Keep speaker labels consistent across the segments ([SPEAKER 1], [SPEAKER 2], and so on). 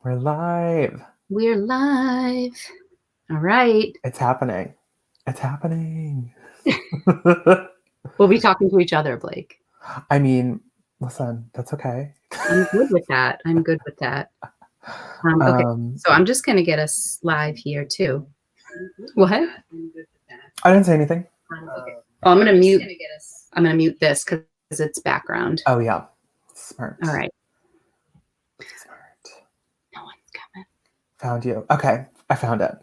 [SPEAKER 1] We're live.
[SPEAKER 2] We're live. All right.
[SPEAKER 1] It's happening. It's happening.
[SPEAKER 2] We'll be talking to each other, Blake.
[SPEAKER 1] I mean, listen, that's okay.
[SPEAKER 2] I'm good with that. Okay. So I'm just going to get us live here too. What?
[SPEAKER 1] I didn't say anything.
[SPEAKER 2] Oh, I'm going to mute. I'm going to mute this because it's background.
[SPEAKER 1] Oh, yeah. Smart.
[SPEAKER 2] All right.
[SPEAKER 1] Smart.
[SPEAKER 2] No one's coming.
[SPEAKER 1] Found you. Okay. I found it.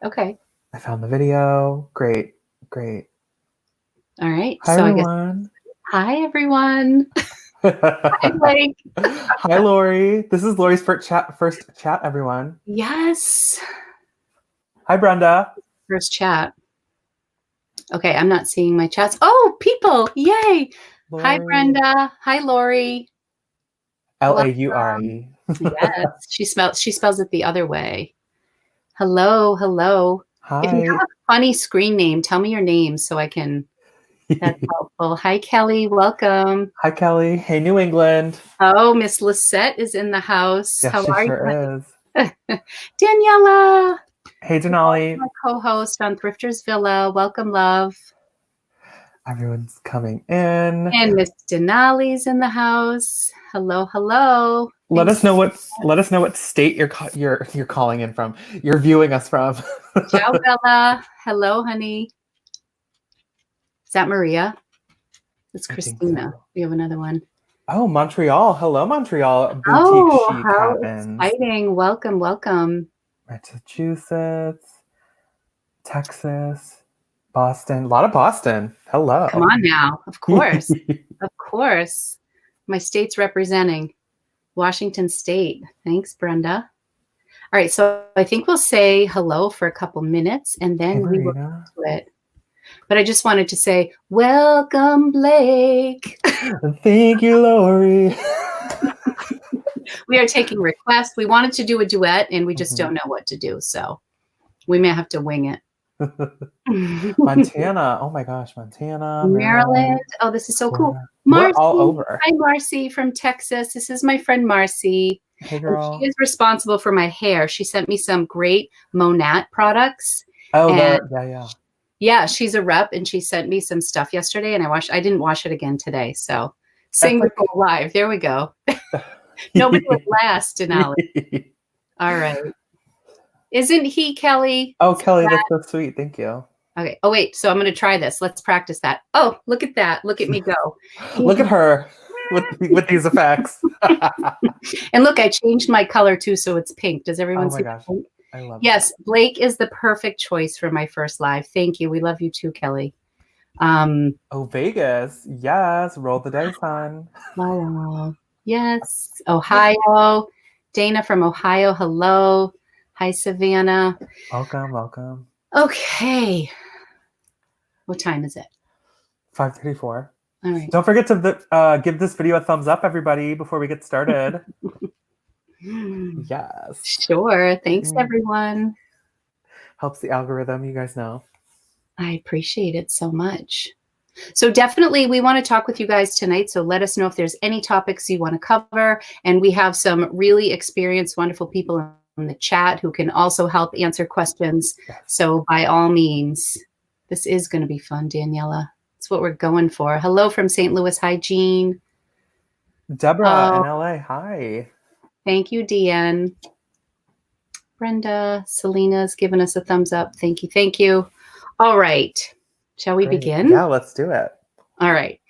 [SPEAKER 2] Okay.
[SPEAKER 1] I found the video. Great.
[SPEAKER 2] All right.
[SPEAKER 1] Hi,
[SPEAKER 2] so
[SPEAKER 1] everyone.
[SPEAKER 2] Hi, everyone. Hi, Blake.
[SPEAKER 1] Hi, Lori. This is Lori's first chat, everyone.
[SPEAKER 2] Yes.
[SPEAKER 1] Hi, Brenda.
[SPEAKER 2] First chat. Okay, I'm not seeing my chats. Oh, people. Yay.
[SPEAKER 1] Lori.
[SPEAKER 2] Hi, Brenda. Hi, Lori.
[SPEAKER 1] Laure.
[SPEAKER 2] Yes, she spells it the other way. Hello.
[SPEAKER 1] Hi.
[SPEAKER 2] If you have a funny screen name, tell me your name so I can. That's helpful. Hi, Kelly. Welcome.
[SPEAKER 1] Hi, Kelly. Hey, New England.
[SPEAKER 2] Oh, Miss Lisette is in the house.
[SPEAKER 1] Yes,
[SPEAKER 2] How
[SPEAKER 1] she
[SPEAKER 2] are
[SPEAKER 1] sure
[SPEAKER 2] you? Daniela.
[SPEAKER 1] Hey, Denali.
[SPEAKER 2] My co-host on Thrifters Villa. Welcome, love.
[SPEAKER 1] Everyone's coming in.
[SPEAKER 2] And Miss Denali's in the house. Hello.
[SPEAKER 1] Let us know what state you're calling in from. You're viewing us from.
[SPEAKER 2] Ciao, Bella. Hello, honey. Is that Maria? It's Christina. So. We have another one.
[SPEAKER 1] Oh, Montreal. Hello, Montreal. Boutique chic
[SPEAKER 2] how
[SPEAKER 1] happens.
[SPEAKER 2] Exciting. Welcome.
[SPEAKER 1] Massachusetts, Texas, Boston. A lot of Boston. Hello.
[SPEAKER 2] Come on now. Of course. Of course. My state's representing. Washington State. Thanks, Brenda. All right. So I think we'll say hello for a couple minutes and then we will get to it. But I just wanted to say, welcome, Blake.
[SPEAKER 1] Thank you, Lori.
[SPEAKER 2] We are taking requests. We wanted to do a duet and we just don't know what to do. So we may have to wing it.
[SPEAKER 1] Montana. Oh my gosh, Montana.
[SPEAKER 2] Maryland. Oh, this is so cool.
[SPEAKER 1] Marcy. We're all over.
[SPEAKER 2] Hi, Marcy from Texas. This is my friend Marcy.
[SPEAKER 1] Hey, girl.
[SPEAKER 2] And she is responsible for my hair. She sent me some great Monat products.
[SPEAKER 1] Oh, yeah.
[SPEAKER 2] Yeah, she's a rep and she sent me some stuff yesterday and I didn't wash it again today. So sing before live. There we go. Nobody would last, Denali. All right. Isn't he, Kelly?
[SPEAKER 1] Oh, Kelly, that's so sweet. Thank you.
[SPEAKER 2] Okay. Oh, wait. So I'm going to try this. Let's practice that. Oh, look at that. Look at me go.
[SPEAKER 1] Look at her with these effects.
[SPEAKER 2] And look, I changed my color too, so it's pink. Does everyone see?
[SPEAKER 1] Gosh.
[SPEAKER 2] Pink?
[SPEAKER 1] I love it.
[SPEAKER 2] Yes, Blake is the perfect choice for my first live. Thank you. We love you too, Kelly.
[SPEAKER 1] Vegas. Yes. Roll the dice, hon.
[SPEAKER 2] Wow. Yes. Ohio. Dana from Ohio. Hello. Hi, Savannah.
[SPEAKER 1] Welcome.
[SPEAKER 2] Okay. What time is it?
[SPEAKER 1] 5:34.
[SPEAKER 2] All right.
[SPEAKER 1] Don't forget to give this video a thumbs up, everybody, before we get started. Yes.
[SPEAKER 2] Sure. Thanks, everyone.
[SPEAKER 1] Helps the algorithm, you guys know.
[SPEAKER 2] I appreciate it so much. So definitely we want to talk with you guys tonight. So let us know if there's any topics you want to cover. And we have some really experienced, wonderful people in the chat who can also help answer questions. Yes. So by all means, this is going to be fun, Daniela. That's what we're going for. Hello from St. Louis. Hi, Jean.
[SPEAKER 1] Deborah in LA. Hi.
[SPEAKER 2] Thank you, Deanne. Brenda, Selena's given us a thumbs up. Thank you. All right. Shall we begin?
[SPEAKER 1] Yeah, let's do it.
[SPEAKER 2] All right.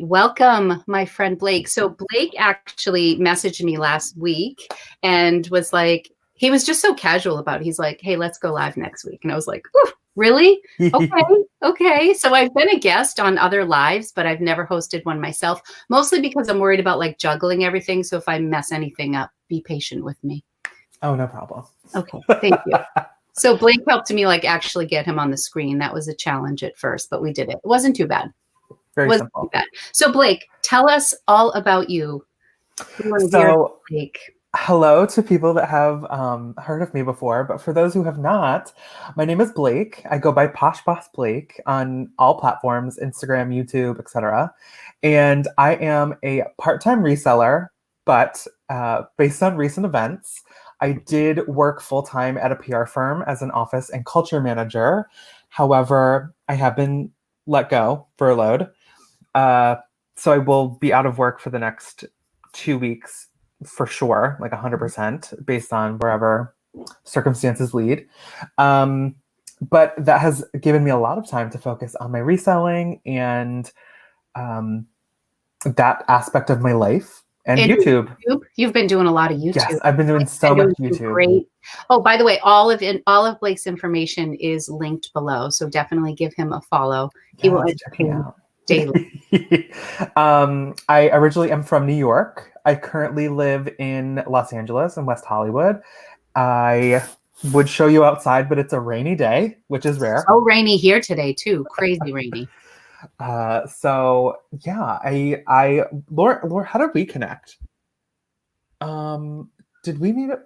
[SPEAKER 2] Welcome, my friend Blake. So Blake actually messaged me last week and was like, he was just so casual about it. He's like, hey, let's go live next week. And I was like, really? Okay. So I've been a guest on other lives, but I've never hosted one myself, mostly because I'm worried about like juggling everything. So if I mess anything up, be patient with me.
[SPEAKER 1] Oh, no problem.
[SPEAKER 2] Okay. Thank you. So Blake helped me like actually get him on the screen. That was a challenge at first, but we did it. It wasn't too bad.
[SPEAKER 1] Very simple.
[SPEAKER 2] So Blake, tell us all about you.
[SPEAKER 1] So hello to people that have heard of me before, but for those who have not, my name is Blake. I go by Posh Boss Blake on all platforms, Instagram, YouTube, etc. And I am a part-time reseller, but based on recent events, I did work full-time at a PR firm as an office and culture manager. However, I have been let go, furloughed. Uh, so I will be out of work for the next 2 weeks for sure, like 100%, based on wherever circumstances lead. But that has given me a lot of time to focus on my reselling and that aspect of my life and YouTube.
[SPEAKER 2] You've been doing a lot of YouTube.
[SPEAKER 1] Yes, I've been doing so much YouTube.
[SPEAKER 2] Great. Oh, by the way, all of Blake's information is linked below, so definitely give him a follow. He will entertain daily.
[SPEAKER 1] I originally am from New York. I currently live in Los Angeles and West Hollywood. I would show you outside, but it's a rainy day, which is rare.
[SPEAKER 2] So rainy here today too. Crazy rainy.
[SPEAKER 1] So yeah, Laura, how did we connect? Did we meet at,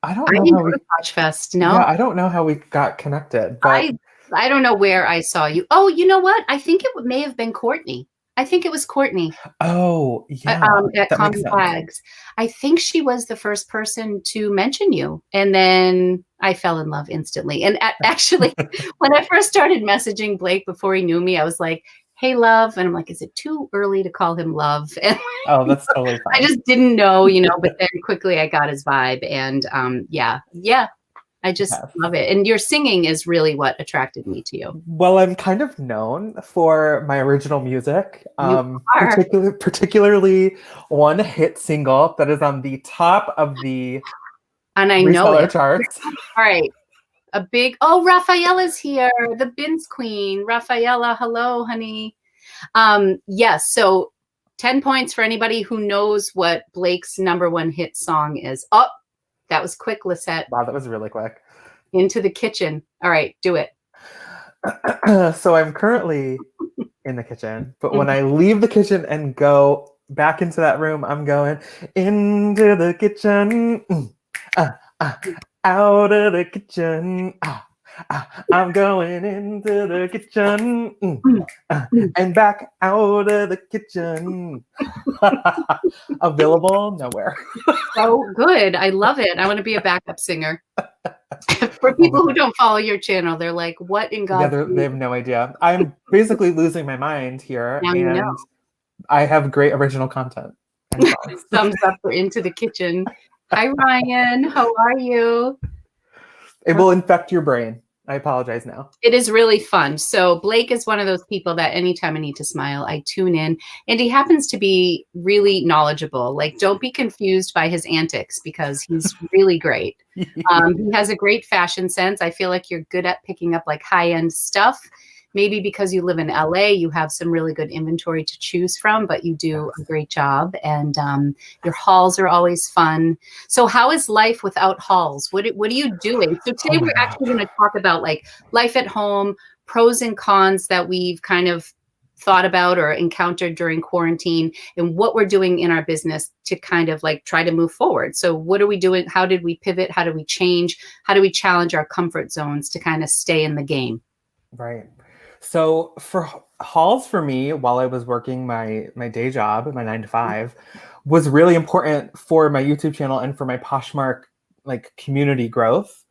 [SPEAKER 1] I don't know. I didn't
[SPEAKER 2] go to Posh Fest. No.
[SPEAKER 1] Yeah, I don't know how we got connected, but
[SPEAKER 2] I don't know where I saw you. Oh, you know what? I think it may have been Courtney. I think it was Courtney.
[SPEAKER 1] Oh, yeah.
[SPEAKER 2] At Common Flags. I think she was the first person to mention you. And then I fell in love instantly. And actually, when I first started messaging Blake before he knew me, I was like, hey, love. And I'm like, is it too early to call him love? And
[SPEAKER 1] oh, that's totally fine.
[SPEAKER 2] I just didn't know, but then quickly I got his vibe. And yeah. I just love it. And your singing is really what attracted me to you.
[SPEAKER 1] Well, I'm kind of known for my original music, particularly one hit single that is on the top of the reseller charts.
[SPEAKER 2] All right. Rafaela's here, the Bins Queen. Rafaela, hello, honey. Yes, so 10 points for anybody who knows what Blake's #1 hit song is. Oh, that was quick, Lisette.
[SPEAKER 1] Wow, that was really quick.
[SPEAKER 2] Into the kitchen. All right, do it.
[SPEAKER 1] So I'm currently in the kitchen, but when I leave the kitchen and go back into that room, I'm going into the kitchen, out of the kitchen. I'm going into the kitchen and back out of the kitchen. Available nowhere.
[SPEAKER 2] So good. I love it. I want to be a backup singer. For people who don't follow your channel, they're like, what in God's
[SPEAKER 1] name? They have no idea. I'm basically losing my mind here.
[SPEAKER 2] Now
[SPEAKER 1] and I have great original content.
[SPEAKER 2] Thumbs up for Into the Kitchen. Hi, Ryan. How are you?
[SPEAKER 1] It will infect your brain. I apologize now.
[SPEAKER 2] It is really fun. So Blake is one of those people that anytime I need to smile, I tune in. And he happens to be really knowledgeable. Like, don't be confused by his antics because he's really great. He has a great fashion sense. I feel like you're good at picking up like high-end stuff. Maybe because you live in LA, you have some really good inventory to choose from, but you do a great job. And your hauls are always fun. So how is life without hauls? What are you doing? So today we're actually going to talk about like life at home, pros and cons that we've kind of thought about or encountered during quarantine, and what we're doing in our business to kind of like try to move forward. So what are we doing? How did we pivot? How do we change? How do we challenge our comfort zones to kind of stay in the game?
[SPEAKER 1] Right. So for hauls for me, while I was working my day job, my 9 to 5, was really important for my YouTube channel and for my Poshmark like community growth.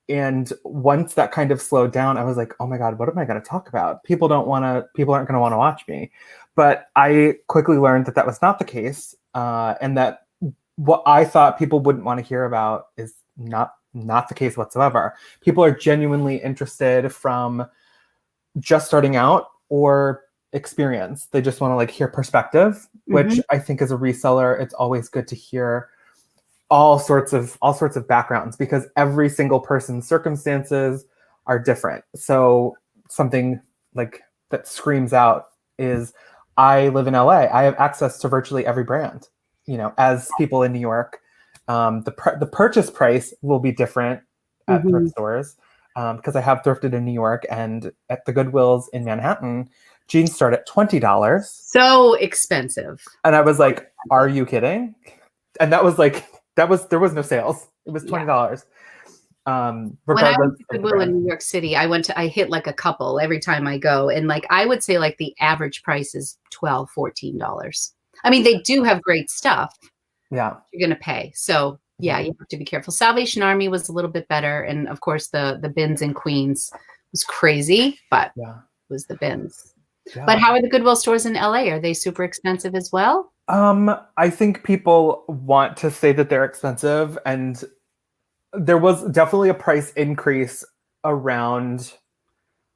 [SPEAKER 1] And once that kind of slowed down, I was like, oh my God, what am I going to talk about? People aren't going to want to watch me. But I quickly learned that was not the case. And that what I thought people wouldn't want to hear about is not the case whatsoever. People are genuinely interested from just starting out or experience. They just want to like hear perspective, which I think as a reseller, it's always good to hear all sorts of backgrounds because every single person's circumstances are different. So something like that screams out is I live in LA. I have access to virtually every brand, as people in New York. The purchase price will be different at thrift stores because I have thrifted in New York, and at the Goodwills in Manhattan, jeans start at $20.
[SPEAKER 2] So expensive.
[SPEAKER 1] And I was like, are you kidding? And that was like, there was no sales. It was $20.
[SPEAKER 2] When I went to Goodwill in New York City, I hit like a couple every time I go. And like, I would say like the average price is $12, $14. I mean, they do have great stuff.
[SPEAKER 1] Yeah.
[SPEAKER 2] You're going to pay. So yeah, you have to be careful. Salvation Army was a little bit better. And of course the bins in Queens was crazy, but
[SPEAKER 1] Yeah.
[SPEAKER 2] it was the bins.
[SPEAKER 1] Yeah.
[SPEAKER 2] But how are the Goodwill stores in LA? Are they super expensive as well?
[SPEAKER 1] I think people want to say that they're expensive, and there was definitely a price increase around,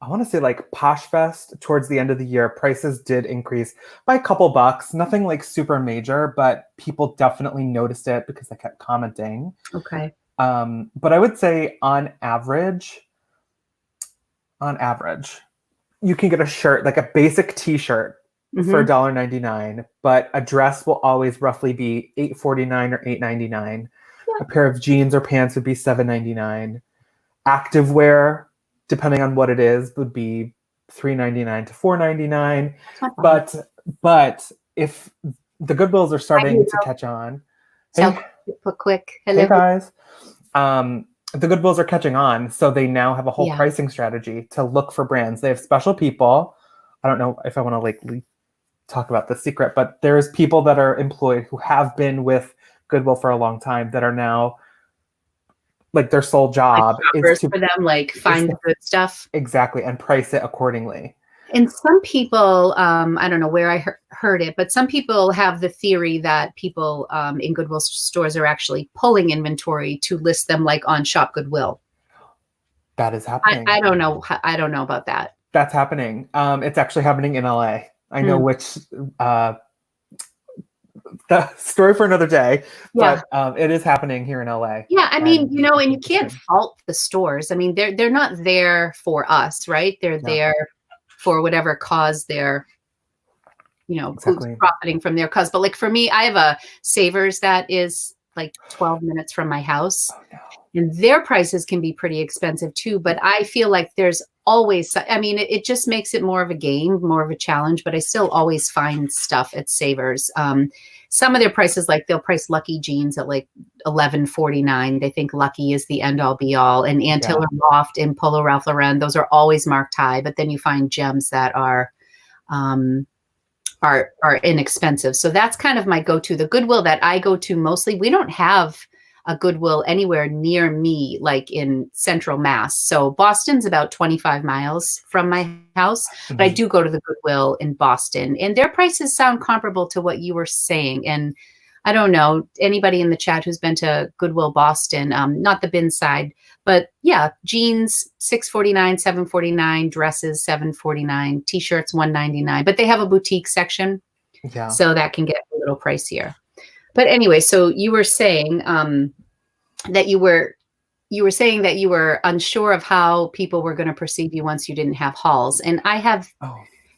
[SPEAKER 1] I want to say like Posh Fest towards the end of the year. Prices did increase by a couple bucks, nothing like super major, but people definitely noticed it because they kept commenting.
[SPEAKER 2] Okay.
[SPEAKER 1] But I would say on average, you can get a shirt, like a basic t-shirt for $1.99, but a dress will always roughly be $8.49 or $8.99.
[SPEAKER 2] Yeah.
[SPEAKER 1] A pair of jeans or pants would be $7.99. Activewear, depending on what it is, would be $3.99 to $4.99. But if the Goodwills are starting to catch on, hey,
[SPEAKER 2] quick.
[SPEAKER 1] Hey guys, the Goodwills are catching on, so they now have a whole pricing strategy to look for brands. They have special people. I don't know if I want to like talk about the secret, but there's people that are employed who have been with Goodwill for a long time that are now like their sole job
[SPEAKER 2] is to for them, like find the good stuff.
[SPEAKER 1] Exactly, and price it accordingly.
[SPEAKER 2] And some people, I don't know where I heard it, but some people have the theory that people in Goodwill stores are actually pulling inventory to list them like on Shop Goodwill.
[SPEAKER 1] That is happening.
[SPEAKER 2] I don't know. I don't know about that.
[SPEAKER 1] That's happening. It's actually happening in LA. I know which the story for another day, but it is happening here in LA.
[SPEAKER 2] Yeah, I mean, you know, and you can't fault the stores. I mean, they're not there for us, right? They're there for whatever cause they're, you know, who's profiting from their cause. But like for me, I have a Savers that is like 12 minutes from my house. Oh, no. And their prices can be pretty expensive too. But I feel like there's always, I mean, it just makes it more of a game, more of a challenge, but I still always find stuff at Savers. Some of their prices, like they'll price Lucky jeans at like $11.49. They think Lucky is the end all be all. And Antilla Loft and Polo Ralph Lauren, those are always marked high. But then you find gems that are inexpensive. So that's kind of my go-to. The Goodwill that I go to mostly, we don't have a Goodwill anywhere near me, like in Central Mass. So Boston's about 25 miles from my house, but I do go to the Goodwill in Boston, and their prices sound comparable to what you were saying. And I don't know, anybody in the chat who's been to Goodwill Boston, not the bin side, but yeah, jeans, $6.49, $7.49, dresses, $7.49, t-shirts, $1.99, but they have a boutique section. Yeah. So that can get a little pricier. But anyway, so you were saying that you were saying that you were unsure of how people were going to perceive you once you didn't have hauls. And I have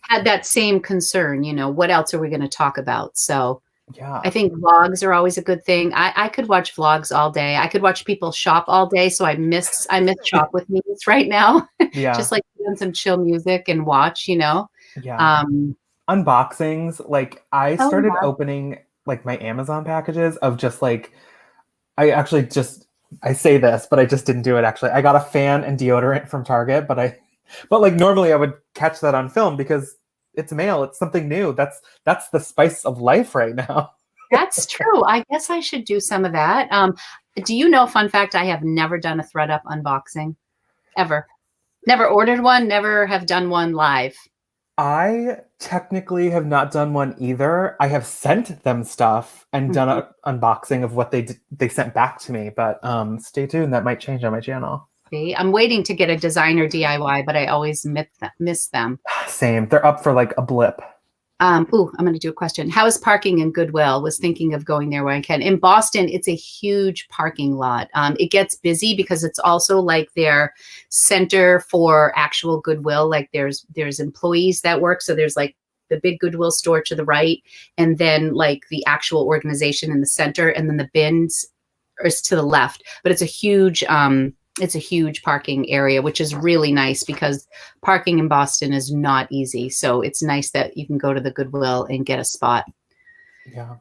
[SPEAKER 2] had that same concern, you know, what else are we going to talk about? So yeah, I think vlogs are always a good thing. I could watch vlogs all day. I could watch people shop all day. So I miss shop with me right now. Yeah. Just like doing some chill music and watch, you know.
[SPEAKER 1] Yeah. Unboxings. Like I started opening like my Amazon packages of just like, I say this, but I just didn't do it actually. I got a fan and deodorant from Target, but like normally I would catch that on film because it's mail. It's something new. That's the spice of life right now.
[SPEAKER 2] That's true. I guess I should do some of that. Do you know, fun fact, I have never done a ThredUp unboxing ever. Never ordered one, never have done one live.
[SPEAKER 1] I technically have not done one either. I have sent them stuff and done an unboxing of what they sent back to me, but stay tuned. That might change on my channel.
[SPEAKER 2] See, I'm waiting to get a designer DIY, but I always miss them.
[SPEAKER 1] Same. They're up for like a blip.
[SPEAKER 2] I'm going to do a question. How is parking in Goodwill? Was thinking of going there when I can. In Boston, it's a huge parking lot. It gets busy because it's also like their center for actual Goodwill. Like there's employees that work. So there's like the big Goodwill store to the right, and then like the actual organization in the center, and then the bins is to the left. But it's a huge parking area, which is really nice because parking in Boston is not easy. So it's nice that you can go to the Goodwill and get a spot.
[SPEAKER 1] Yeah.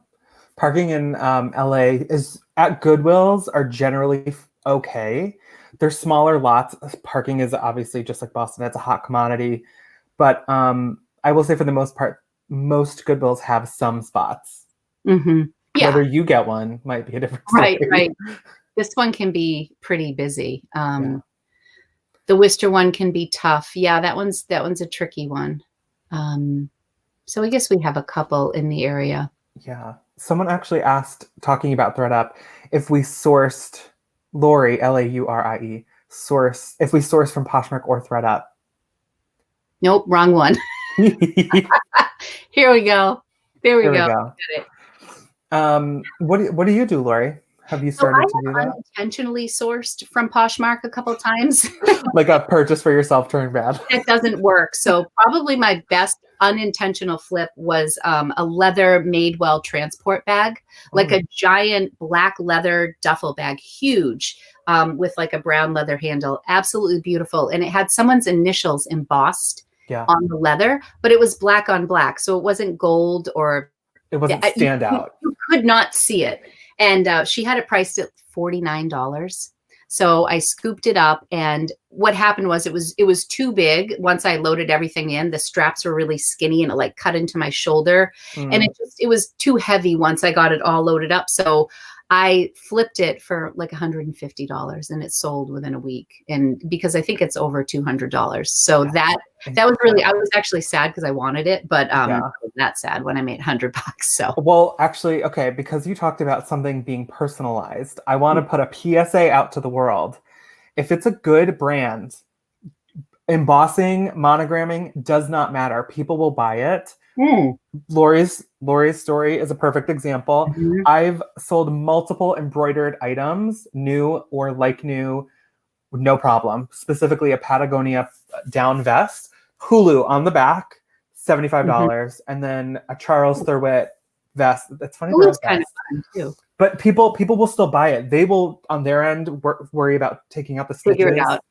[SPEAKER 1] Parking in LA is at Goodwills are generally okay. They're smaller lots. Parking is obviously just like Boston. It's a hot commodity. But I will say for the most part, most Goodwills have some spots.
[SPEAKER 2] Mm-hmm. Yeah.
[SPEAKER 1] Whether you get one might be a different story.
[SPEAKER 2] Right. This one can be pretty busy. The Worcester one can be tough. Yeah, that one's a tricky one. So I guess we have a couple in the area.
[SPEAKER 1] Yeah. Someone actually asked, talking about ThreadUp, if we sourced Laurie, Laurie, if we source from Poshmark or ThreadUp.
[SPEAKER 2] Nope, wrong one. Here we go. There we go.
[SPEAKER 1] What do you do, Laurie? Have you started to do that?
[SPEAKER 2] Unintentionally sourced from Poshmark a couple of times.
[SPEAKER 1] Like a purchase for yourself turned bad.
[SPEAKER 2] It doesn't work. So probably my best unintentional flip was a leather Madewell transport bag, like a giant black leather duffel bag, huge, with like a brown leather handle, absolutely beautiful. And it had someone's initials embossed on the leather, but it was black on black. So it wasn't gold or
[SPEAKER 1] it wasn't stand out.
[SPEAKER 2] You could not see it. And she had it priced at $49. So I scooped it up, and what happened was it was too big. Once I loaded everything in, the straps were really skinny and it like cut into my shoulder, and it was too heavy once I got it all loaded up. So I flipped it for like $150, and it sold within a week. And because I think it's over $200. So that was really, I was actually sad because I wanted it, but I was that sad when I made $100. So
[SPEAKER 1] well, actually, okay, because you talked about something being personalized, I want to put a PSA out to the world. If it's a good brand, embossing, monogramming does not matter. People will buy it. Laurie's story is a perfect example. I've sold multiple embroidered items, new or like new, no problem. Specifically a Patagonia down vest, Hulu on the back, $75, and then a Charles Thurwitt vest. That's funny.
[SPEAKER 2] Hulu's kind of fun too.
[SPEAKER 1] But people will still buy it. They will on their end worry about taking out the stitches.
[SPEAKER 2] Figure it out.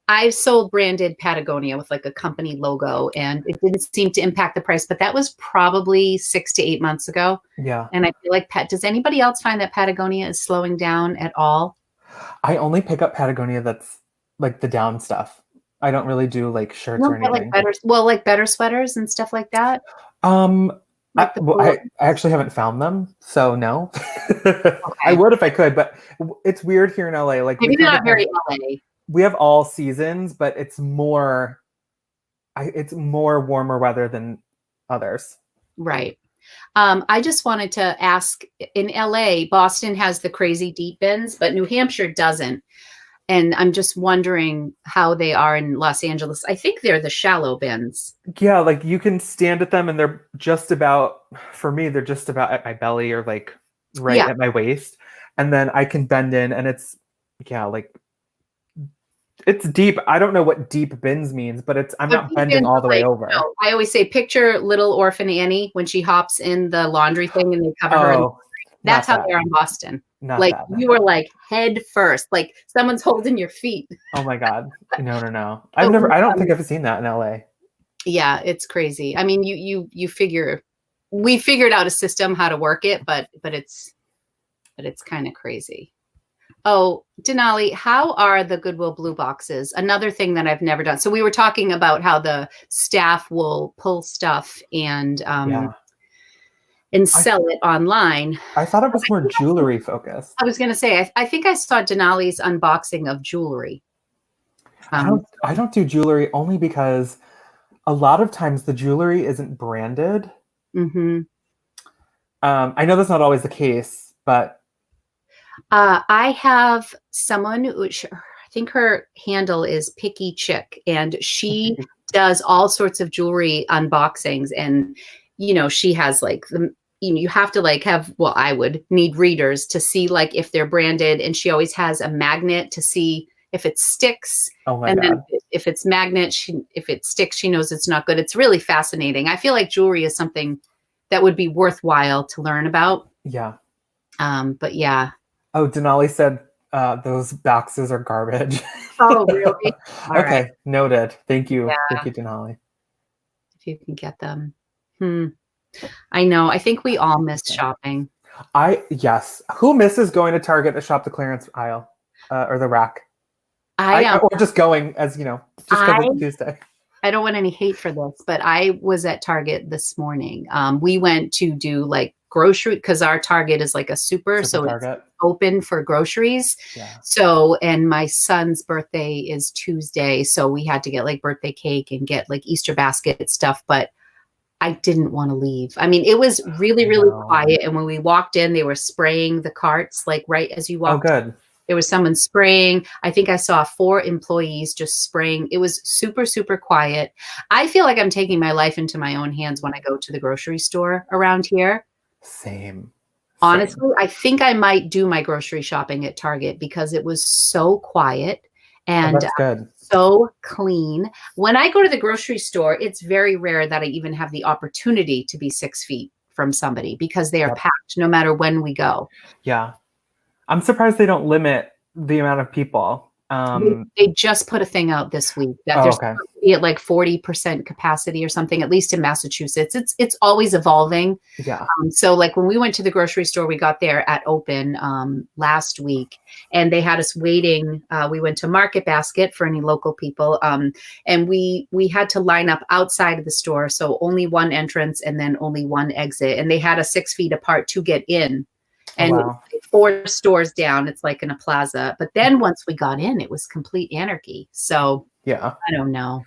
[SPEAKER 2] I sold branded Patagonia with like a company logo, and it didn't seem to impact the price, but that was probably 6 to 8 months ago.
[SPEAKER 1] Yeah.
[SPEAKER 2] And I feel like does anybody else find that Patagonia is slowing down at all?
[SPEAKER 1] I only pick up Patagonia that's like the down stuff. I don't really do like shirts or anything.
[SPEAKER 2] Like better sweaters and stuff like that.
[SPEAKER 1] I actually haven't found them, so no. Okay. I would if I could, but it's weird here in LA. Like
[SPEAKER 2] maybe not very LA.
[SPEAKER 1] We have all seasons, but it's more warmer weather than others.
[SPEAKER 2] Right. I just wanted to ask, in LA, Boston has the crazy deep bins, but New Hampshire doesn't. And I'm just wondering how they are in Los Angeles. I think they're the shallow bins.
[SPEAKER 1] Yeah, like you can stand at them and they're just about, for me, they're just about at my belly or like at my waist. And then I can bend in and it's deep. I don't know what deep bins means, but I'm not bending all the way over.
[SPEAKER 2] No, I always say picture little orphan Annie when she hops in the laundry thing and they cover her. That's how they're in Boston. You are like head first, like someone's holding your feet.
[SPEAKER 1] Oh my God. No. I don't think I've seen that in LA.
[SPEAKER 2] Yeah, it's crazy. I mean, we figured out a system how to work it, but it's kind of crazy. Oh, Denali, how are the Goodwill blue boxes? Another thing that I've never done. So we were talking about how the staff will pull stuff and sell it online.
[SPEAKER 1] I thought it was more jewelry focused.
[SPEAKER 2] I was going to say, I think I saw Denali's unboxing of jewelry.
[SPEAKER 1] I don't do jewelry only because a lot of times the jewelry isn't branded.
[SPEAKER 2] Mm-hmm.
[SPEAKER 1] I know that's not always the case, but
[SPEAKER 2] I have someone who, I think her handle is Picky Chick, and she does all sorts of jewelry unboxings. And, she has like you have to like have, I would need readers to see like if they're branded. And she always has a magnet to see if it sticks.
[SPEAKER 1] Oh my God.
[SPEAKER 2] Then if it's magnet, if it sticks, she knows it's not good. It's really fascinating. I feel like jewelry is something that would be worthwhile to learn about.
[SPEAKER 1] Yeah.
[SPEAKER 2] But yeah.
[SPEAKER 1] Oh, Denali said those boxes are garbage.
[SPEAKER 2] Oh, really?
[SPEAKER 1] Okay, right. Noted. Thank you. Yeah. Thank you, Denali.
[SPEAKER 2] If you can get them. I know. I think we all miss shopping.
[SPEAKER 1] Yes. Who misses going to Target to shop the clearance aisle or the rack? Or just going as, just because it's Tuesday.
[SPEAKER 2] I don't want any hate for this, but I was at Target this morning. We went to do like grocery, because our Target is like a super so
[SPEAKER 1] Target.
[SPEAKER 2] It's open for groceries.
[SPEAKER 1] Yeah.
[SPEAKER 2] So, and my son's birthday is Tuesday, so we had to get like birthday cake and get like Easter basket stuff, but I didn't want to leave. I mean, it was really, really quiet. And when we walked in, they were spraying the carts, like right as you walked.
[SPEAKER 1] Oh, good.
[SPEAKER 2] There was someone spraying. I think I saw 4 employees just spraying. It was super, super quiet. I feel like I'm taking my life into my own hands when I go to the grocery store around here.
[SPEAKER 1] Same.
[SPEAKER 2] Honestly, I think I might do my grocery shopping at Target because it was so quiet and
[SPEAKER 1] that's good.
[SPEAKER 2] So clean. When I go to the grocery store, it's very rare that I even have the opportunity to be 6 feet from somebody because they are packed no matter when we go.
[SPEAKER 1] Yeah. I'm surprised they don't limit the amount of people.
[SPEAKER 2] They just put a thing out this week that there's supposed to be at like 40% capacity or something, at least in Massachusetts. It's always evolving.
[SPEAKER 1] Yeah.
[SPEAKER 2] So like when we went to the grocery store, we got there at open last week and they had us waiting. We went to Market Basket for any local people. And we had to line up outside of the store. So only one entrance and then only one exit. And they had us 6 feet apart to get in. And 4 stores down, it's like in a plaza. But then once we got in, it was complete anarchy. So
[SPEAKER 1] yeah,
[SPEAKER 2] I don't know.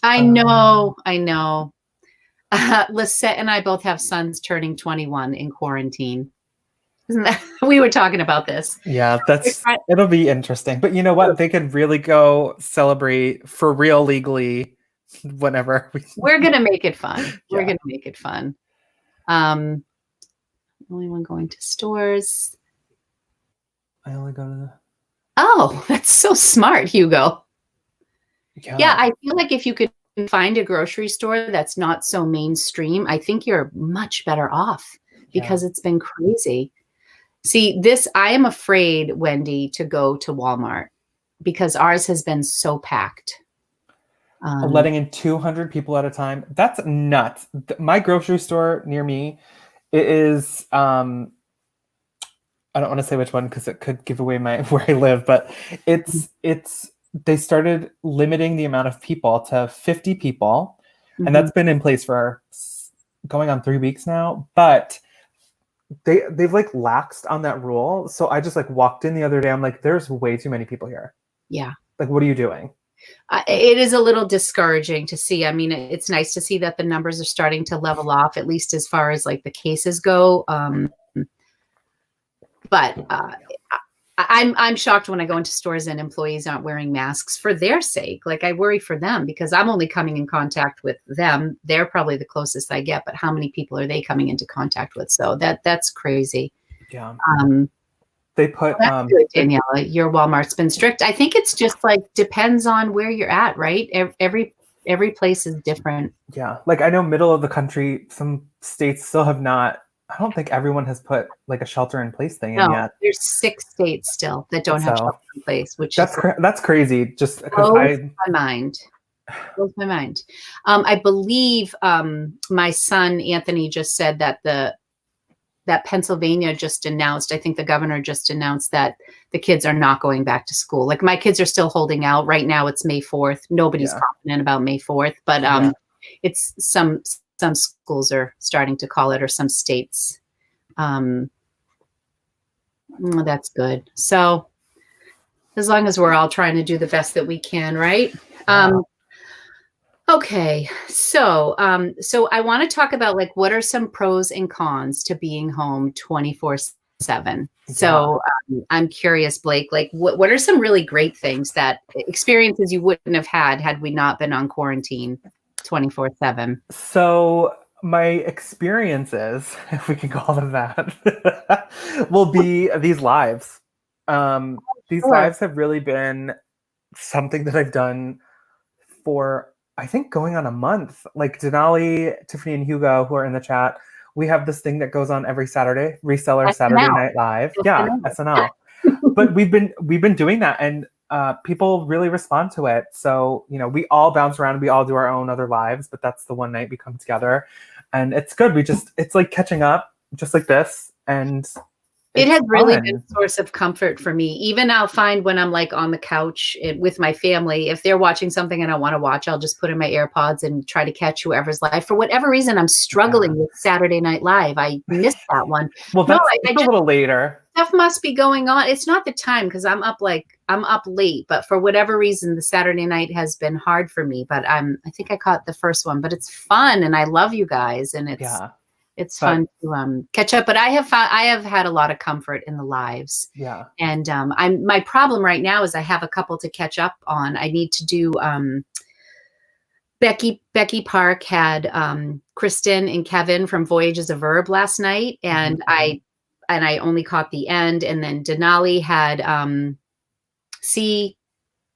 [SPEAKER 2] I know. Lisette and I both have sons turning 21 in quarantine. Isn't that? We were talking about this.
[SPEAKER 1] Yeah, it'll be interesting. But you know what? They could really go celebrate for real legally whenever.
[SPEAKER 2] We're gonna make it fun. We're gonna make it fun. Only one going to stores.
[SPEAKER 1] I only go to the...
[SPEAKER 2] Oh, that's so smart, Hugo. Yeah, I feel like if you could find a grocery store that's not so mainstream, I think you're much better off because it's been crazy. See, I am afraid, Wendy, to go to Walmart because ours has been so packed.
[SPEAKER 1] Letting in 200 people at a time. That's nuts. My grocery store near me, it is, I don't want to say which one because it could give away where I live, but they started limiting the amount of people to 50 people. And that's been in place for going on 3 weeks now, but they've like laxed on that rule. So I just like walked in the other day. I'm like, there's way too many people here. Yeah. Like, what are you doing?
[SPEAKER 2] It is a little discouraging to see. I mean, it's nice to see that the numbers are starting to level off, at least as far as like the cases go. But I'm shocked when I go into stores and employees aren't wearing masks for their sake. Like I worry for them because I'm only coming in contact with them. They're probably the closest I get, but how many people are they coming into contact with? So that's crazy.
[SPEAKER 1] Yeah. They put
[SPEAKER 2] that's good, Daniela. Your Walmart's been strict. I think it's just like depends on where you're at, right? Every place is different.
[SPEAKER 1] Yeah. Like I know middle of the country, some states still have not. I don't think everyone has put like a shelter in place thing in yet.
[SPEAKER 2] There's 6 states still that don't have shelter in place, which
[SPEAKER 1] that's crazy. Just because
[SPEAKER 2] blows my mind. Blows my mind. I believe my son Anthony just said that that Pennsylvania just announced, I think the governor just announced that the kids are not going back to school. Like my kids are still holding out. Right now it's May 4th. Nobody's confident about May 4th, but it's some schools are starting to call it, or some states. That's good. So as long as we're all trying to do the best that we can, right? Okay, so I want to talk about like what are some pros and cons to being home 24/7. So I'm curious, Blake, like what are some really great things that experiences you wouldn't have had we not been on quarantine 24/7?
[SPEAKER 1] So my experiences, if we can call them that, will be these lives. These lives have really been something that I've done for, I think, going on a month. Like Denali, Tiffany, and Hugo, who are in the chat, we have this thing that goes on every Saturday, Reseller Saturday Night Live. Yeah, SNL. But we've been doing that, and people really respond to it. So we all bounce around, we all do our own other lives, but that's the one night we come together, and it's good. It's like catching up, just like this, and
[SPEAKER 2] It
[SPEAKER 1] It's
[SPEAKER 2] has really been
[SPEAKER 1] fun.
[SPEAKER 2] a source of comfort for me. Even I'll find when I'm like on the couch with my family, if they're watching something and I want to watch, I'll just put in my AirPods and try to catch whoever's live. For whatever reason, I'm struggling with Saturday Night Live. I missed that one.
[SPEAKER 1] Well,
[SPEAKER 2] No,
[SPEAKER 1] it's
[SPEAKER 2] I
[SPEAKER 1] a
[SPEAKER 2] just
[SPEAKER 1] little later.
[SPEAKER 2] stuff must be going on. It's not the time because I'm up late, but for whatever reason, the Saturday night has been hard for me. But I think I caught the first one, but it's fun and I love you guys and it's fun to catch up. But I have had a lot of comfort in the lives.
[SPEAKER 1] Yeah.
[SPEAKER 2] And my problem right now is I have a couple to catch up on. I need to do Becky Park had Kristen and Kevin from Voyage is a Verb last night, and I only caught the end. And then Denali had C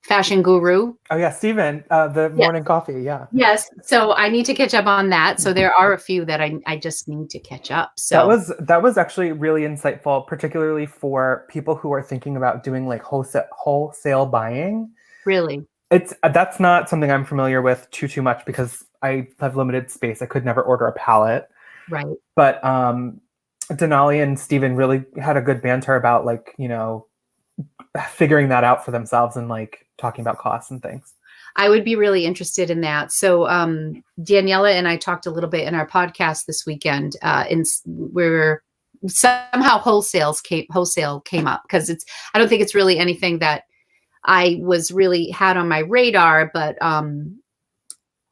[SPEAKER 2] Fashion Guru.
[SPEAKER 1] Oh yeah, Steven, the morning coffee. Yeah.
[SPEAKER 2] Yes. So I need to catch up on that. So there are a few that I just need to catch up. So
[SPEAKER 1] that was actually really insightful, particularly for people who are thinking about doing like wholesale buying.
[SPEAKER 2] Really,
[SPEAKER 1] that's not something I'm familiar with too much because I have limited space. I could never order a pallet.
[SPEAKER 2] Right.
[SPEAKER 1] But Denali and Steven really had a good banter about like, figuring that out for themselves and like talking about costs and things.
[SPEAKER 2] I would be really interested in that. So Daniela and I talked a little bit in our podcast this weekend, where somehow wholesale came up because I don't think it's really anything that I was really had on my radar, but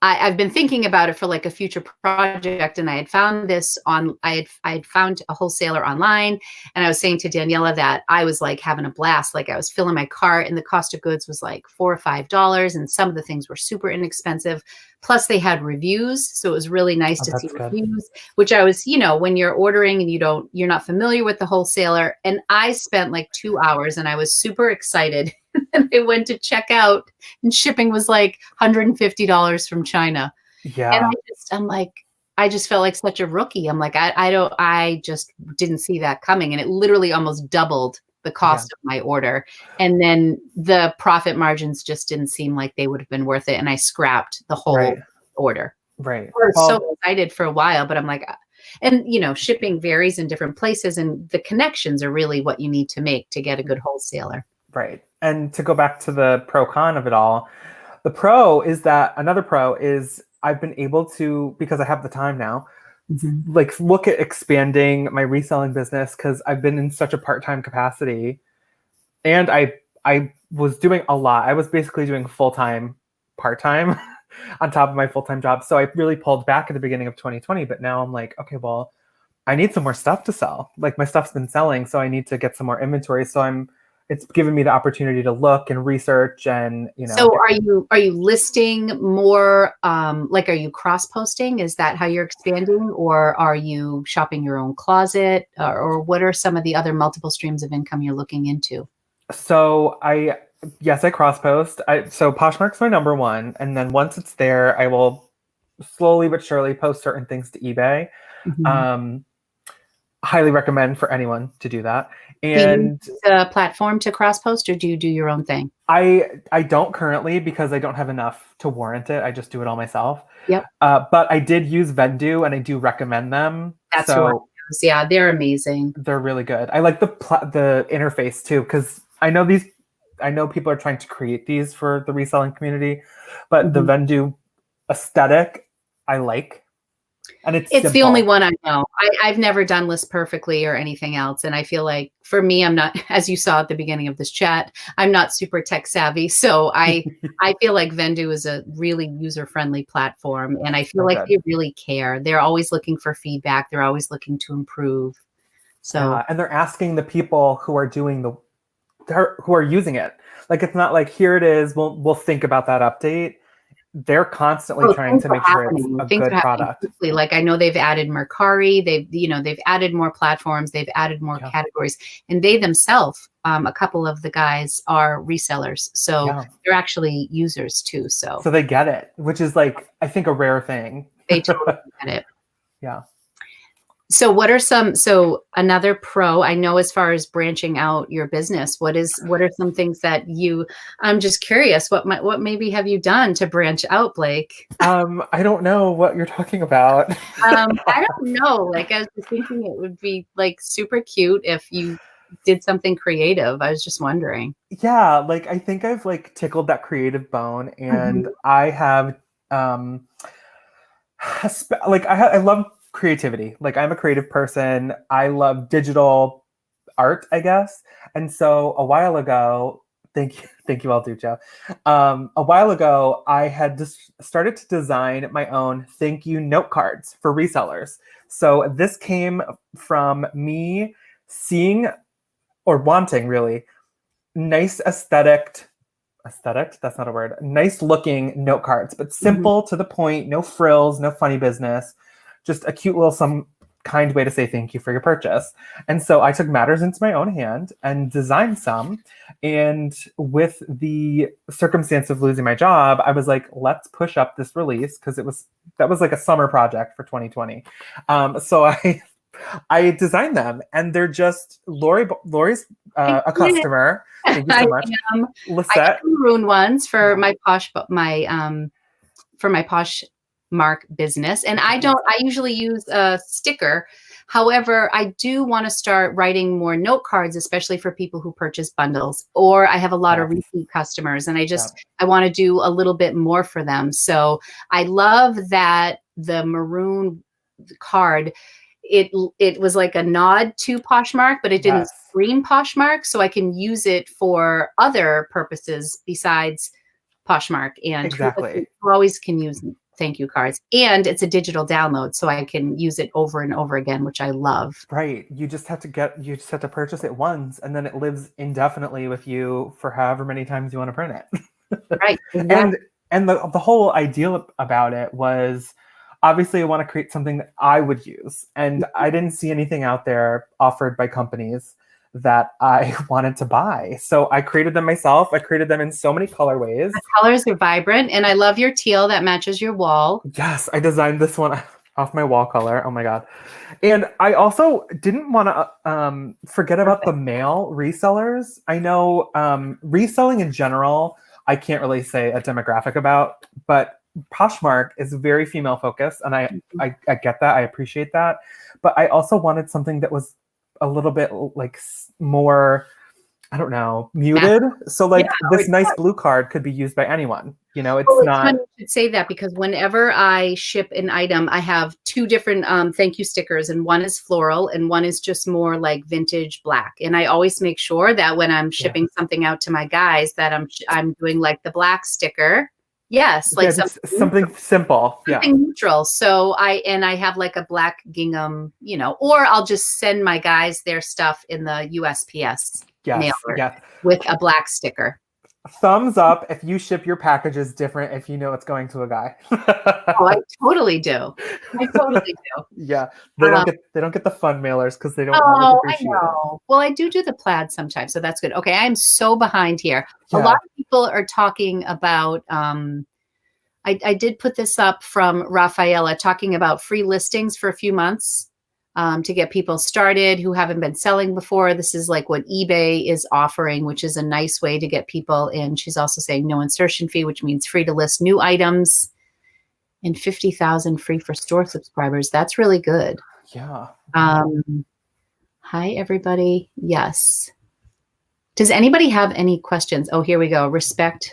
[SPEAKER 2] I've been thinking about it for like a future project, and I had found I had found a wholesaler online, and I was saying to Daniela that I was like having a blast. Like I was filling my cart and the cost of goods was like $4 or $5. And some of the things were super inexpensive. Plus they had reviews. So it was really nice to see reviews, which I was, when you're ordering and you're not familiar with the wholesaler. And I spent like 2 hours and I was super excited. And I went to check out and shipping was like $150 from China.
[SPEAKER 1] Yeah.
[SPEAKER 2] And I just felt like such a rookie. I'm like, I just didn't see that coming. And it literally almost doubled the cost of my order. And then the profit margins just didn't seem like they would have been worth it. And I scrapped the whole order.
[SPEAKER 1] Right.
[SPEAKER 2] I was so excited for a while, but I'm like, and shipping varies in different places and the connections are really what you need to make to get a good wholesaler.
[SPEAKER 1] Right. And to go back to the pro con of it all, another pro is I've been able to, because I have the time now, like look at expanding my reselling business because I've been in such a part-time capacity. And I was doing a lot. I was basically doing full-time, part-time on top of my full-time job. So I really pulled back at the beginning of 2020. But now I'm like, okay, well, I need some more stuff to sell. Like my stuff's been selling, so I need to get some more inventory. So it's given me the opportunity to look and research and,
[SPEAKER 2] So are you listing more, like, are you cross-posting? Is that how you're expanding, or are you shopping your own closet, or what are some of the other multiple streams of income you're looking into?
[SPEAKER 1] So I cross-post. So Poshmark's my number one. And then once it's there, I will slowly but surely post certain things to eBay. Highly recommend for anyone to do that. And
[SPEAKER 2] do you use a platform to cross post, or do you do your own thing?
[SPEAKER 1] I don't currently because I don't have enough to warrant it. I just do it all myself.
[SPEAKER 2] Yep.
[SPEAKER 1] But I did use Vendoo and I do recommend them.
[SPEAKER 2] That's who I use. Yeah, they're amazing.
[SPEAKER 1] They're really good. I like the interface too because I know people are trying to create these for the reselling community, but the Vendoo aesthetic I like. And it's
[SPEAKER 2] the only one I know. I've never done lists perfectly or anything else. And I feel like for me, I'm not, as you saw at the beginning of this chat, I'm not super tech savvy. So I feel like Vendoo is a really user-friendly platform. And I feel like they really care. They're always looking for feedback. They're always looking to improve. So
[SPEAKER 1] and they're asking the people who are who are using it. Like, it's not like, here it is, we'll think about that update. They're constantly trying to make sure it's a good product.
[SPEAKER 2] Quickly. Like I know they've added Mercari, they've added more platforms, they've added more categories, and they themselves, a couple of the guys are resellers, so they're actually users too. So
[SPEAKER 1] they get it, which is like I think a rare thing.
[SPEAKER 2] They totally get it.
[SPEAKER 1] Yeah.
[SPEAKER 2] So what are so another pro, I know as far as branching out your business, what are some things that I'm just curious, what maybe have you done to branch out, Blake?
[SPEAKER 1] I don't know what you're talking about.
[SPEAKER 2] I don't know. Like I was just thinking it would be like super cute if you did something creative. I was just wondering.
[SPEAKER 1] Yeah, like I think I've like tickled that creative bone, and
[SPEAKER 2] Mhm.
[SPEAKER 1] I have um like I love creativity. Like I'm a creative person. I love digital art, I guess. And so a while ago, thank you all too, Joe. A while ago, I had just started to design my own thank you note cards for resellers. So this came from me seeing or wanting really nice aesthetic, that's not a word, nice looking note cards, but
[SPEAKER 2] Mhm.
[SPEAKER 1] simple to the point, no frills, no funny business, just a cute little some kind way to say thank you for your purchase. And so I took matters into my own hand and designed some. And with the circumstance of losing my job, I was like, let's push up this release because that was like a summer project for 2020. So I designed them, and they're just Lori's
[SPEAKER 2] I
[SPEAKER 1] a
[SPEAKER 2] did.
[SPEAKER 1] customer. Thank you
[SPEAKER 2] I
[SPEAKER 1] so much.
[SPEAKER 2] am. I got
[SPEAKER 1] Lisette.
[SPEAKER 2] the maroon ones for
[SPEAKER 1] Yeah.
[SPEAKER 2] my Poshmark business. And I usually use a sticker. However, I do want to start writing more note cards, especially for people who purchase bundles, or I have a lot of
[SPEAKER 1] Yes.
[SPEAKER 2] repeat customers and
[SPEAKER 1] Yeah.
[SPEAKER 2] I want to do a little bit more for them. So I love that the maroon card, it was like a nod to Poshmark, but it didn't
[SPEAKER 1] Yes.
[SPEAKER 2] scream Poshmark, so I can use it for other purposes besides Poshmark. And
[SPEAKER 1] Exactly.
[SPEAKER 2] who always can use thank you cards, and it's a digital download, so I can use it over and over again, which I love.
[SPEAKER 1] Right. You just have to purchase it once, and then it lives indefinitely with you for however many times you want to print it.
[SPEAKER 2] Right, exactly.
[SPEAKER 1] and the whole idea about it was obviously I want to create something that I would use. And I didn't see anything out there offered by companies that I wanted to buy. So I created them myself. I created them in so many colorways.
[SPEAKER 2] The colors are vibrant, and I love your teal that matches your wall.
[SPEAKER 1] Yes, I designed this one off my wall color. Oh my God. And I also didn't want to forget about the
[SPEAKER 2] Perfect.
[SPEAKER 1] male resellers. I know reselling in general, I can't really say a demographic about, but Poshmark is very female focused, and I get that. I appreciate that. But I also wanted something that was a little bit like more, I don't know, muted. So
[SPEAKER 2] Yeah,
[SPEAKER 1] like this nice blue card could be used by anyone. You know, it's
[SPEAKER 2] well, it's funny
[SPEAKER 1] not.
[SPEAKER 2] you should say that because whenever I ship an item, I have two different thank you stickers, and one is floral and one is just more like vintage black. And I always make sure that when I'm
[SPEAKER 1] Yeah.
[SPEAKER 2] shipping something out to my guys that I'm doing like the black sticker. Yes, like
[SPEAKER 1] Yeah, just something simple. Yeah.
[SPEAKER 2] something neutral. So I have like a black gingham, or I'll just send my guys their stuff in the USPS
[SPEAKER 1] Yes.
[SPEAKER 2] mailer
[SPEAKER 1] Yes.
[SPEAKER 2] with a black sticker.
[SPEAKER 1] Thumbs up if you ship your packages different if you know it's going to a guy.
[SPEAKER 2] Oh, I totally do. I totally do.
[SPEAKER 1] Yeah,
[SPEAKER 2] Um,
[SPEAKER 1] they don't get the fun mailers because they don't always
[SPEAKER 2] oh, I
[SPEAKER 1] appreciate it.
[SPEAKER 2] know. Well, I do the plaid sometimes, so that's good. Okay, I'm so behind here. A
[SPEAKER 1] Yeah.
[SPEAKER 2] lot of people are talking about. I did put this up from Rafaela talking about free listings for a few months to get people started who haven't been selling before. This is like what eBay is offering, which is a nice way to get people in. She's also saying no insertion fee, which means free to list new items, and 50,000 free for store subscribers. That's really good.
[SPEAKER 1] Yeah.
[SPEAKER 2] Hi, everybody. Yes. Does anybody have any questions? Oh, here we go. Respect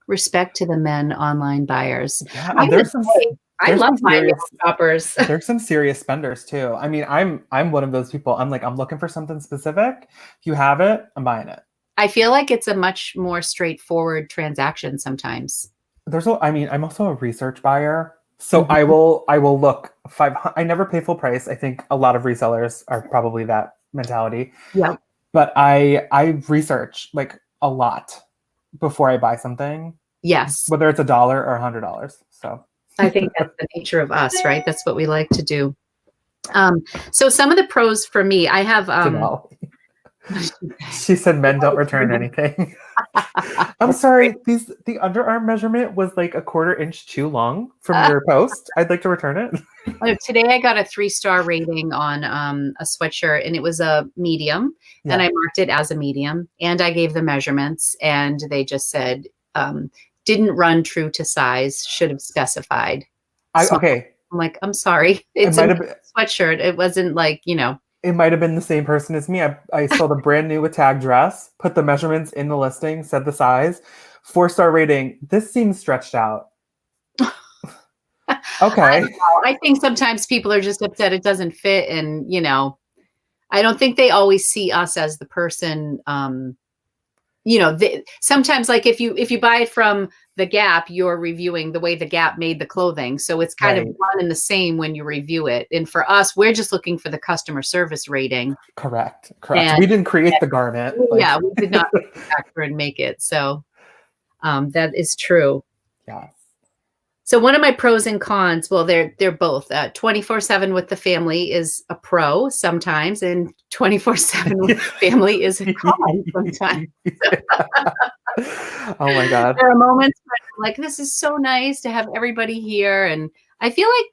[SPEAKER 2] to the men online buyers.
[SPEAKER 1] Yeah,
[SPEAKER 2] I
[SPEAKER 1] and
[SPEAKER 2] would say, I love my male shoppers.
[SPEAKER 1] there's some serious spenders too. I mean, I'm one of those people. I'm looking for something specific. If you have it, I'm buying it.
[SPEAKER 2] I feel like it's a much more straightforward transaction sometimes.
[SPEAKER 1] I'm also a research buyer. So
[SPEAKER 2] Mhm.
[SPEAKER 1] I will look I never pay full price. I think a lot of resellers are probably that mentality.
[SPEAKER 2] Yeah.
[SPEAKER 1] But I research like a lot before I buy something.
[SPEAKER 2] Yes.
[SPEAKER 1] Whether it's $1 or $100. So
[SPEAKER 2] I think that's the nature of us, right? That's what we like to do. So some of the pros for me, I have
[SPEAKER 1] Janelle. She said men don't return anything. I'm sorry, the underarm measurement was like a 1/4 inch too long from your post. I'd like to return it.
[SPEAKER 2] Today I got a 3-star rating on a sweatshirt, and it was a medium, and I marked it as a medium, and I gave the measurements, and they just said didn't run true to size, should have specified.
[SPEAKER 1] Okay.
[SPEAKER 2] I'm like, I'm sorry, it's a sweatshirt. It wasn't like,
[SPEAKER 1] It might have been the same person as me. I sold a brand new tag dress, put the measurements in the listing, said the size, 4-star rating. This seems stretched out. Okay.
[SPEAKER 2] I think sometimes people are just upset it doesn't fit. And, I don't think they always see us as the person, sometimes like if you buy it from the Gap, you're reviewing the way the Gap made the clothing. So it's kind of one and the same when you review it. And for us, we're just looking for the customer service rating.
[SPEAKER 1] Correct. And we didn't create the garment.
[SPEAKER 2] Yeah, we did not manufacture and make it. So that is true.
[SPEAKER 1] Yeah.
[SPEAKER 2] So one of my pros and cons, well, they're both. 24/7 with the family is a pro sometimes, and 24/7 with the family is a con sometimes.
[SPEAKER 1] Oh my God.
[SPEAKER 2] There are moments where I'm like, this is so nice to have everybody here. And I feel like,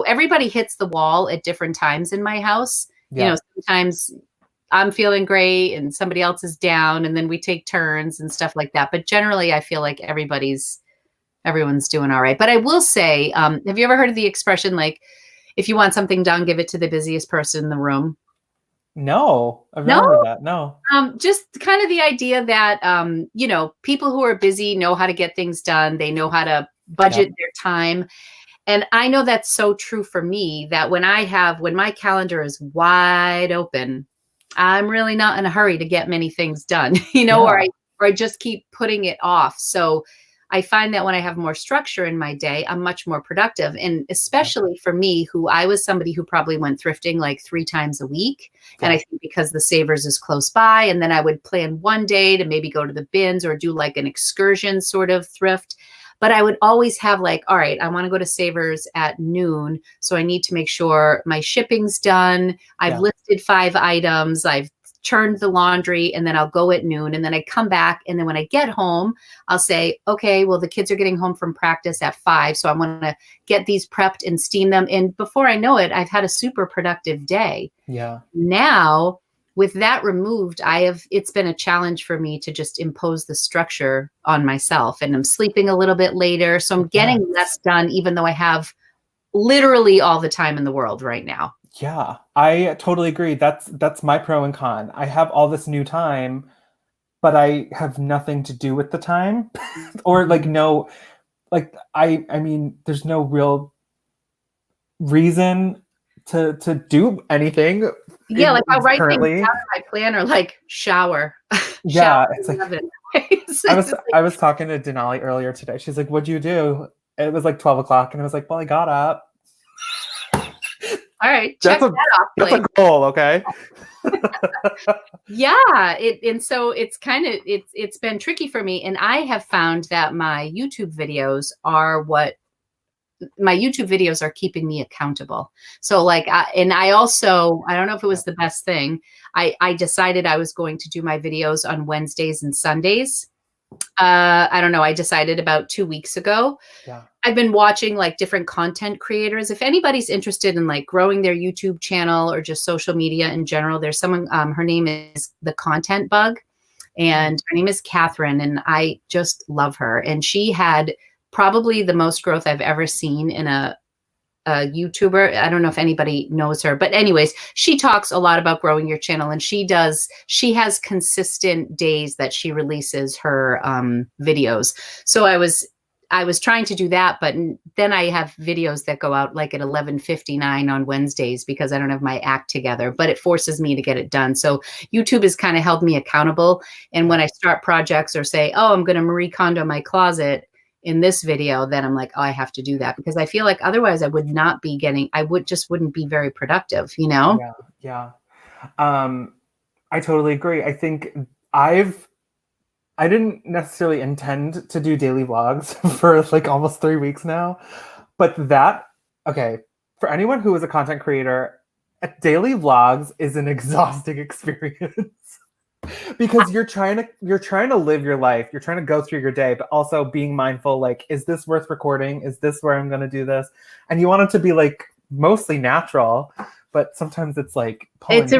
[SPEAKER 2] everybody hits the wall at different times in my house.
[SPEAKER 1] Yeah.
[SPEAKER 2] Sometimes I'm feeling great and somebody else is down, and then we take turns and stuff like that. But generally, I feel like everyone's doing all right. But I will say, have you ever heard of the expression, like, if you want something done, give it to the busiest person in the room?
[SPEAKER 1] No, I've never heard that. No.
[SPEAKER 2] Just kind of the idea that, people who are busy know how to get things done. They know how to budget their time. And I know that's so true for me, that when my calendar is wide open, I'm really not in a hurry to get many things done, or I just keep putting it off. So I find that when I have more structure in my day, I'm much more productive. And especially for me, I was somebody who probably went thrifting like 3 times a week. Yeah. And I think because the Savers is close by, and then I would plan one day to maybe go to the bins or do like an excursion sort of thrift. But I would always have like, all right, I want to go to Savers at noon. So I need to make sure my shipping's done. I've listed 5 items. I've churned the laundry, and then I'll go at noon, and then I come back. And then when I get home, I'll say, okay, well, the kids are getting home from practice at 5. So I want to get these prepped and steam them. And before I know it, I've had a super productive day.
[SPEAKER 1] Yeah.
[SPEAKER 2] Now, with that removed, it's been a challenge for me to just impose the structure on myself, and I'm sleeping a little bit later. So I'm getting less done, even though I have literally all the time in the world right now.
[SPEAKER 1] Yeah, I totally agree. That's my pro and con. I have all this new time, but I have nothing to do with the time. Or like I mean, there's no real reason to do anything.
[SPEAKER 2] Yeah, like I'll write things down in my planner, like shower.
[SPEAKER 1] Yeah, it's like I was talking to Denali earlier today. She's like, "What'd you do?" It was like 12 o'clock, and I was like, "Well, I got up."
[SPEAKER 2] All right, check that off.
[SPEAKER 1] That's a goal, okay?
[SPEAKER 2] Yeah, and so it's kind of it's been tricky for me, and I have found that my YouTube videos are keeping me accountable. So like, I don't know if it was the best thing. I decided I was going to do my videos on Wednesdays and Sundays. I don't know. I decided about 2 weeks ago.
[SPEAKER 1] Yeah.
[SPEAKER 2] I've been watching like different content creators. If anybody's interested in like growing their YouTube channel or just social media in general, there's someone, her name is The Content Bug, and her name is Catherine, and I just love her. And she had probably the most growth I've ever seen in a YouTuber. I don't know if anybody knows her, but anyways, she talks a lot about growing your channel, and she has consistent days that she releases her videos. So I was trying to do that, but then I have videos that go out like at 11:59 on Wednesdays because I don't have my act together, but it forces me to get it done. So YouTube has kind of held me accountable. And when I start projects or say, oh, I'm going to Marie Kondo my closet in this video, then I'm like, oh, I have to do that, because I feel like otherwise I wouldn't be very productive,
[SPEAKER 1] Yeah. I totally agree. I think I didn't necessarily intend to do daily vlogs for like almost 3 weeks now, but for anyone who is a content creator, daily vlogs is an exhausting experience. Because you're trying to live your life. You're trying to go through your day, but also being mindful, like, is this worth recording? Is this where I'm going to do this? And you want it to be like mostly natural, but sometimes it's like
[SPEAKER 2] it's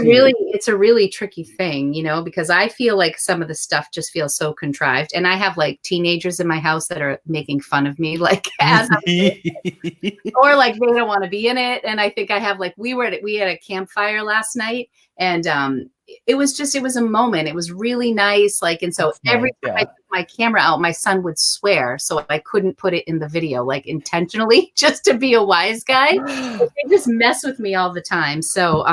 [SPEAKER 2] a really tricky thing, you know, because I feel like some of the stuff just feels so contrived. And I have like teenagers in my house that are making fun of me, like as or like they don't want to be in it. And I think I have like we had a campfire last night, and it was a moment. It was really nice. Like, and so every time I took my camera out, my son would swear. So I couldn't put it in the video, like intentionally, just to be a wise guy. They just mess with me all the time. So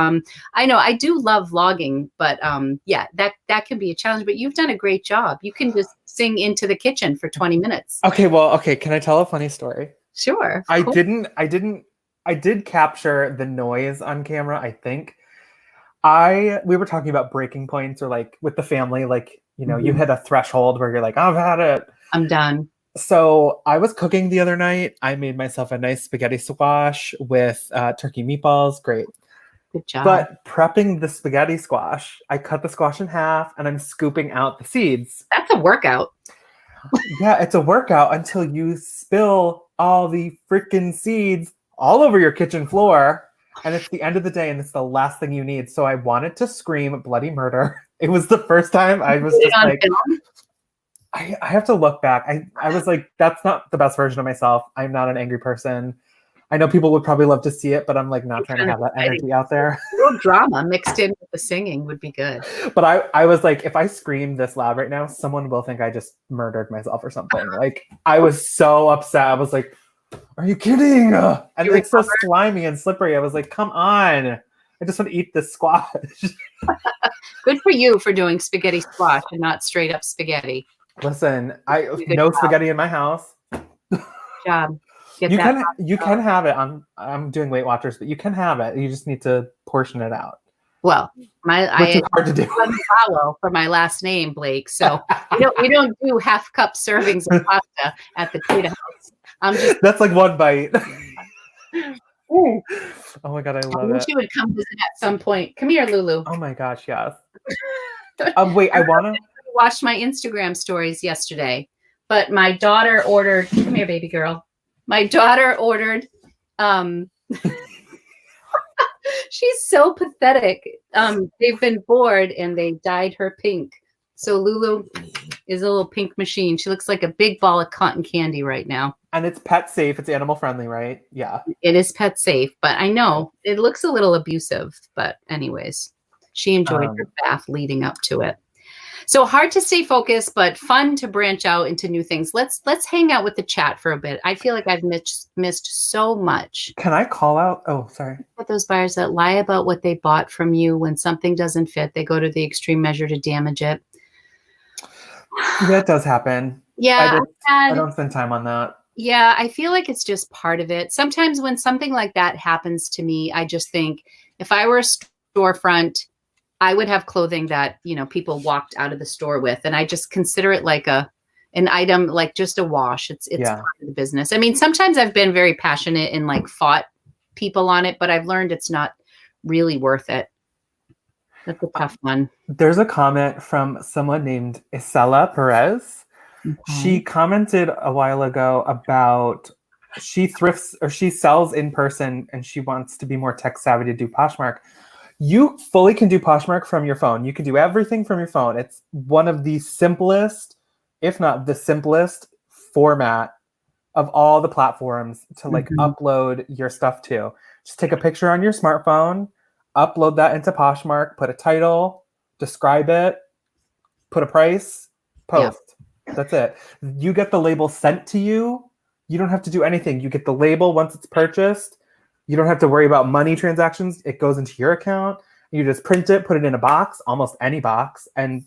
[SPEAKER 2] I know I do love vlogging, but yeah, that can be a challenge, but you've done a great job. You can just sing into the kitchen for 20 minutes.
[SPEAKER 1] Okay. Can I tell a funny story?
[SPEAKER 2] Sure.
[SPEAKER 1] I did capture the noise on camera, I think. We were talking about breaking points, or like with the family, like, you know, you hit a threshold where you're like, I've had it.
[SPEAKER 2] I'm done.
[SPEAKER 1] So I was cooking the other night. I made myself a nice spaghetti squash with turkey meatballs. Great.
[SPEAKER 2] Good job.
[SPEAKER 1] But prepping the spaghetti squash, I cut the squash in half and I'm scooping out the seeds.
[SPEAKER 2] That's a workout.
[SPEAKER 1] Yeah, it's a workout until you spill all the freaking seeds all over your kitchen floor. And it's the end of the day, and it's the last thing you need. So I wanted to scream bloody murder. It was the first time I was just like, I have to look back. I was like, that's not the best version of myself. I'm not an angry person. I know people would probably love to see it, but I'm like not trying to have that energy out there.
[SPEAKER 2] A little drama mixed in with the singing would be good.
[SPEAKER 1] But I was like, if I scream this loud right now, someone will think I just murdered myself or something. Like, I was so upset. I was like, are you kidding? And it's so slimy and slippery. I was like, come on. I just want to eat this squash.
[SPEAKER 2] Good for you for doing spaghetti squash and not straight up spaghetti.
[SPEAKER 1] Listen, no spaghetti in my house.
[SPEAKER 2] Good job.
[SPEAKER 1] You can have it. I'm doing Weight Watchers, but you can have it. You just need to portion it out.
[SPEAKER 2] Well,
[SPEAKER 1] which is hard to do.
[SPEAKER 2] Follow for my last name, Blake. So we don't do half cup servings of pasta at the Tita House.
[SPEAKER 1] That's like one bite. Oh my god, I love it.
[SPEAKER 2] She would come visit at some point. Come here, Lulu.
[SPEAKER 1] Oh my gosh, yes. Wait, I
[SPEAKER 2] watched my Instagram stories yesterday, but my daughter ordered. Come here, baby girl. My daughter ordered. She's so pathetic. They've been bored and they dyed her pink. So Lulu is a little pink machine. She looks like a big ball of cotton candy right now.
[SPEAKER 1] And it's pet safe. It's animal friendly, right? Yeah.
[SPEAKER 2] It is pet safe, but I know it looks a little abusive. But anyways, she enjoyed her bath leading up to it. So hard to stay focused, but fun to branch out into new things. Let's hang out with the chat for a bit. I feel like I've missed so much.
[SPEAKER 1] Can I call out? Oh, sorry.
[SPEAKER 2] With those buyers that lie about what they bought from you, when something doesn't fit, they go to the extreme measure to damage it.
[SPEAKER 1] Yeah, it does happen.
[SPEAKER 2] Yeah.
[SPEAKER 1] I don't spend time on that.
[SPEAKER 2] Yeah, I feel like it's just part of it. Sometimes when something like that happens to me, I just think if I were a storefront, I would have clothing that, people walked out of the store with. And I just consider it like an item, like just a wash. It's part of the business. I mean, sometimes I've been very passionate and like fought people on it, but I've learned it's not really worth it. That's a tough one.
[SPEAKER 1] There's a comment from someone named Isela Perez. Okay. She commented a while ago about she thrifts or she sells in person and she wants to be more tech savvy to do Poshmark. You fully can do Poshmark from your phone. You can do everything from your phone. It's one of the simplest, if not the simplest format of all the platforms to upload your stuff to. Just take a picture on your smartphone, upload that into Poshmark, put a title, describe it, put a price, post. Yeah. That's it. You get the label sent to you. You don't have to do anything. You get the label once it's purchased. You don't have to worry about money transactions. It goes into your account. You just print it, put it in a box, almost any box, and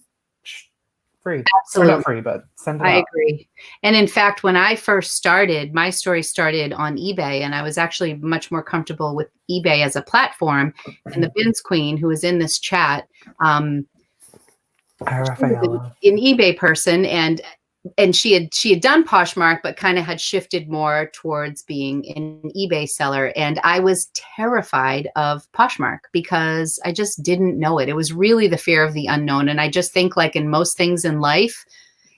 [SPEAKER 1] free.
[SPEAKER 2] Absolutely.
[SPEAKER 1] Or not free, but send it
[SPEAKER 2] I
[SPEAKER 1] out.
[SPEAKER 2] agree. And in fact, when I first started, my story started on eBay, and I was actually much more comfortable with eBay as a platform. And the Bins Queen, who is in this chat,
[SPEAKER 1] Hi, Rafaela.
[SPEAKER 2] an eBay person, and and she had done Poshmark, but kind of had shifted more towards being an eBay seller. And I was terrified of Poshmark because I just didn't know it. It was really the fear of the unknown. And I just think, like in most things in life,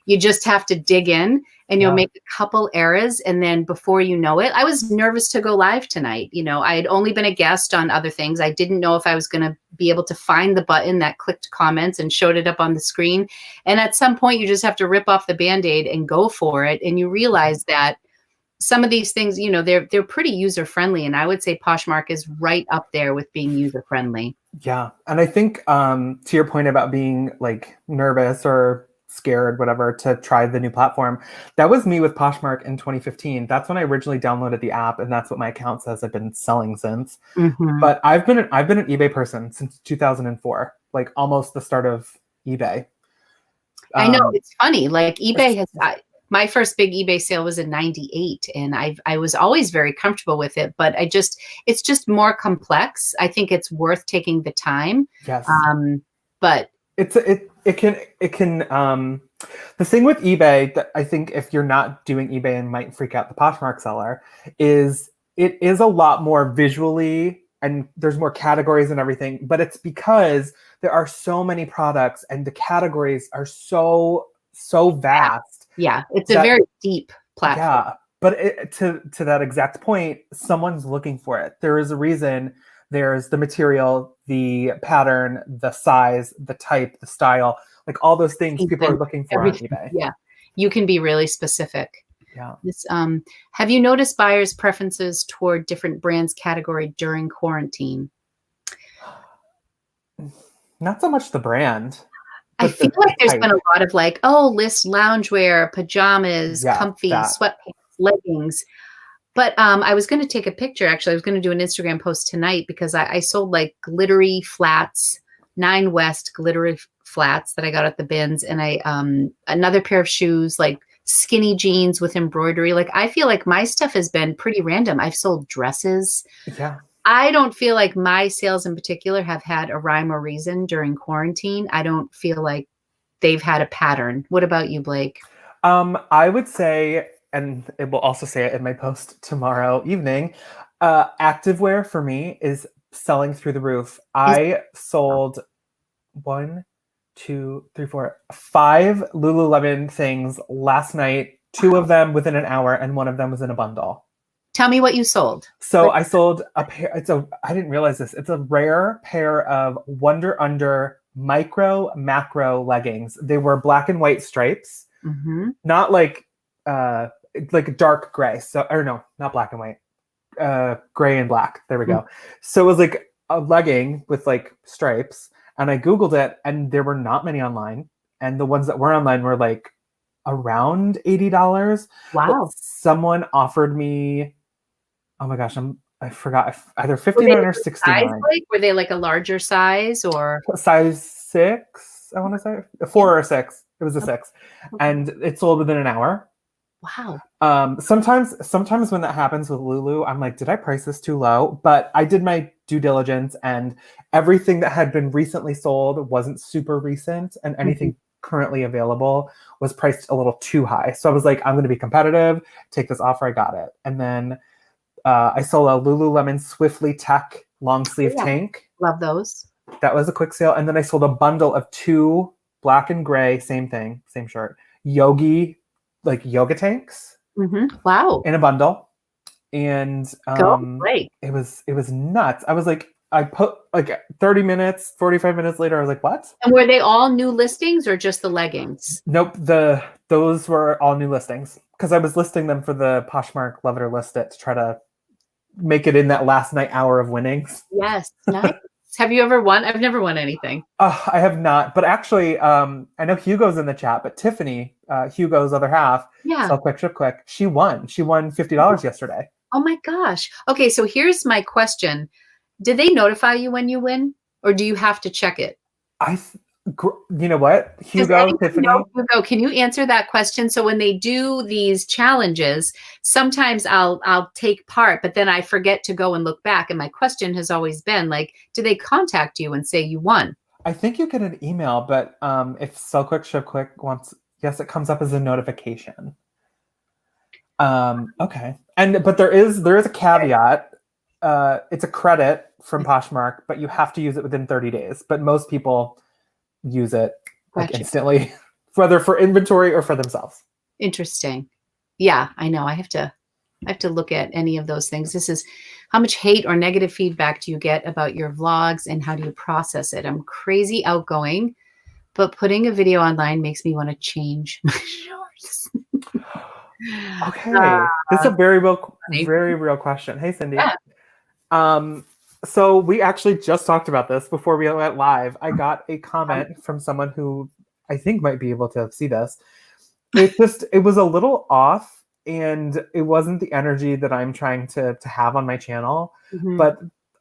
[SPEAKER 2] you just have to dig in, and you'll make a couple errors. And then before you know it, I was nervous to go live tonight. You know, I had only been a guest on other things. I didn't know if I was going to be able to find the button that clicked comments and showed it up on the screen. And at some point you just have to rip off the Band-Aid and go for it. And you realize that some of these things, you know, they're pretty user friendly. And I would say Poshmark is right up there with being user friendly.
[SPEAKER 1] Yeah. And I think to your point about being like nervous or scared, whatever, to try the new platform, that was me with Poshmark in 2015. That's when I originally downloaded the app, and that's what my account says I've been selling since. But I've been an eBay person since 2004, like almost the start of eBay.
[SPEAKER 2] I know, it's funny. Like eBay has, my first big eBay sale was in 98, and I was always very comfortable with it, but it's just more complex. I think it's worth taking the time.
[SPEAKER 1] Yes.
[SPEAKER 2] But
[SPEAKER 1] it can the thing with eBay that I think if you're not doing eBay and might freak out the Poshmark seller is it is a lot more visually, and there's more categories and everything, but it's because there are so many products and the categories are so vast.
[SPEAKER 2] Yeah, it's a very deep platform.
[SPEAKER 1] Yeah, but to that exact point, someone's looking for it. There is a reason. There's the material, the pattern, the size, the type, the style, like all those things people are looking for on eBay.
[SPEAKER 2] Yeah, you can be really specific.
[SPEAKER 1] Yeah.
[SPEAKER 2] Have you noticed buyers' preferences toward different brands category during quarantine?
[SPEAKER 1] Not so much the brand.
[SPEAKER 2] I feel like there's been a lot of like, list loungewear, pajamas, comfy sweatpants, leggings. But I was going to take a picture. Actually, I was going to do an Instagram post tonight because I sold like glittery flats, 9 West glittery flats that I got at the bins, and another pair of shoes, like skinny jeans with embroidery. Like I feel like my stuff has been pretty random. I've sold dresses.
[SPEAKER 1] Yeah.
[SPEAKER 2] I don't feel like my sales in particular have had a rhyme or reason during quarantine. I don't feel like they've had a pattern. What about you, Blake?
[SPEAKER 1] I would say, and it will also say it in my post tomorrow evening, activewear for me is selling through the roof. I sold 5 Lululemon things last night, 2 of them within an hour, and 1 of them was in a bundle.
[SPEAKER 2] Tell me what you sold.
[SPEAKER 1] So I sold a pair. I didn't realize this. It's a rare pair of Wonder Under micro macro leggings. They were black and white stripes, not like dark gray. So, or no, not black and white, gray and black. There we go. So it was like a legging with like stripes, and I Googled it, and there were not many online, and the ones that were online were like around $80.
[SPEAKER 2] Wow.
[SPEAKER 1] But someone offered me, oh my gosh, I forgot, either $59 or $69.
[SPEAKER 2] Were they like a larger size or
[SPEAKER 1] size 6? I want to say 4 or 6. It was a 6, and it sold within an hour.
[SPEAKER 2] Wow.
[SPEAKER 1] Sometimes when that happens with Lulu, I'm like, did I price this too low? But I did my due diligence, and everything that had been recently sold wasn't super recent, and anything currently available was priced a little too high. So I was like, I'm going to be competitive, take this offer. I got it. And then I sold a Lululemon Swiftly Tech long sleeve tank.
[SPEAKER 2] Love those.
[SPEAKER 1] That was a quick sale. And then I sold a bundle of 2 black and gray, same thing, same shirt, yoga tanks.
[SPEAKER 2] Wow.
[SPEAKER 1] In a bundle. And it was nuts. I was like, I put like 30 minutes, 45 minutes later, I was like, what?
[SPEAKER 2] And were they all new listings or just the leggings?
[SPEAKER 1] Nope. Those were all new listings because I was listing them for the Poshmark Love It or List It to try to make it in that last night hour of winnings.
[SPEAKER 2] Yes. Nice. Have you ever won? I've never won anything.
[SPEAKER 1] I have not. But actually, I know Hugo's in the chat, but Tiffany, Hugo's other half, Sell Quick, Ship Quick, she won. She won $50 yesterday.
[SPEAKER 2] Oh my gosh. Okay, so here's my question. Did they notify you when you win, or do you have to check it?
[SPEAKER 1] You know what? Hugo, Tiffany.
[SPEAKER 2] Hugo, can you answer that question? So when they do these challenges, sometimes I'll take part, but then I forget to go and look back. And my question has always been like, do they contact you and say you won?
[SPEAKER 1] I think you get an email, but if Sell Quick, Ship Quick wants Yes, it comes up as a notification. Okay. But there is a caveat. It's a credit from Poshmark, but you have to use it within 30 days. But most people use it like instantly, whether for inventory or for themselves.
[SPEAKER 2] Interesting. Yeah, I know. I have to look at any of those things. This is how much hate or negative feedback do you get about your vlogs and how do you process it? I'm crazy outgoing, but putting a video online makes me want to change my shorts.
[SPEAKER 1] Okay. This is a very real question. Hey, Cindy. Yeah. So we actually just talked about this before we went live. I got a comment from someone who I think might be able to see this. It was a little off, and it wasn't the energy that I'm trying to have on my channel. Mm-hmm. But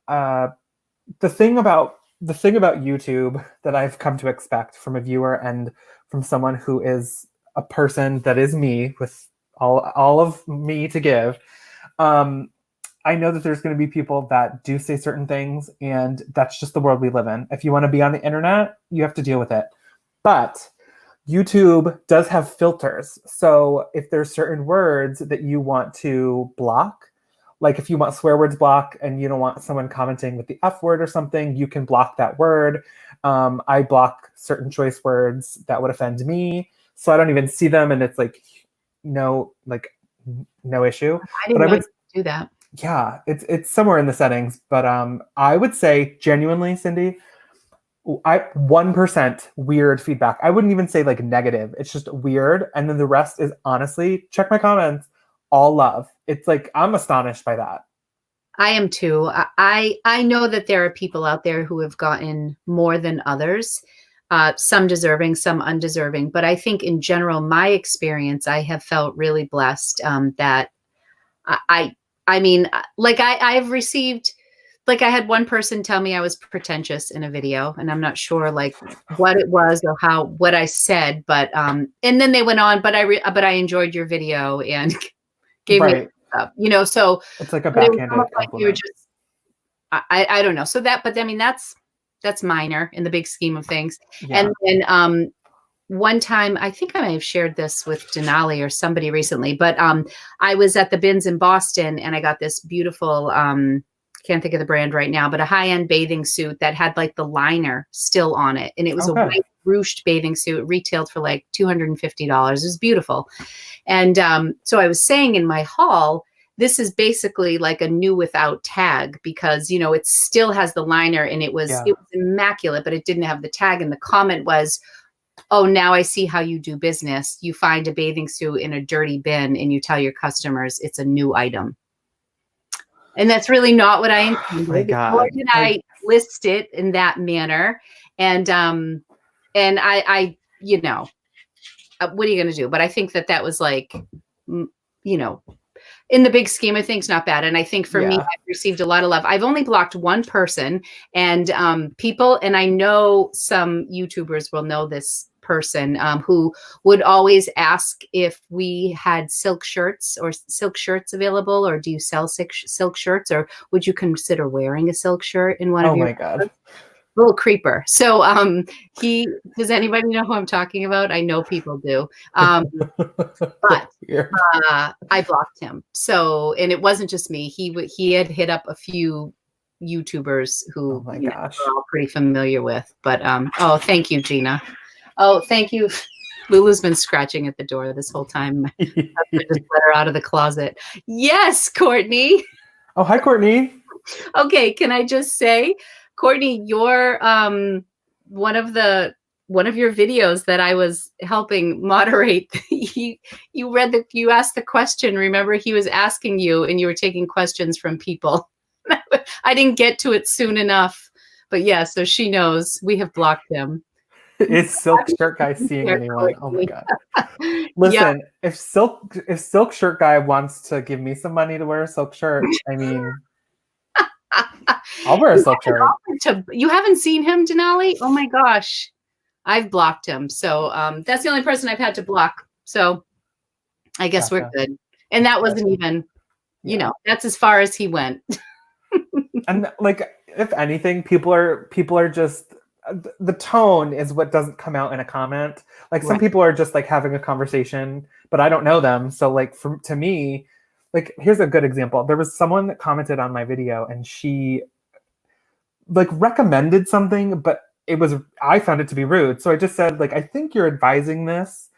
[SPEAKER 1] the thing about YouTube that I've come to expect from a viewer and from someone who is a person that is me with all of me to give, I know that there's going to be people that do say certain things, and that's just the world we live in. If you want to be on the internet, you have to deal with it. But YouTube does have filters. So if there's certain words that you want to block, like if you want swear words blocked and you don't want someone commenting with the F word or something, you can block that word. I block certain choice words that would offend me, so I don't even see them, and it's like no issue.
[SPEAKER 2] I didn't know you could do that.
[SPEAKER 1] Yeah, it's somewhere in the settings, but I would say genuinely, Cindy, 1% weird feedback. I wouldn't even say like negative. It's just weird, and then the rest is honestly, check my comments, all love. It's like I'm astonished by that.
[SPEAKER 2] I am too. I know that there are people out there who have gotten more than others. Some deserving, some undeserving. But I think in general, my experience, I have felt really blessed that I've received, like I had one person tell me I was pretentious in a video, and I'm not sure like what it was or what I said, but and then they went on, but I enjoyed your video and gave me up, so
[SPEAKER 1] it's like a backhanded compliment.
[SPEAKER 2] You were just, I don't know. So but I mean, that's minor in the big scheme of things. Yeah. And then one time, I think I may have shared this with Denali or somebody recently, but I was at the bins in Boston, and I got this beautiful, can't think of the brand right now, but a high-end bathing suit that had like the liner still on it. And it was a white ruched bathing suit, retailed for like $250. It was beautiful. And so I was saying in my haul, this is basically like a new without tag, because, it still has the liner, and it was immaculate, but it didn't have the tag. And the comment was, oh, now I see how you do business. You find a bathing suit in a dirty bin and you tell your customers it's a new item. And that's really not what I intended.
[SPEAKER 1] Oh my God.
[SPEAKER 2] Nor did I list it in that manner. And I what are you going to do? But I think that was like, in the big scheme of things, not bad. And I think for me, I've received a lot of love. I've only blocked one person, and people, and I know some YouTubers will know this person, who would always ask if we had silk shirts available, or do you sell silk shirts, or would you consider wearing a silk shirt in one of your—
[SPEAKER 1] Oh my God.
[SPEAKER 2] Little creeper. So does anybody know who I'm talking about? I know people do. But I blocked him. So, and it wasn't just me. He had hit up a few YouTubers who we're all pretty familiar with. But oh, thank you, Gina. Oh, thank you. Lulu's been scratching at the door this whole time. I just let her out of the closet. Yes, Courtney.
[SPEAKER 1] Oh, hi, Courtney.
[SPEAKER 2] Okay, can I just say, Courtney, you're one of your videos that I was helping moderate. You asked the question. Remember, he was asking you, and you were taking questions from people. I didn't get to it soon enough, but yeah. So she knows we have blocked him.
[SPEAKER 1] Is Silk Shirt Guy seeing anyone? Oh my God! Listen, if Silk Shirt Guy wants to give me some money to wear a silk shirt, I mean, I'll wear a silk shirt.
[SPEAKER 2] You haven't seen him, Denali? Oh my gosh. I've blocked him. So that's the only person I've had to block. So I guess we're good. And that wasn't even, that's as far as he went.
[SPEAKER 1] And like, if anything, people are just the tone is what doesn't come out in a comment. Like some
[SPEAKER 2] Right.
[SPEAKER 1] people are just like having a conversation, but I don't know them. So like to me, like here's a good example. There was someone that commented on my video and she like recommended something, but I found it to be rude. So I just said like, I think you're advising this,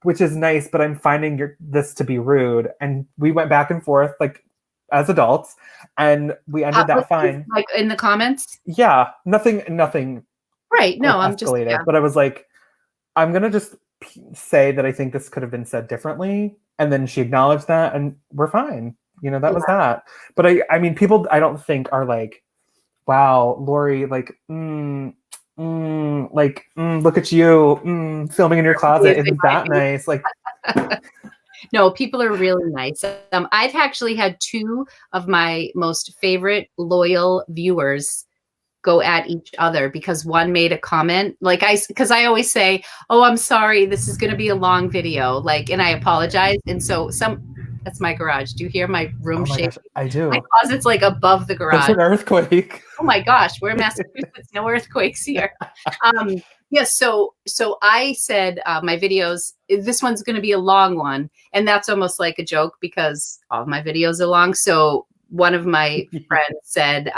[SPEAKER 1] which is nice, but I'm finding this to be rude. And we went back and forth like as adults and we ended that fine.
[SPEAKER 2] Like in the comments?
[SPEAKER 1] Yeah, nothing
[SPEAKER 2] Right. No,
[SPEAKER 1] like,
[SPEAKER 2] I'm just,
[SPEAKER 1] escalated.
[SPEAKER 2] yeah.
[SPEAKER 1] But I was like, I'm gonna just say that I think this could have been said differently, and then she acknowledged that, and we're fine. That was that. But I mean, people I don't think are like, wow, Lori, like, look at you, filming in your closet. Isn't that nice? Like,
[SPEAKER 2] no, people are really nice. I've actually had two of my most favorite loyal viewers go at each other because one made a comment because I always say, oh, I'm sorry, this is going to be a long video, like, and I apologize. And so that's my garage. Do you hear my room shaking?
[SPEAKER 1] Gosh, I do.
[SPEAKER 2] My closet's like above the garage.
[SPEAKER 1] There's an earthquake.
[SPEAKER 2] Oh my gosh, we're in Massachusetts, no earthquakes here. Yes, so I said my videos, this one's going to be a long one, and that's almost like a joke because all of my videos are long. So one of my friends said,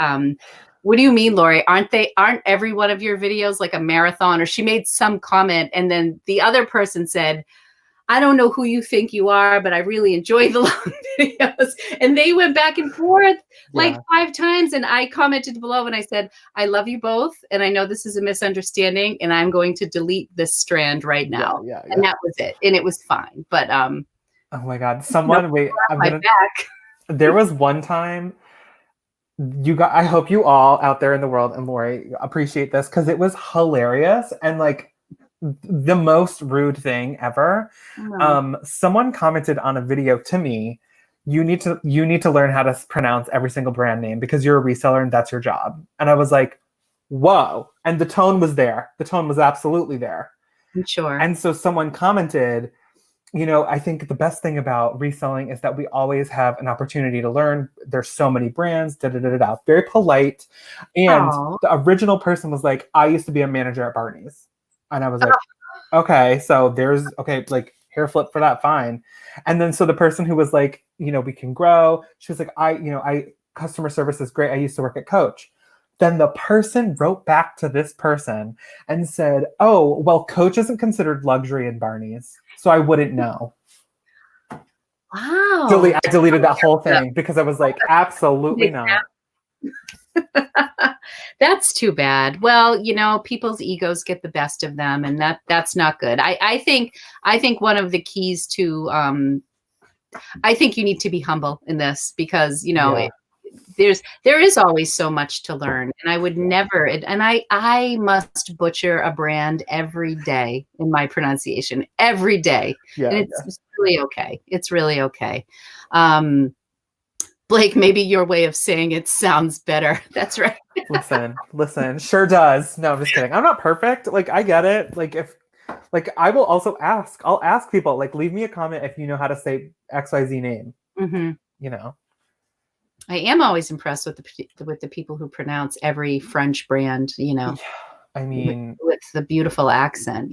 [SPEAKER 2] what do you mean, Lori? Aren't every one of your videos like a marathon? Or she made some comment, and then the other person said, I don't know who you think you are, but I really enjoy the long videos. And they went back and forth like 5 times. And I commented below and I said, I love you both. And I know this is a misunderstanding and I'm going to delete this strand right now. Yeah. And that was it. And it was fine. But
[SPEAKER 1] oh my God. Someone wait, there was one time I hope you all out there in the world and Lori appreciate this because it was hilarious and like the most rude thing ever. Someone commented on a video to me, you need to learn how to pronounce every single brand name because you're a reseller and that's your job. And I was like, whoa. And the tone was there. The tone was absolutely there.
[SPEAKER 2] I'm sure.
[SPEAKER 1] And so someone commented, I think the best thing about reselling is that we always have an opportunity to learn. There's so many brands, very polite. And the original person was like, I used to be a manager at Barney's. And I was like, okay, so like hair flip for that, fine. And then so the person who was like, we can grow, she was like, I customer service is great. I used to work at Coach. Then the person wrote back to this person and said, oh, well, Coach isn't considered luxury in Barney's, so I wouldn't know.
[SPEAKER 2] Wow.
[SPEAKER 1] I deleted that whole thing because I was like, absolutely not.
[SPEAKER 2] That's too bad. Well, people's egos get the best of them, and that's not good. I think one of the keys to I think you need to be humble in this because there is always so much to learn, and I would never. And I must butcher a brand every day in my pronunciation every day, and it's really okay. It's really okay. Blake, maybe your way of saying it sounds better. That's right.
[SPEAKER 1] Listen, sure does. No, I'm just kidding. I'm not perfect. Like, I get it. I will also ask. I'll ask people, like, leave me a comment if you know how to say XYZ name. Mm-hmm.
[SPEAKER 2] I am always impressed with the people who pronounce every French brand,
[SPEAKER 1] I mean,
[SPEAKER 2] with the beautiful accent,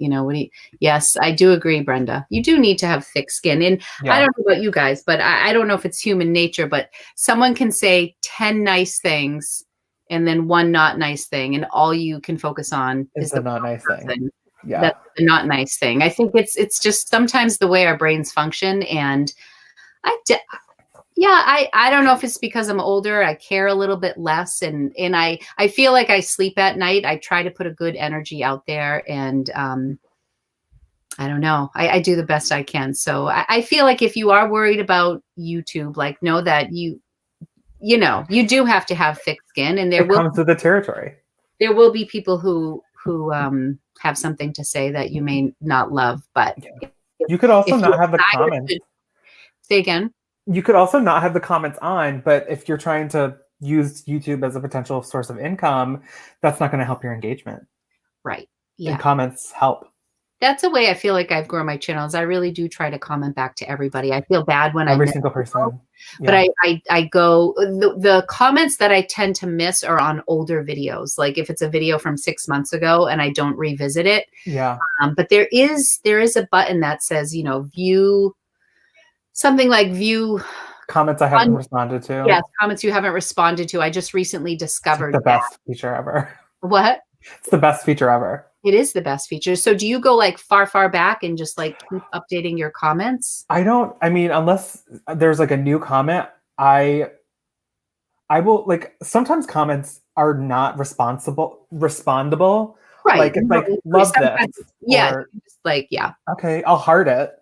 [SPEAKER 2] yes, I do agree, Brenda. You do need to have thick skin. And I don't know about you guys, but I don't know if it's human nature, but someone can say 10 nice things and then one not nice thing. And all you can focus on is the
[SPEAKER 1] not nice thing. Yeah.
[SPEAKER 2] That's the not nice thing. I think it's just sometimes the way our brains function. And I don't know if it's because I'm older, I care a little bit less. And I feel like I sleep at night. I try to put a good energy out there. And I don't know. I do the best I can. So I feel like if you are worried about YouTube, like know that you do have to have thick skin, and there
[SPEAKER 1] comes with the territory.
[SPEAKER 2] There will be people who have something to say that you may not love, but
[SPEAKER 1] you could also not have the comments.
[SPEAKER 2] Say again.
[SPEAKER 1] You could also not have the comments on, but if you're trying to use YouTube as a potential source of income, that's not going to help your engagement.
[SPEAKER 2] Right. Yeah.
[SPEAKER 1] And comments help.
[SPEAKER 2] That's a way I feel like I've grown my channels. I really do try to comment back to everybody. I feel bad when I
[SPEAKER 1] Every
[SPEAKER 2] miss
[SPEAKER 1] single
[SPEAKER 2] people,
[SPEAKER 1] person.
[SPEAKER 2] but I go, the comments that I tend to miss are on older videos. Like if it's a video from 6 months ago and I don't revisit it.
[SPEAKER 1] Yeah.
[SPEAKER 2] But there is a button that says, you know, view something like view
[SPEAKER 1] comments I haven't responded to.
[SPEAKER 2] Yes, comments you haven't responded to. I just recently discovered
[SPEAKER 1] the best feature ever.
[SPEAKER 2] What?
[SPEAKER 1] It's the best feature ever.
[SPEAKER 2] It is the best feature. So do you go like far back and just like keep updating your comments?
[SPEAKER 1] I mean, unless there's like a new comment, I will, like, sometimes comments are not respondable.
[SPEAKER 2] Right.
[SPEAKER 1] Like it's like, love this.
[SPEAKER 2] Yeah.
[SPEAKER 1] Or,
[SPEAKER 2] like, yeah.
[SPEAKER 1] Okay, I'll heart it.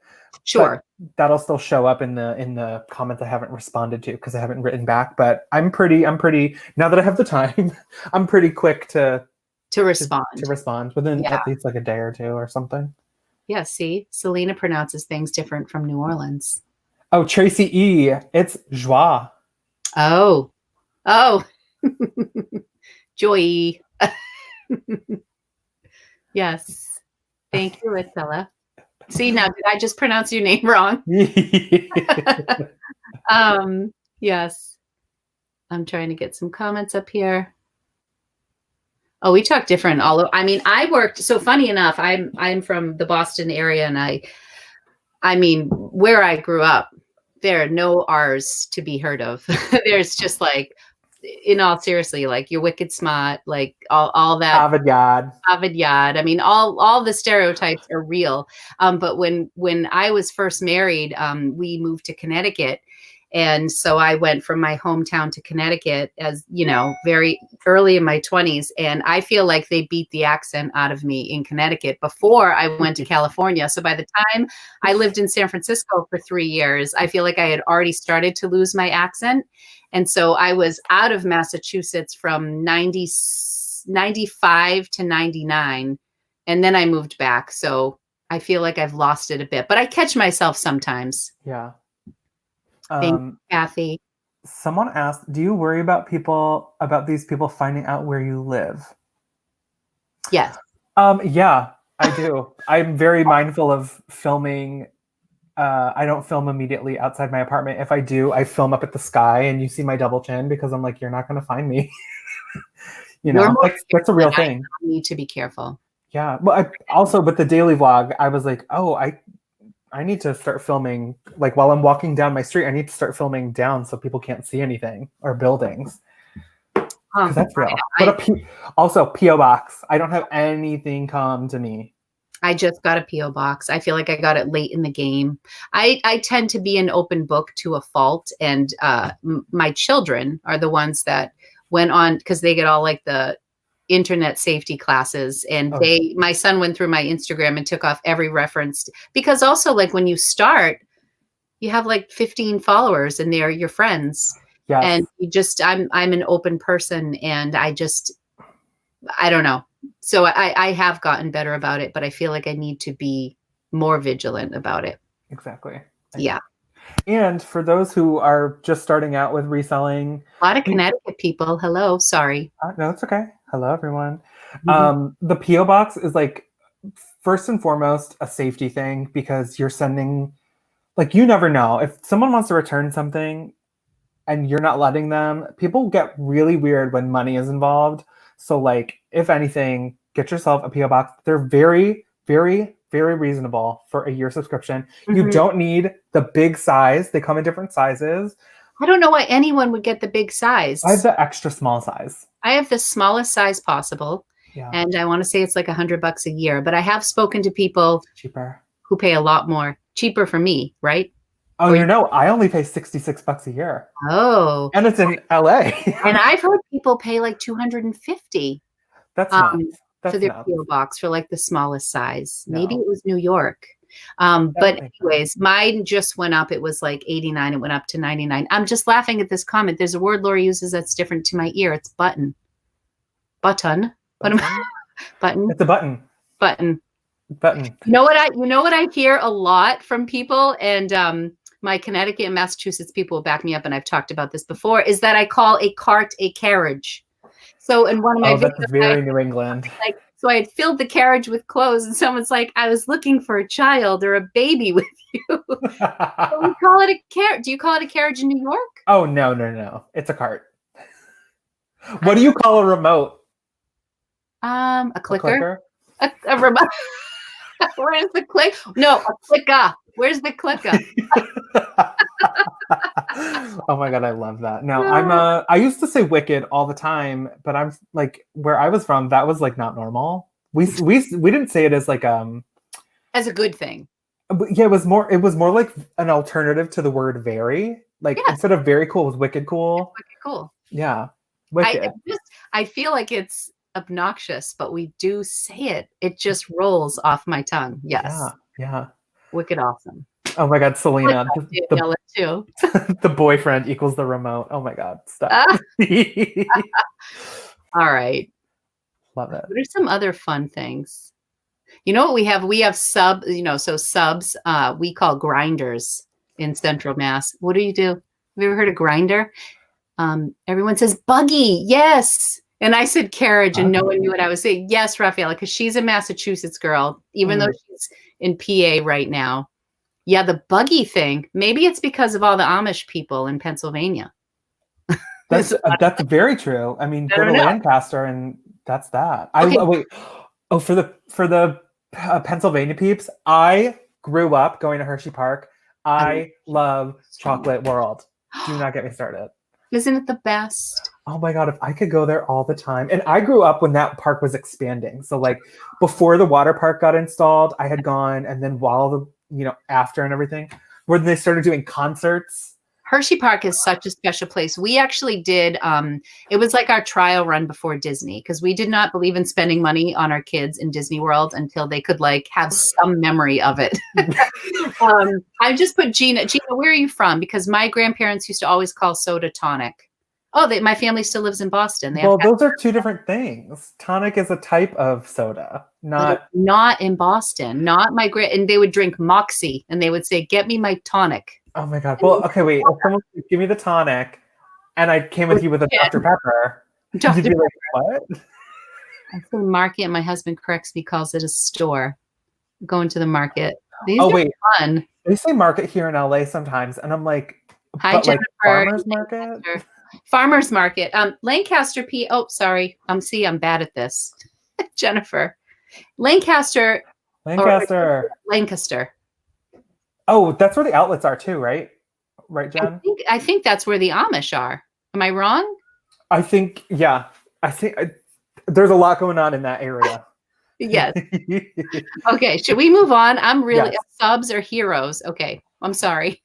[SPEAKER 2] Sure.
[SPEAKER 1] That'll still show up in the comments I haven't responded to because I haven't written back. But I'm pretty now that I have the time, I'm pretty quick to respond. To respond within at least like a day or two or something.
[SPEAKER 2] Yeah, see, Selena pronounces things different from New Orleans.
[SPEAKER 1] Oh, Tracy E. It's joie.
[SPEAKER 2] Oh. Joy. Yes. Thank you, Estella. See, now did I just pronounce your name wrong? Yes. I'm trying to get some comments up here. Oh, we talk different I mean, I worked, so funny enough, I'm from the Boston area, and I mean, where I grew up, there are no R's to be heard of. There's just like, in all seriously, like you're wicked smart, like all that.
[SPEAKER 1] Avid yad.
[SPEAKER 2] I mean, all the stereotypes are real. But when I was first married, we moved to Connecticut. And so I went from my hometown to Connecticut as, you know, very early in my 20s. And I feel like they beat the accent out of me in Connecticut before I went to California. So by the time I lived in San Francisco for 3 years, I feel like I had already started to lose my accent. And so I was out of Massachusetts from 95 to 99. And then I moved back. So I feel like I've lost it a bit, but I catch myself sometimes.
[SPEAKER 1] Yeah.
[SPEAKER 2] Thank you, Kathy.
[SPEAKER 1] Someone asked, do you worry about these people finding out where you live?
[SPEAKER 2] Yes.
[SPEAKER 1] Yeah, I do. I'm very mindful of filming. I don't film immediately outside my apartment. If I do, I film up at the sky and you see my double chin because I'm like, you're not going to find me. You know, that's a real thing.
[SPEAKER 2] I need to be careful.
[SPEAKER 1] Yeah. Well, also with the daily vlog, I was like, oh, I need to start filming, like while I'm walking down my street, I need to start filming down so people can't see anything or buildings. Because that's real. But also P.O. box. I don't have anything come to me.
[SPEAKER 2] I just got a P.O. box. I feel like I got it late in the game. I tend to be an open book to a fault. And my children are the ones that went on, because they get all like the internet safety classes, and my son went through my Instagram and took off every reference, because also like when you start, you have like 15 followers and they're your friends. Yes. And you just, I'm an open person, and I don't know. So I have gotten better about it, but I feel like I need to be more vigilant about it.
[SPEAKER 1] Exactly.
[SPEAKER 2] Yeah.
[SPEAKER 1] And for those who are just starting out with reselling,
[SPEAKER 2] a lot of Connecticut people. Hello. Sorry.
[SPEAKER 1] No, it's okay. Hello, everyone. Mm-hmm. The P.O. box is like, first and foremost, a safety thing, because you're sending, like, you never know. If someone wants to return something and you're not letting them, people get really weird when money is involved. So, like, if anything, get yourself a P.O. box. They're very, very, very reasonable for a year subscription. Mm-hmm. You don't need the big size. They come in different sizes.
[SPEAKER 2] I don't know why anyone would get the big size.
[SPEAKER 1] I have the extra small size.
[SPEAKER 2] I have the smallest size possible.
[SPEAKER 1] Yeah.
[SPEAKER 2] And I want to say it's like $100 a year, but I have spoken to people
[SPEAKER 1] cheaper
[SPEAKER 2] who pay a lot more. Cheaper for me, right?
[SPEAKER 1] Oh, I only pay $66 a year.
[SPEAKER 2] Oh.
[SPEAKER 1] And it's in LA.
[SPEAKER 2] And I've heard people pay like $250.
[SPEAKER 1] That's nuts.
[SPEAKER 2] For their PO box for like the smallest size. No. Maybe it was New York. But anyways, mine just went up. It was like 89. It went up to 99. I'm just laughing at this comment. There's a word Lori uses that's different to my ear. It's button. Button. Button.
[SPEAKER 1] It's a button.
[SPEAKER 2] Button.
[SPEAKER 1] Button.
[SPEAKER 2] You know what I hear a lot from people, and my Connecticut and Massachusetts people will back me up, and I've talked about this before, is that I call a cart a carriage. So in one of my videos,
[SPEAKER 1] that's very New England.
[SPEAKER 2] Like, So I had filled the carriage with clothes, and someone's like, I was looking for a child or a baby with you. So we call it a carriage. Do you call it a carriage in New York?
[SPEAKER 1] Oh, no. It's a cart. What do you call a remote?
[SPEAKER 2] A clicker.
[SPEAKER 1] A clicker?
[SPEAKER 2] A remote. Where's the click? No, a clicker. Where's the clicker?
[SPEAKER 1] Oh my God, I love that. No, I used to say wicked all the time, but I'm like, where I was from, that was like not normal. We didn't say it as like
[SPEAKER 2] as a good thing.
[SPEAKER 1] Yeah, it was more like an alternative to the word very. Like instead of very cool, it was wicked cool.
[SPEAKER 2] Wicked cool.
[SPEAKER 1] Yeah. Wicked.
[SPEAKER 2] I feel like it's obnoxious, but we do say it. It just rolls off my tongue. Yes.
[SPEAKER 1] Yeah.
[SPEAKER 2] Wicked awesome.
[SPEAKER 1] Oh my God, Selena. The boyfriend equals the remote. Oh my God, stop.
[SPEAKER 2] All right.
[SPEAKER 1] Love it.
[SPEAKER 2] What are some other fun things? You know what we have? We have subs, so subs we call grinders in Central Mass. What do? Have you ever heard of grinder? Everyone says buggy. Yes. And I said carriage, and no one knew what I was saying. Yes, Rafaela, because she's a Massachusetts girl, even though she's in PA right now. Yeah, the buggy thing. Maybe it's because of all the Amish people in Pennsylvania.
[SPEAKER 1] That's very true. I mean, go to Lancaster, and that's that.
[SPEAKER 2] Okay.
[SPEAKER 1] Wait. Oh, for the Pennsylvania peeps, I grew up going to Hershey Park. I love Chocolate World. Do not get me started.
[SPEAKER 2] Isn't it the best?
[SPEAKER 1] Oh my God, if I could go there all the time. And I grew up when that park was expanding. So like before the water park got installed, I had gone, and then while after and everything, where they started doing concerts.
[SPEAKER 2] Hershey Park is such a special place. We actually did, it was like our trial run before Disney, because we did not believe in spending money on our kids in Disney World until they could like have some memory of it. I just put Gina, where are you from? Because my grandparents used to always call soda tonic. Oh, my family still lives in Boston.
[SPEAKER 1] Well, those are two different things. Tonic is a type of soda, not
[SPEAKER 2] in Boston. Not my and they would drink Moxie, and they would say, "Get me my tonic."
[SPEAKER 1] Oh my God. Well, okay, wait. If someone would give me the tonic, and I came with you with a Dr. Pepper, you'd be like, what?
[SPEAKER 2] I say market, and my husband corrects me, calls it a store. Going to the market. These are fun.
[SPEAKER 1] They say market here in LA sometimes, and I'm like,
[SPEAKER 2] hi, Jennifer.
[SPEAKER 1] Like farmer's market?
[SPEAKER 2] Farmer's market. Lancaster P. Oh, sorry. I'm bad at this. Jennifer. Lancaster. Lancaster.
[SPEAKER 1] Oh, that's where the outlets are too, right? Right, Jen?
[SPEAKER 2] I think that's where the Amish are. Am I wrong?
[SPEAKER 1] I think, yeah. I think there's a lot going on in that area.
[SPEAKER 2] Yes. Okay, should we move on? I'm really subs are heroes. Okay, I'm sorry.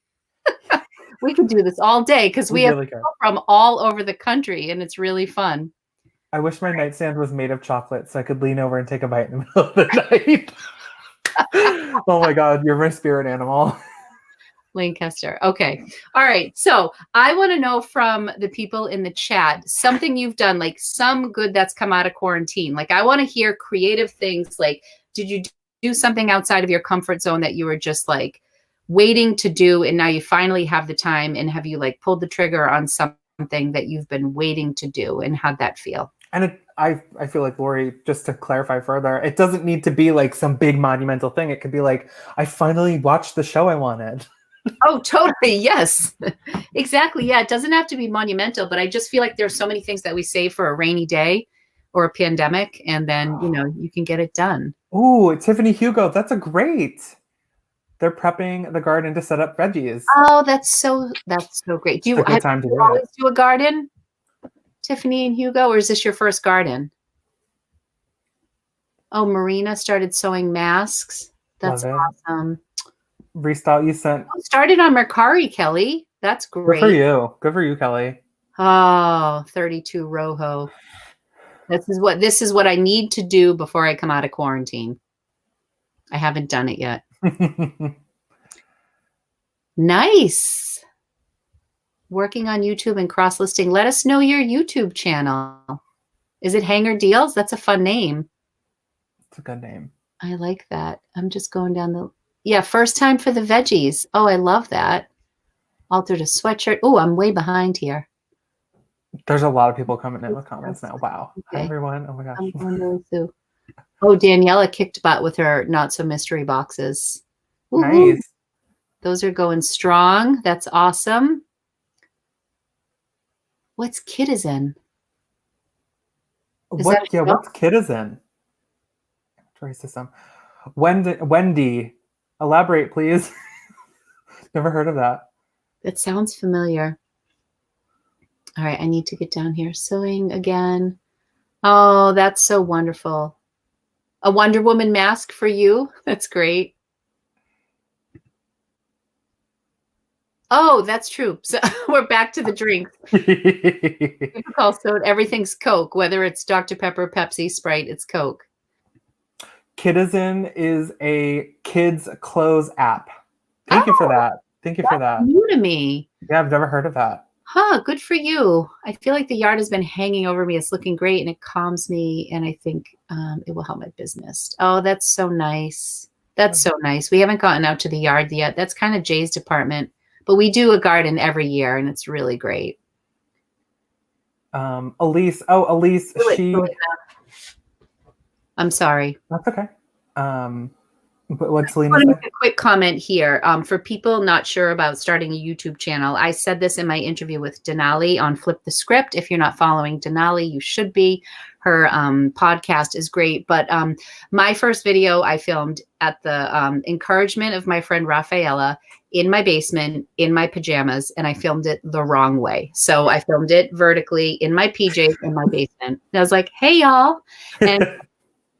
[SPEAKER 2] We could do this all day because we have people from all over the country, and it's really fun.
[SPEAKER 1] I wish my nightstand was made of chocolate so I could lean over and take a bite in the middle of the night. Oh my God, you're my spirit animal.
[SPEAKER 2] Lancaster. Okay. All right. So I want to know from the people in the chat, something you've done, like some good that's come out of quarantine. Like I want to hear creative things. Like, did you do something outside of your comfort zone that you were just like waiting to do, and now you finally have the time? And have you like pulled the trigger on something that you've been waiting to do, and how'd that feel?
[SPEAKER 1] And I feel like, Lori, just to clarify further, it doesn't need to be like some big monumental thing. It could be like, I finally watched the show I wanted.
[SPEAKER 2] Oh, totally. Yes, exactly. Yeah. It doesn't have to be monumental, but I just feel like there's so many things that we save for a rainy day or a pandemic, and then, you can get it done.
[SPEAKER 1] Ooh, Tiffany Hugo. That's a great. They're prepping the garden to set up veggies.
[SPEAKER 2] Oh, that's so great. Do you always do a garden, Tiffany and Hugo, or is this your first garden? Oh, Marina started sewing masks. That's awesome.
[SPEAKER 1] Restyle you sent.
[SPEAKER 2] Started on Mercari, Kelly. That's great.
[SPEAKER 1] Good for you, Kelly.
[SPEAKER 2] Oh, 32 Rojo. This is what I need to do before I come out of quarantine. I haven't done it yet. Nice. Working on YouTube and cross-listing. Let us know your YouTube channel. Is it Hanger Deals? That's a fun name.
[SPEAKER 1] It's a good name.
[SPEAKER 2] I like that. I'm just going down the... Yeah, first time for the veggies. Oh, I love that. Altered a sweatshirt. Oh, I'm way behind here.
[SPEAKER 1] There's a lot of people coming in with comments now. Wow. Okay. Hi, everyone. Oh my gosh.
[SPEAKER 2] I'm going really through. Oh, Daniela kicked butt with her not so mystery boxes. Woo-hoo.
[SPEAKER 1] Nice.
[SPEAKER 2] Those are going strong. That's awesome. What's Kitizen? Is that a show?
[SPEAKER 1] What's Kitizen? Inventory system. Wendy, elaborate, please. Never heard of that.
[SPEAKER 2] That sounds familiar. All right, I need to get down here. Sewing again. Oh, that's so wonderful. A Wonder Woman mask for you. That's great. Oh, that's true. So we're back to the drinks. People call soda, everything's Coke, whether it's Dr. Pepper, Pepsi, Sprite, it's Coke.
[SPEAKER 1] Kitizen is a kids clothes app. Thank you for that. Thank you for that.
[SPEAKER 2] New to me.
[SPEAKER 1] Yeah, I've never heard of that.
[SPEAKER 2] Huh, good for you. I feel like the yard has been hanging over me. It's looking great and it calms me, and I think it will help my business. Oh, that's so nice. That's so nice. We haven't gotten out to the yard yet. That's kind of Jay's department, but we do a garden every year and it's really great.
[SPEAKER 1] Elise. Oh, Elise.
[SPEAKER 2] I'm sorry.
[SPEAKER 1] That's okay. What's Selena say?
[SPEAKER 2] A quick comment here. For people not sure about starting a YouTube channel, I said this in my interview with Denali on Flip the Script. If you're not following Denali, you should be. Her podcast is great. But my first video I filmed at the encouragement of my friend Rafaela in my basement, in my pajamas, and I filmed it the wrong way. So I filmed it vertically in my PJs in my basement. And I was like, hey, y'all. And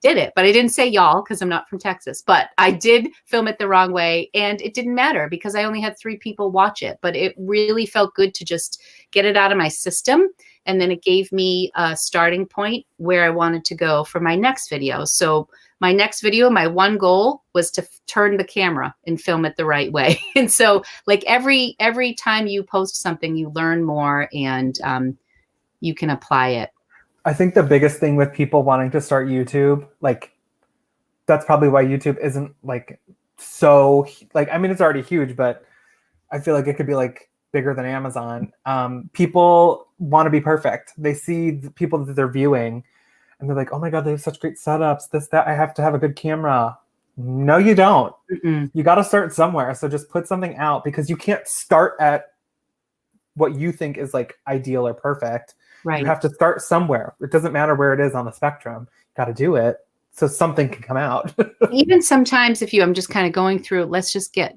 [SPEAKER 2] did it, but I didn't say y'all because I'm not from Texas, but I did film it the wrong way, and it didn't matter because I only had 3 people watch it, but it really felt good to just get it out of my system. And then it gave me a starting point where I wanted to go for my next video. So my next video, my one goal was to turn the camera and film it the right way. And so like every time you post something, you learn more and you can apply it.
[SPEAKER 1] I think the biggest thing with people wanting to start YouTube, like that's probably why YouTube isn't like so like, I mean, it's already huge, but I feel like it could be like bigger than Amazon. People want to be perfect. They see the people that they're viewing and they're like, oh my God, they have such great setups. This, that, I have to have a good camera. No, you don't.
[SPEAKER 2] Mm-mm.
[SPEAKER 1] You got to start somewhere. So just put something out because you can't start at what you think is like ideal or perfect.
[SPEAKER 2] Right.
[SPEAKER 1] You have to start somewhere. It doesn't matter where it is on the spectrum. You got to do it so something can come out.
[SPEAKER 2] Even sometimes if I'm just kind of going through, let's just get,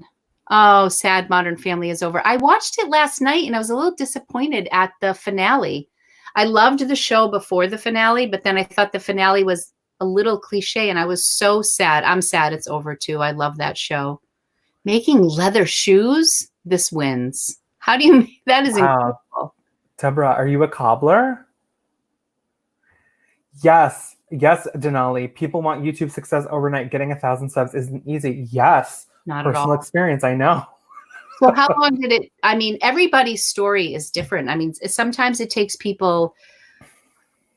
[SPEAKER 2] oh, sad Modern Family is over. I watched it last night and I was a little disappointed at the finale. I loved the show before the finale, but then I thought the finale was a little cliche and I was so sad. I'm sad it's over too. I love that show. Making leather shoes, this wins. How do you, that is incredible.
[SPEAKER 1] Deborah, are you a cobbler? Yes, Denali. People want YouTube success overnight. Getting 1,000 subs isn't easy. Yes,
[SPEAKER 2] not at all.
[SPEAKER 1] Personal experience, I know.
[SPEAKER 2] So how long did it? I mean, everybody's story is different. I mean, sometimes it takes people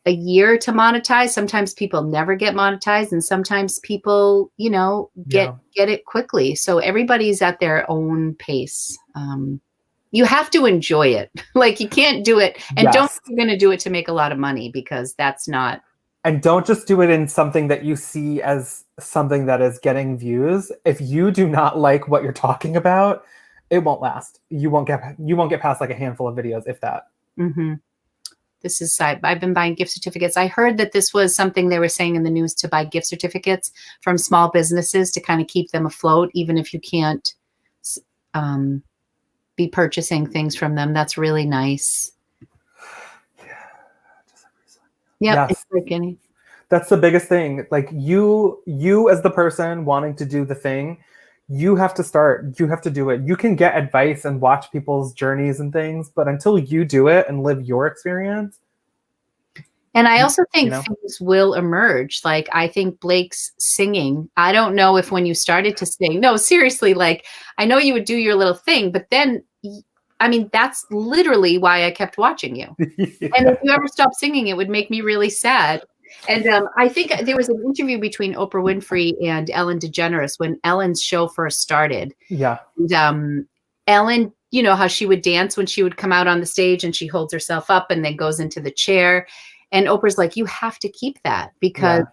[SPEAKER 2] a year to monetize. Sometimes people never get monetized, and sometimes people, get it quickly. So everybody's at their own pace. You have to enjoy it. Like you can't do it. And don't think you're going to do it to make a lot of money because that's not.
[SPEAKER 1] And don't just do it in something that you see as something that is getting views. If you do not like what you're talking about, it won't last. You won't get past like a handful of videos, if that.
[SPEAKER 2] Mm-hmm. This is I've been buying gift certificates. I heard that this was something they were saying in the news to buy gift certificates from small businesses to kind of keep them afloat, even if you can't be purchasing things from them. That's really nice. Yeah. It's like
[SPEAKER 1] that's the biggest thing. Like you as the person wanting to do the thing, you have to start. You have to do it. You can get advice and watch people's journeys and things, but until you do it and live your experience.
[SPEAKER 2] And I also think things will emerge. Like I think Blake's singing. I don't know if when you started to sing, no, seriously, like I know you would do your little thing, but then, I mean, that's literally why I kept watching you. Yeah. And if you ever stop singing, it would make me really sad. And I think there was an interview between Oprah Winfrey and Ellen DeGeneres when Ellen's show first started.
[SPEAKER 1] Yeah.
[SPEAKER 2] And Ellen, you know how she would dance when she would come out on the stage and she holds herself up and then goes into the chair. And Oprah's like, you have to keep that because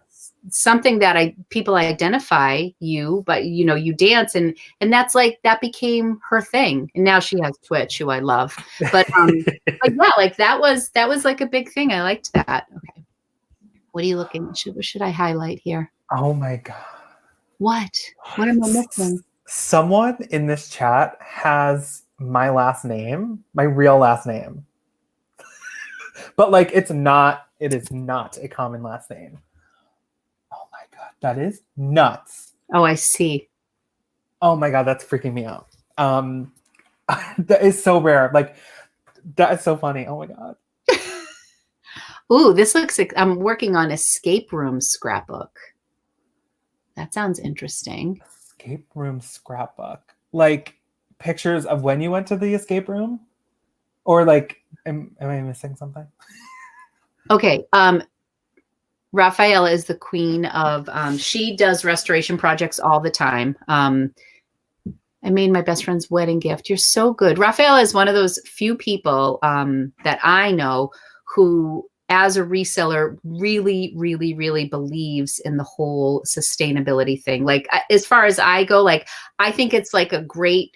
[SPEAKER 2] something that people identify you, but you dance, and that's like, that became her thing. And now she has Twitch, who I love. But like, yeah, like that was like a big thing. I liked that. Okay. What are you looking? What should I highlight here?
[SPEAKER 1] Oh my God.
[SPEAKER 2] What am I missing?
[SPEAKER 1] Someone in this chat has my last name, my real last name. But like, it is not a common last name. Oh my God, that is nuts.
[SPEAKER 2] Oh, I see.
[SPEAKER 1] Oh my God, that's freaking me out. That is so rare. Like, that is so funny. Oh my God.
[SPEAKER 2] Ooh, this looks like I'm working on escape room scrapbook. That sounds interesting.
[SPEAKER 1] Escape room scrapbook. Like pictures of when you went to the escape room? Or like, am I missing something?
[SPEAKER 2] Okay. Rafaela is the queen of, she does restoration projects all the time. I made my best friend's wedding gift. You're so good. Rafaela is one of those few people that I know who, as a reseller, really, really, really believes in the whole sustainability thing. Like, as far as I go, like, I think it's like a great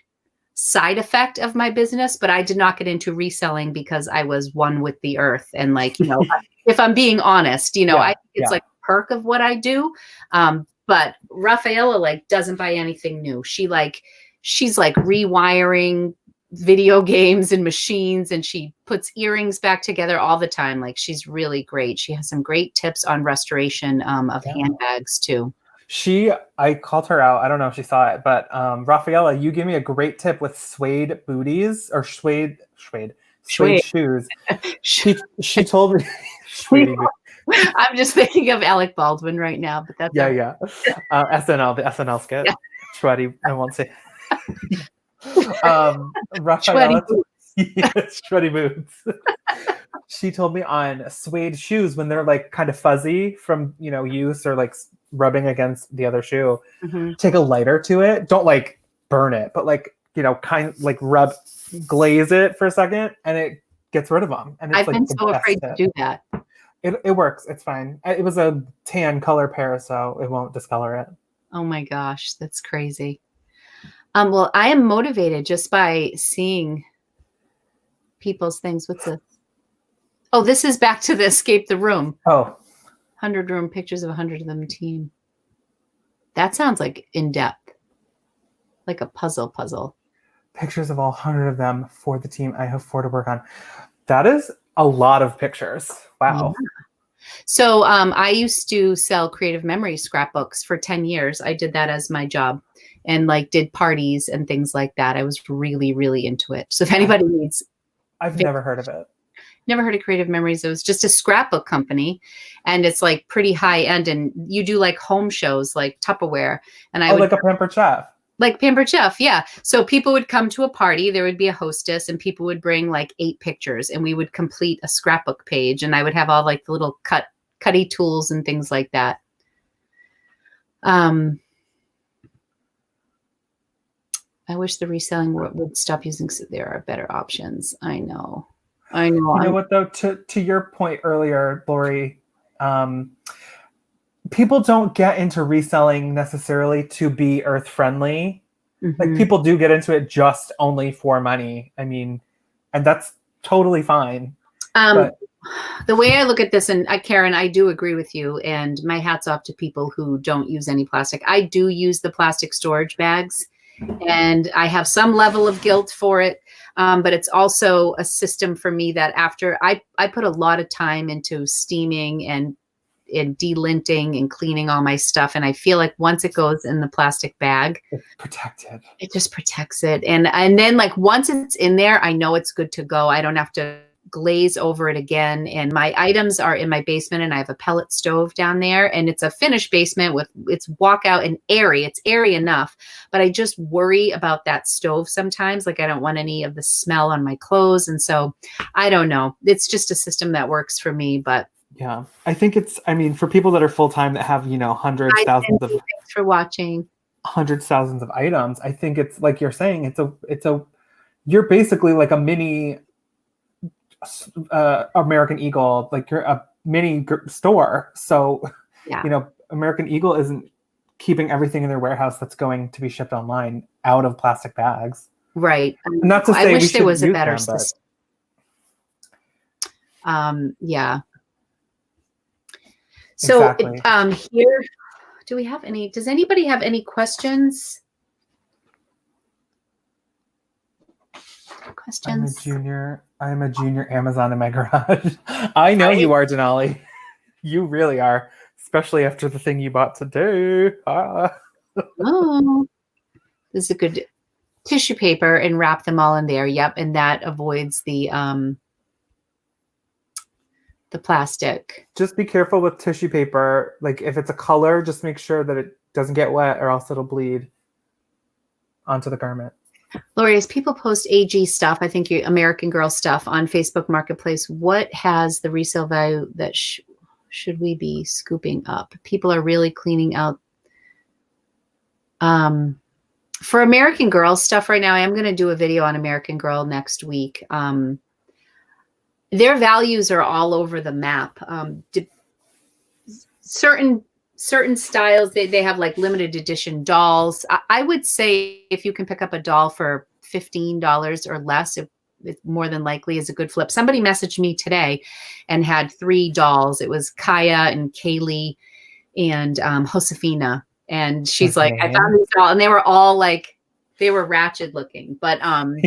[SPEAKER 2] side effect of my business, but I did not get into reselling because I was one with the earth. And like, if I'm being honest, I think it's like a perk of what I do. But Rafaela like doesn't buy anything new. She's like rewiring video games and machines, and she puts earrings back together all the time. Like, she's really great. She has some great tips on restoration of handbags too.
[SPEAKER 1] I called her out. I don't know if she saw it, but Rafaela, you gave me a great tip with suede booties or suede shoes. She told me.
[SPEAKER 2] I'm just thinking of Alec Baldwin right now, but that's
[SPEAKER 1] SNL, the SNL skit. Yeah. Sweaty, I won't say. Rafaela, sweaty boots. She told me on suede shoes, when they're like kind of fuzzy from use or like rubbing against the other shoe, take a lighter to it. Don't like burn it, but like glaze it for a second, and it gets rid of them. And it's
[SPEAKER 2] I've been so afraid to do that.
[SPEAKER 1] It works. It's fine. It was a tan color pair, so it won't discolor it.
[SPEAKER 2] Oh my gosh, that's crazy. Well, I am motivated just by seeing people's things. What's this? Oh, this is back to the escape the room.
[SPEAKER 1] Oh.
[SPEAKER 2] 100 room pictures of 100 of them team. That sounds like in depth. Like a puzzle.
[SPEAKER 1] Pictures of all 100 of them for the team. I have 4 to work on. That is a lot of pictures. Wow.
[SPEAKER 2] Yeah. So I used to sell creative memory scrapbooks for 10 years. I did that as my job, and like did parties and things like that. I was really, really into it. So if anybody needs...
[SPEAKER 1] I've never heard of it.
[SPEAKER 2] Never heard of Creative Memories. It was just a scrapbook company, and it's like pretty high end, and you do like home shows like Tupperware. And I would,
[SPEAKER 1] like a Pampered Chef.
[SPEAKER 2] Like Pampered Chef, yeah. So people would come to a party, there would be a hostess, and people would bring like 8 pictures, and we would complete a scrapbook page, and I would have all like the little cutty tools and things like that. I wish the reselling would stop using, there are better options. I know.
[SPEAKER 1] You know what though, to your point earlier, Lori, people don't get into reselling necessarily to be earth friendly. Like, people do get into it just only for money. I mean, and that's totally fine. But
[SPEAKER 2] the way I look at this, and Karen, I do agree with you, and my hat's off to people who don't use any plastic. I do use the plastic storage bags, and I have some level of guilt for it. But it's also a system for me that after I put a lot of time into steaming and delinting and cleaning all my stuff. And I feel like once it goes in the plastic bag,
[SPEAKER 1] it's protected. It
[SPEAKER 2] just protects it. And then like once it's in there, I know it's good to go. I don't have to glaze over it again. And my items are in my basement, and I have a pellet stove down there, and it's a finished basement with its walkout and airy. It's airy enough, but I just worry about that stove sometimes. Like, I don't want any of the smell on my clothes. And so I don't know. It's just a system that works for me, but
[SPEAKER 1] yeah, I think for people that are full-time that have, hundreds, thousands of,
[SPEAKER 2] thanks for watching,
[SPEAKER 1] hundreds, thousands of items. I think it's like you're saying, you're basically like a mini American Eagle, like you're a mini store. So,
[SPEAKER 2] yeah.
[SPEAKER 1] American Eagle isn't keeping everything in their warehouse that's going to be shipped online out of plastic bags.
[SPEAKER 2] Right.
[SPEAKER 1] Not to say
[SPEAKER 2] I
[SPEAKER 1] we
[SPEAKER 2] wish there
[SPEAKER 1] shouldn't
[SPEAKER 2] was a
[SPEAKER 1] use
[SPEAKER 2] better
[SPEAKER 1] them, but
[SPEAKER 2] system. Yeah. So
[SPEAKER 1] exactly.
[SPEAKER 2] here, do we have any, does anybody have any questions?
[SPEAKER 1] I'm a junior Amazon in my garage. I know you are, Denali. You really are, especially after the thing you bought today.
[SPEAKER 2] Oh, this is a good tissue paper and wrap them all in there. Yep. And that avoids the plastic.
[SPEAKER 1] Just be careful with tissue paper. Like if it's a color, just make sure that it doesn't get wet or else it'll bleed onto the garment.
[SPEAKER 2] Lori, as people post AG stuff, I think you American Girl stuff on Facebook Marketplace, what has the resale value that should we be scooping up? People are really cleaning out. For American Girl stuff right now, I am going to do a video on American Girl next week. Their values are all over the map. Certain styles, they have like limited edition dolls. I would say if you can pick up a doll for $15 or less, it more than likely is a good flip. Somebody messaged me today and had 3 dolls. It was Kaya and Kaylee and Josefina. And she's like, I found these dolls, and they were all like, they were ratchet looking, but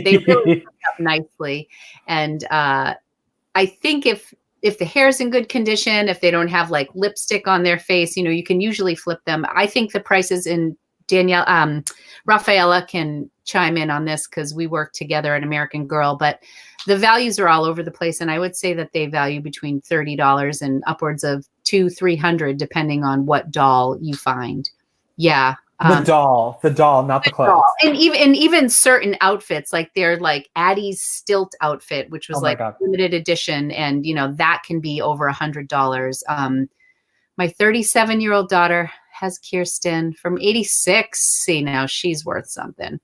[SPEAKER 2] they really looked up nicely. And I think if the hair's in good condition, if they don't have like lipstick on their face, you can usually flip them. I think the prices in Rafaela can chime in on this because we work together at American Girl, but the values are all over the place. And I would say that they value between $30 and upwards of $200-$300, depending on what doll you find. Yeah.
[SPEAKER 1] The doll, not the clothes.
[SPEAKER 2] And even certain outfits, like their like Addie's stilt outfit, which was limited edition, and that can be over $100. My 37-year-old daughter has Kirsten from 86. See, now she's worth something.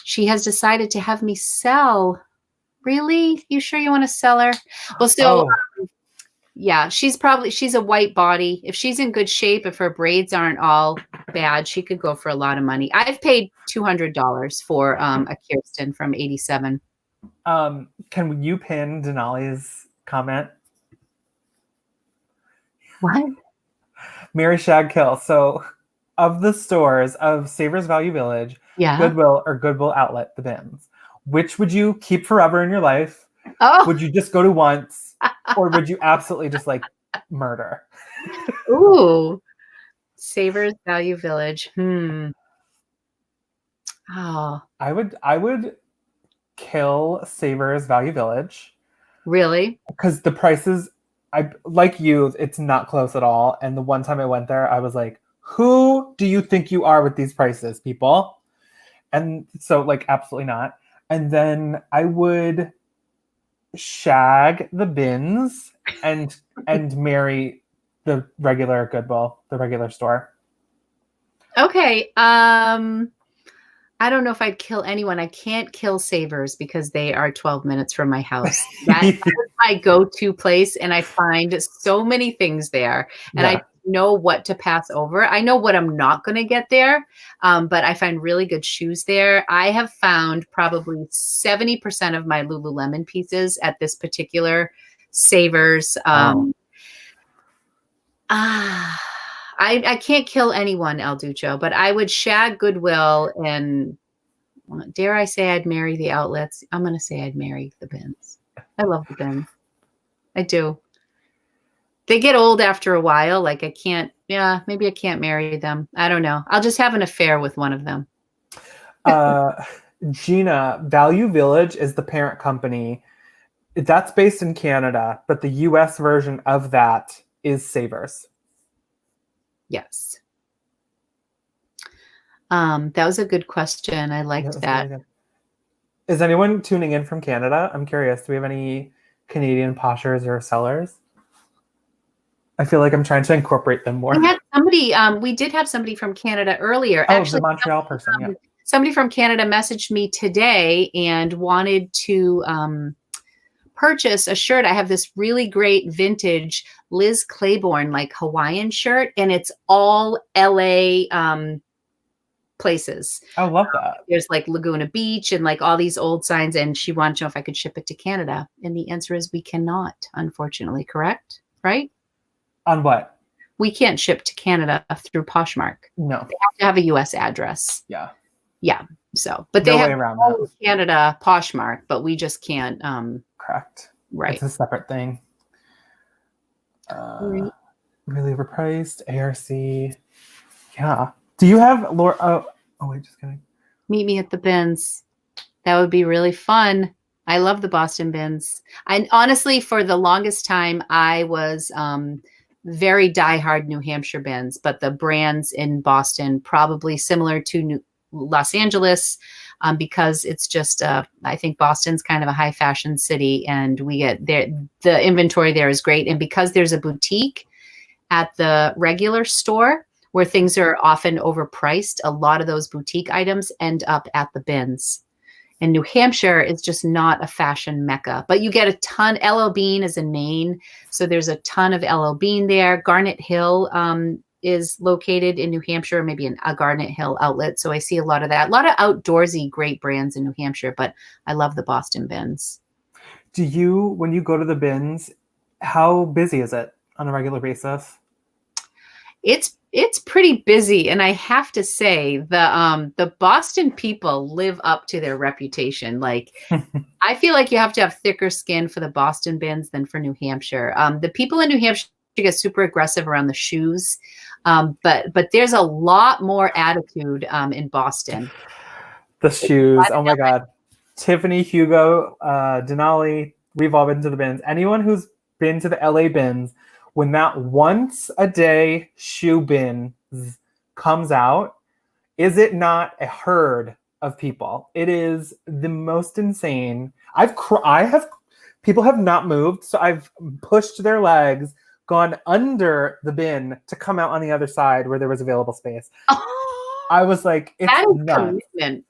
[SPEAKER 2] She has decided to have me sell. Really? You sure you want to sell her? Well, so yeah, she's a white body. If she's in good shape, if her braids aren't all bad, she could go for a lot of money. I've paid $200 for a Kirsten from 87.
[SPEAKER 1] Can you pin Denali's comment?
[SPEAKER 2] What?
[SPEAKER 1] Mary Shagkill. So of the stores of Savers Value Village, Goodwill or Goodwill Outlet, the bins, which would you keep forever in your life?
[SPEAKER 2] Oh.
[SPEAKER 1] Would you just go to once? Or would you absolutely just like murder?
[SPEAKER 2] Ooh. Savers Value Village. Oh.
[SPEAKER 1] I would kill Savers Value Village.
[SPEAKER 2] Really?
[SPEAKER 1] Because the prices, like you, it's not close at all. And the one time I went there, I was like, who do you think you are with these prices, people? And so like absolutely not. And then I would shag the bins and marry the regular Goodwill, the regular store. Okay.
[SPEAKER 2] I don't know if I'd kill anyone. I can't kill Savers because they are 12 minutes from my house. That is my go-to place, and I find so many things there. And I know what to pass over. I know what I'm not going to get there, but I find really good shoes there. I have found probably 70% of my Lululemon pieces at this particular Savers. I can't kill anyone, El Ducho, but I would shag Goodwill, and dare I say I'd marry the outlets. I'm going to say I'd marry the bins. I love the bins. I do. They get old after a while. Like maybe I can't marry them. I don't know. I'll just have an affair with one of them.
[SPEAKER 1] Gina, Value Village is the parent company. That's based in Canada, but the US version of that is Savers.
[SPEAKER 2] Yes. That was a good question. I liked that.
[SPEAKER 1] Really, is anyone tuning in from Canada? I'm curious. Do we have any Canadian poshers or sellers? I feel like I'm trying to incorporate them more.
[SPEAKER 2] We had somebody, we did have somebody from Canada earlier.
[SPEAKER 1] Oh, actually, the Montreal person, yeah.
[SPEAKER 2] Somebody from Canada messaged me today and wanted to purchase a shirt. I have this really great vintage Liz Claiborne, like Hawaiian shirt, and it's all LA places.
[SPEAKER 1] I love that.
[SPEAKER 2] There's like Laguna Beach and like all these old signs. And she wanted to know if I could ship it to Canada. And the answer is we cannot, unfortunately, correct? Right?
[SPEAKER 1] On what?
[SPEAKER 2] We can't ship to Canada through Poshmark.
[SPEAKER 1] No.
[SPEAKER 2] They have to have a US address.
[SPEAKER 1] Yeah.
[SPEAKER 2] Yeah. So, but
[SPEAKER 1] No
[SPEAKER 2] they
[SPEAKER 1] way
[SPEAKER 2] have
[SPEAKER 1] around that.
[SPEAKER 2] Canada Poshmark, but we just can't.
[SPEAKER 1] Correct.
[SPEAKER 2] Right.
[SPEAKER 1] It's a separate thing.
[SPEAKER 2] Right.
[SPEAKER 1] Really overpriced. ARC. Yeah. Do you have Laura? Oh, wait, just kidding.
[SPEAKER 2] Meet me at the bins. That would be really fun. I love the Boston bins. And honestly, for the longest time, I was very diehard New Hampshire bins, but the brands in Boston probably similar to Los Angeles, because it's just, I think Boston's kind of a high fashion city, and we get there. The inventory there is great. And because there's a boutique at the regular store where things are often overpriced, a lot of those boutique items end up at the bins. And New Hampshire is just not a fashion mecca, but you get a ton. LL Bean is in Maine, so there's a ton of LL Bean there. Garnet Hill is located in New Hampshire, maybe a Garnet Hill outlet. So I see a lot of that. A lot of outdoorsy great brands in New Hampshire, but I love the Boston bins.
[SPEAKER 1] Do you, when you go to the bins, how busy is it on a regular basis?
[SPEAKER 2] It's pretty busy, and I have to say the Boston people live up to their reputation. Like, I feel like you have to have thicker skin for the Boston bins than for New Hampshire. The people in New Hampshire get super aggressive around the shoes, but there's a lot more attitude in Boston.
[SPEAKER 1] The shoes, oh my God! Tiffany, Hugo, Denali, we've all been to the bins. Anyone who's been to the LA bins, when that once a day shoe bin comes out, is it not a herd of people? It is the most insane. People have not moved, so I've pushed their legs, gone under the bin to come out on the other side where there was available space.
[SPEAKER 2] Oh,
[SPEAKER 1] I was like, it's
[SPEAKER 2] that is
[SPEAKER 1] nuts.
[SPEAKER 2] Commitment.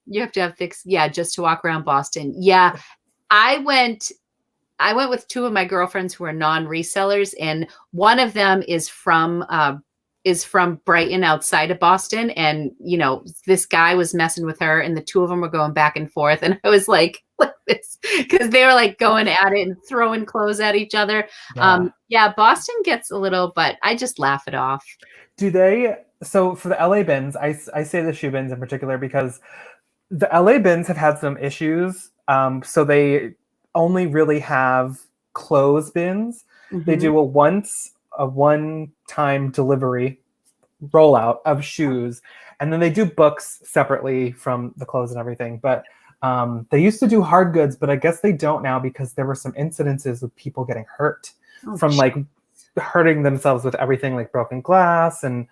[SPEAKER 2] You have to have thick, just to walk around Boston. Yeah. I went with two of my girlfriends who are non-resellers, and one of them is from Brighton, outside of Boston. And, this guy was messing with her, and the two of them were going back and forth. And I was like this, because they were like going at it and throwing clothes at each other.
[SPEAKER 1] Yeah.
[SPEAKER 2] Boston gets a little, but I just laugh it off.
[SPEAKER 1] So for the LA bins, I say the shoe bins in particular because the LA bins have had some issues. So they only really have clothes bins. Mm-hmm. They do a one-time delivery rollout of shoes, and then they do books separately from the clothes and everything. But they used to do hard goods, but I guess they don't now because there were some incidences of people getting hurt from like hurting themselves with everything like broken glass and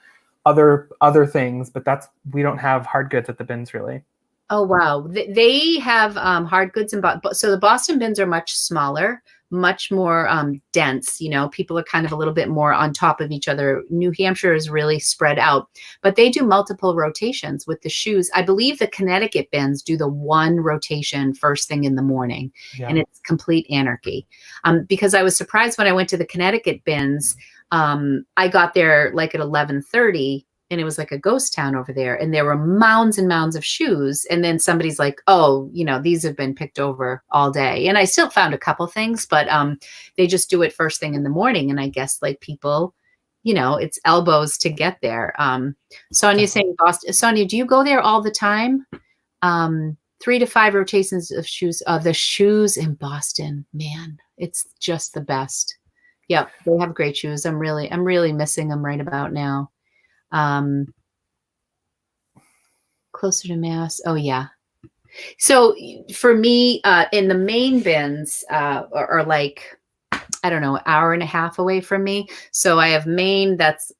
[SPEAKER 1] other things. But we don't have hard goods at the bins really.
[SPEAKER 2] Oh, wow. They have hard goods. So the Boston bins are much smaller, much more dense. People are kind of a little bit more on top of each other. New Hampshire is really spread out, but they do multiple rotations with the shoes. I believe the Connecticut bins do the one rotation first thing in the morning, and it's complete anarchy. Because I was surprised when I went to the Connecticut bins. I got there like at 11:30. And it was like a ghost town over there. And there were mounds and mounds of shoes. And then somebody's like, oh, these have been picked over all day. And I still found a couple things, but they just do it first thing in the morning. And I guess like people, it's elbows to get there. Sonia's saying Boston. Sonia, do you go there all the time? 3 to 5 rotations of shoes. The shoes in Boston, man, it's just the best. Yep, they have great shoes. I'm really missing them right about now. Closer to Mass. Oh yeah. So for me, in the main bins are like, I don't know, hour and a half away from me. So I have Maine, that's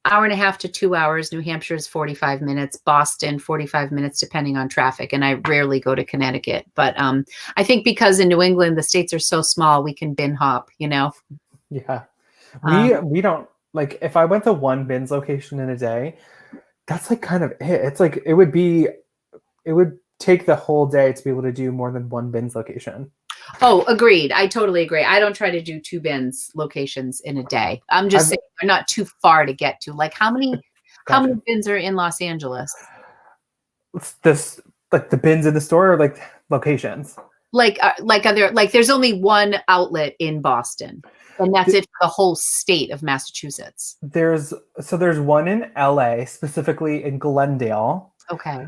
[SPEAKER 2] hour and a half to 2 hours. New Hampshire is 45 minutes. Boston, 45 minutes, depending on traffic. And I rarely go to Connecticut. But I think because in New England, the states are so small, we can bin hop, Yeah.
[SPEAKER 1] We don't. Like, if I went to one bins location in a day, that's like kind of it. It's like it would take the whole day to be able to do more than one bins location.
[SPEAKER 2] Oh, agreed. I totally agree. I don't try to do 2 bins locations in a day. I'm just saying they're not too far to get to. Like how many bins are in Los Angeles?
[SPEAKER 1] This like the bins in the store, or like locations.
[SPEAKER 2] Like there's only one outlet in Boston, and that's it for the whole state of Massachusetts.
[SPEAKER 1] There's one in LA, specifically in Glendale.
[SPEAKER 2] Okay.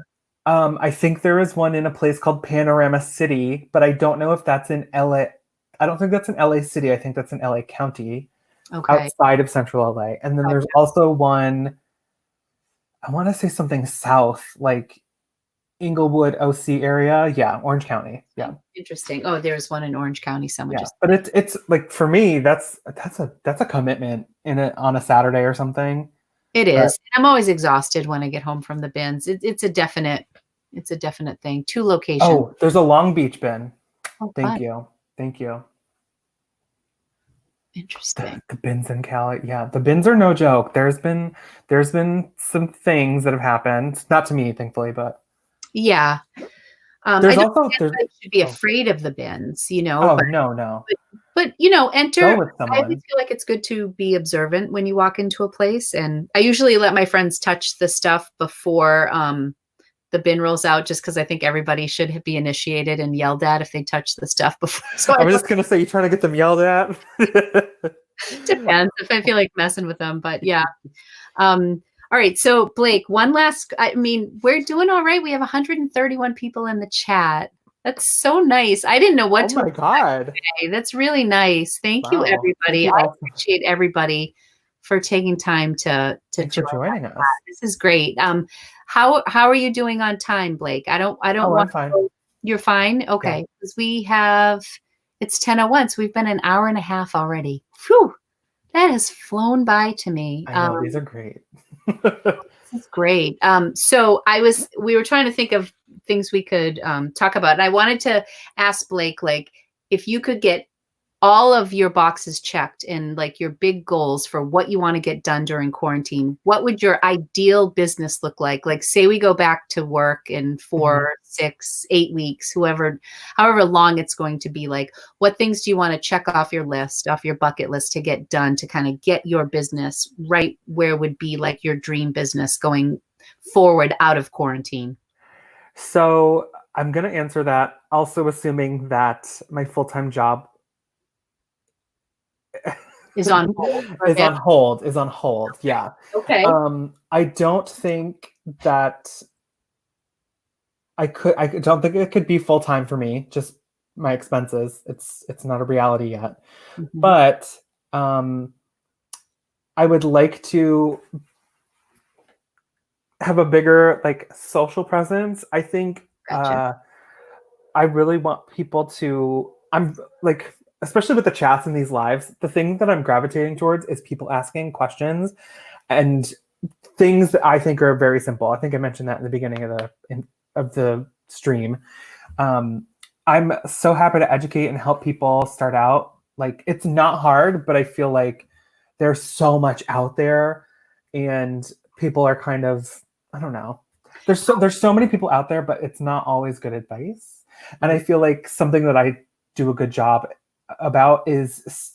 [SPEAKER 1] I think there is one in a place called Panorama City, but I don't know if that's in LA. I don't think that's in LA City. I think that's in LA County, outside of central LA. And then there's also one, I want to say something south, like Inglewood, OC area. Yeah, Orange County. Yeah.
[SPEAKER 2] Interesting. Oh, there's one in Orange County. Someone just.
[SPEAKER 1] But it's like, for me, that's a commitment on a Saturday or something.
[SPEAKER 2] It is. I'm always exhausted when I get home from the bins. It's a definite thing. 2 locations.
[SPEAKER 1] Oh, there's a Long Beach bin.
[SPEAKER 2] Oh,
[SPEAKER 1] Thank you.
[SPEAKER 2] Interesting.
[SPEAKER 1] The bins in Cali. Yeah, the bins are no joke. There's been some things that have happened. Not to me, thankfully, but
[SPEAKER 2] yeah.
[SPEAKER 1] There's
[SPEAKER 2] I
[SPEAKER 1] also
[SPEAKER 2] should be afraid of the bins,
[SPEAKER 1] Oh, no.
[SPEAKER 2] But enter. I always feel like it's good to be observant when you walk into a place, and I usually let my friends touch the stuff before the bin rolls out, just because I think everybody should be initiated and yelled at if they touch the stuff before. So
[SPEAKER 1] I was just gonna say, you trying to get them yelled at?
[SPEAKER 2] Depends if I feel like messing with them, but yeah. All right, so Blake, we're doing all right. We have 131 people in the chat. That's so nice. I didn't know what to
[SPEAKER 1] expect
[SPEAKER 2] today. That's really nice. Thank you, everybody. I appreciate everybody for taking time to
[SPEAKER 1] join us.
[SPEAKER 2] This is great. How are you doing on time, Blake? I don't want.
[SPEAKER 1] I'm fine.
[SPEAKER 2] You're fine. Okay, because it's 10:01, so we've been an hour and a half already. Whew, that has flown by to me.
[SPEAKER 1] I know, these are great.
[SPEAKER 2] This is great. So we were trying to think of things we could talk about. And I wanted to ask Blake, like, if you could get all of your boxes checked and like your big goals for what you want to get done during quarantine, what would your ideal business look like? Like, say we go back to work in 4, 6, 8 weeks, however long it's going to be. Like, what things do you want to check off your bucket list to get done to kind of get your business right where would be like your dream business going forward out of quarantine?
[SPEAKER 1] So I'm going to answer that also assuming that my full-time job
[SPEAKER 2] is on hold.
[SPEAKER 1] Is on hold. Yeah.
[SPEAKER 2] Okay.
[SPEAKER 1] I don't think that I don't think it could be full-time for me. Just my expenses. It's not a reality yet. But I would like to have a bigger like social presence. I think I really want people to. I'm like, especially with the chats in these lives, the thing that I'm gravitating towards is people asking questions and things that I think are very simple. I think I mentioned that in the beginning of the stream. I'm so happy to educate and help people start out. Like, it's not hard, but I feel like there's so much out there and people are kind of, I don't know. There's so many people out there, but it's not always good advice. And I feel like something that I do a good job about is,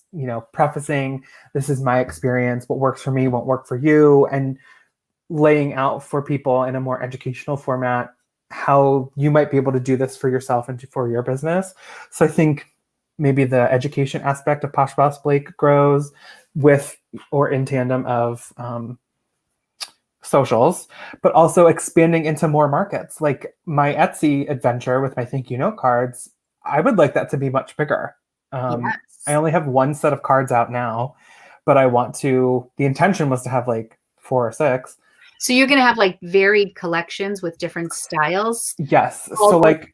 [SPEAKER 1] prefacing, this is my experience, what works for me won't work for you, and laying out for people in a more educational format how you might be able to do this for yourself and for your business. So I think maybe the education aspect of Posh Boss Blake grows with or in tandem of socials, but also expanding into more markets. Like my Etsy adventure with my thank you note cards, I would like that to be much bigger.
[SPEAKER 2] Yes.
[SPEAKER 1] I only have one set of cards out now, but the intention was to have like 4 or 6.
[SPEAKER 2] So you're going to have like varied collections with different styles?
[SPEAKER 1] Yes. So
[SPEAKER 2] like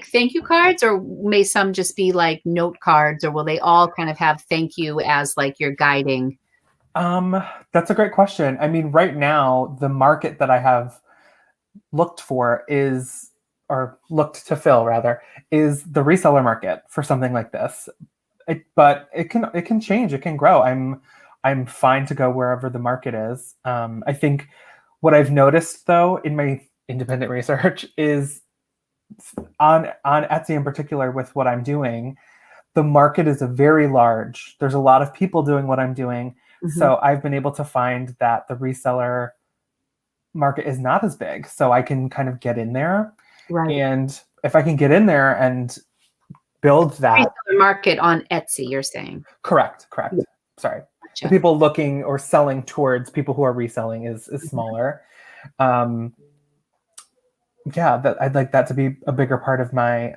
[SPEAKER 2] thank you cards, or may some just be like note cards, or will they all kind of have thank you as like your guiding?
[SPEAKER 1] That's a great question. I mean, right now, the market that I have looked to fill is the reseller market for something like this. But it can change, it can grow. I'm fine to go wherever the market is. I think what I've noticed though in my independent research is on Etsy in particular with what I'm doing, the market is a very large. There's a lot of people doing what I'm doing. So I've been able to find that the reseller market is not as big. So I can kind of get in there.
[SPEAKER 2] Right.
[SPEAKER 1] And if I can get in there and build that
[SPEAKER 2] market on Etsy, you're saying.
[SPEAKER 1] Correct.
[SPEAKER 2] Yeah.
[SPEAKER 1] Sorry.
[SPEAKER 2] Gotcha.
[SPEAKER 1] The people looking or selling towards people who are reselling is smaller. That I'd like that to be a bigger part of my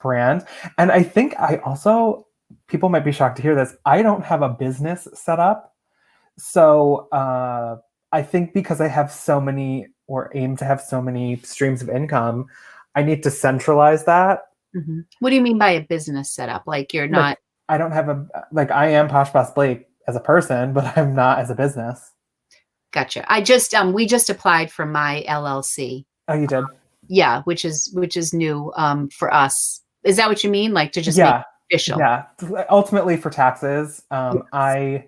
[SPEAKER 1] brand. And I think I also, people might be shocked to hear this, I don't have a business set up. So I think because I have so many, or aim to have so many streams of income, I need to centralize that.
[SPEAKER 2] What do you mean by a business setup? Like you're not...
[SPEAKER 1] Like, I don't have I am Posh Boss Blake as a person, but I'm not as a business.
[SPEAKER 2] Gotcha. We just applied for my LLC.
[SPEAKER 1] Oh, you did?
[SPEAKER 2] Yeah, which is new for us. Is that what you mean? Like to just make it official?
[SPEAKER 1] Yeah. Ultimately for taxes, yes.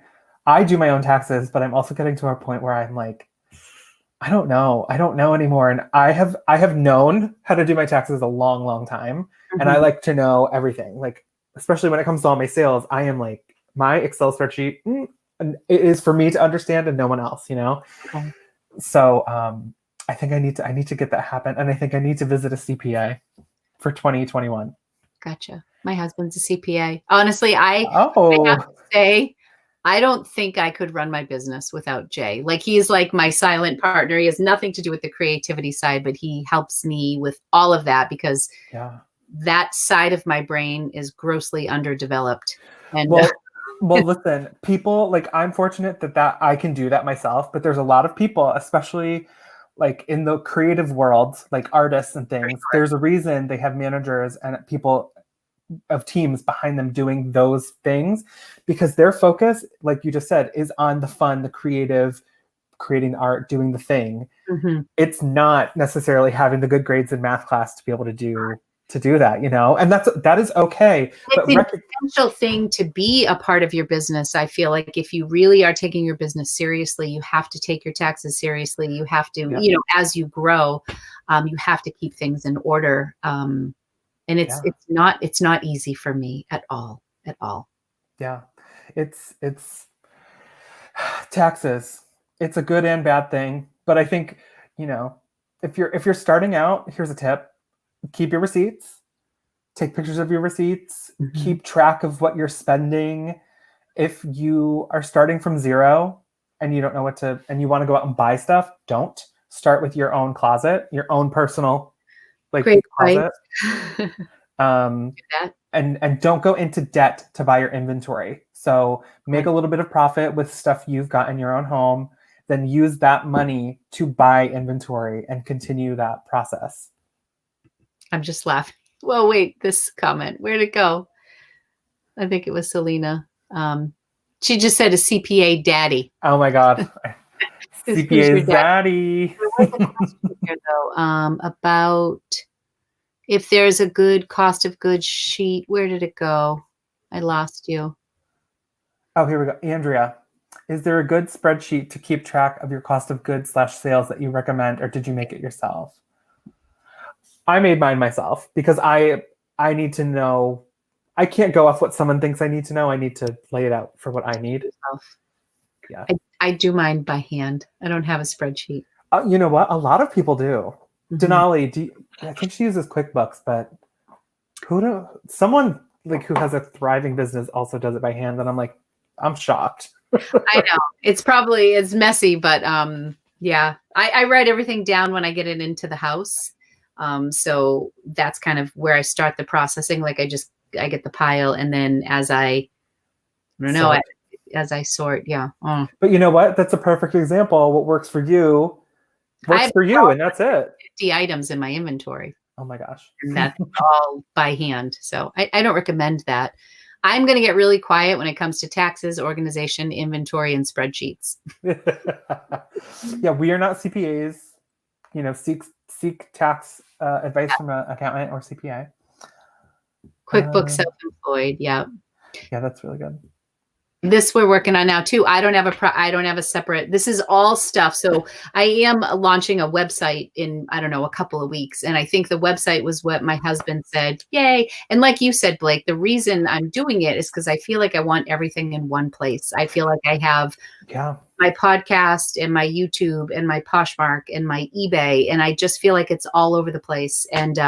[SPEAKER 1] I do my own taxes, but I'm also getting to a point where I'm like, I don't know anymore. And I have known how to do my taxes a long, long time. And I like to know everything. Like, especially when it comes to all my sales, I am like, my Excel spreadsheet, it is for me to understand and no one else, Okay. So I think I need to get that happen. And I think I need to visit a CPA for 2021.
[SPEAKER 2] Gotcha. My husband's a CPA. Honestly, I have to say, I don't think I could run my business without Jay. Like he's like my silent partner. He has nothing to do with the creativity side, but he helps me with all of that because that side of my brain is grossly underdeveloped. And
[SPEAKER 1] well, listen, people, like, I'm fortunate that I can do that myself, but there's a lot of people, especially like in the creative world, like artists and things, there's a reason they have managers and people of teams behind them doing those things, because their focus, like you just said, is on the fun, the creative, creating art, doing the thing. It's not necessarily having the good grades in math class to be able to do that, and that is okay.
[SPEAKER 2] It's an essential thing to be a part of your business. I feel like if you really are taking your business seriously, you have to take your taxes seriously. You have to, as you grow, you have to keep things in order. And it's not easy for me at all.
[SPEAKER 1] Yeah. It's taxes. It's a good and bad thing. But I think, if you're starting out, here's a tip. Keep your receipts. Take pictures of your receipts. Keep track of what you're spending. If you are starting from zero and you don't know and you want to go out and buy stuff, don't. Start with your own closet, your own personal closet. And don't go into debt to buy your inventory. So make a little bit of profit with stuff you've got in your own home, then use that money to buy inventory and continue that process.
[SPEAKER 2] I'm just laughing. Well, wait, this comment, where'd it go? I think it was Selena. She just said a CPA daddy.
[SPEAKER 1] Oh my God. CPA daddy.
[SPEAKER 2] About if there's a good cost of goods sheet, where did it go? I lost you.
[SPEAKER 1] Oh, here we go. Andrea, is there a good spreadsheet to keep track of your cost of goods / sales that you recommend, or did you make it yourself? I made mine myself because I need to know. I can't go off what someone thinks I need to know. I need to lay it out for what I need. Yeah.
[SPEAKER 2] I do mine by hand. I don't have a spreadsheet.
[SPEAKER 1] You know what? A lot of people do. Denali, I think she uses QuickBooks, but someone like who has a thriving business also does it by hand, and I'm like, I'm shocked.
[SPEAKER 2] I know. It's messy, but yeah. I write everything down when I get it into the house. So that's kind of where I start the processing. Like I get the pile, and then as I sort, yeah.
[SPEAKER 1] But you know what? That's a perfect example. What works for you works for you, and that's it.
[SPEAKER 2] 50 items in my inventory.
[SPEAKER 1] Oh my gosh.
[SPEAKER 2] And that's all by hand. So I don't recommend that. I'm going to get really quiet when it comes to taxes, organization, inventory, and spreadsheets.
[SPEAKER 1] Yeah, we are not CPAs. Seek tax advice from an accountant or CPA.
[SPEAKER 2] QuickBooks self-employed. Yeah.
[SPEAKER 1] Yeah, that's really good.
[SPEAKER 2] This we're working on now too. I don't have a separate, this is all stuff. So I am launching a website in, I don't know, a couple of weeks. And I think the website was what my husband said, yay. And like you said, Blake, the reason I'm doing it is because I feel like I want everything in one place. I feel like I have my podcast and my YouTube and my Poshmark and my eBay. And I just feel like it's all over the place. And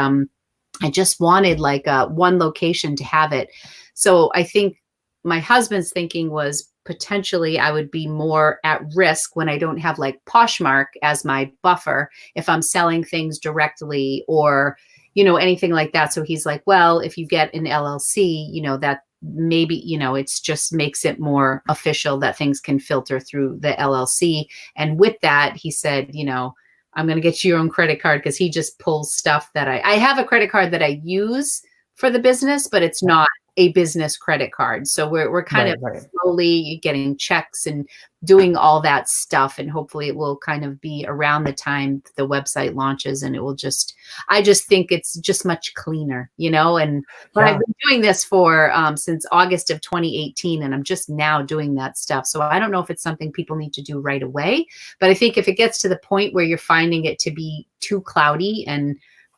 [SPEAKER 2] I just wanted like one location to have it. So I think my husband's thinking was potentially I would be more at risk when I don't have like Poshmark as my buffer if I'm selling things directly or, you know, anything like that. So he's like, well, if you get an LLC, you know, that maybe, you know, it's just makes it more official that things can filter through the LLC. And with that, he said, you know, I'm going to get you your own credit card because he just pulls stuff that I have a credit card that I use for the business, but it's not a business credit card. So we're kind of slowly getting checks and doing all that stuff. And hopefully it will kind of be around the time the website launches and it will just, I just think it's just much cleaner, you know, and, but I've been doing this for, since August of 2018 and I'm just now doing that stuff. So I don't know if it's something people need to do right away, but I think if it gets to the point where you're finding it to be too cloudy and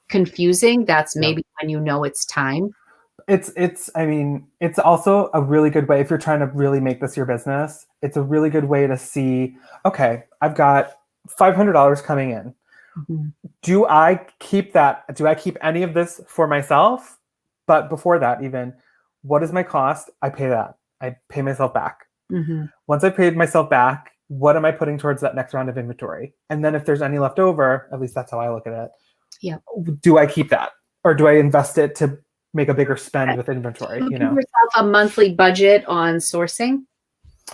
[SPEAKER 2] confusing, that's maybe when you know it's time.
[SPEAKER 1] I mean, it's also a really good way if you're trying to really make this your business. It's a really good way to see, okay, I've got $500 coming in. Mm-hmm. Do I keep that? Do I keep any of this for myself? But before that, even, what is my cost? I pay that. I pay myself back. Mm-hmm. Once I've paid myself back, what am I putting towards that next round of inventory? And then if there's any left over, at least that's how I look at it. Yeah. Do I keep that? Or do I invest it to make a bigger spend with inventory? You know,
[SPEAKER 2] give yourself a monthly budget on sourcing,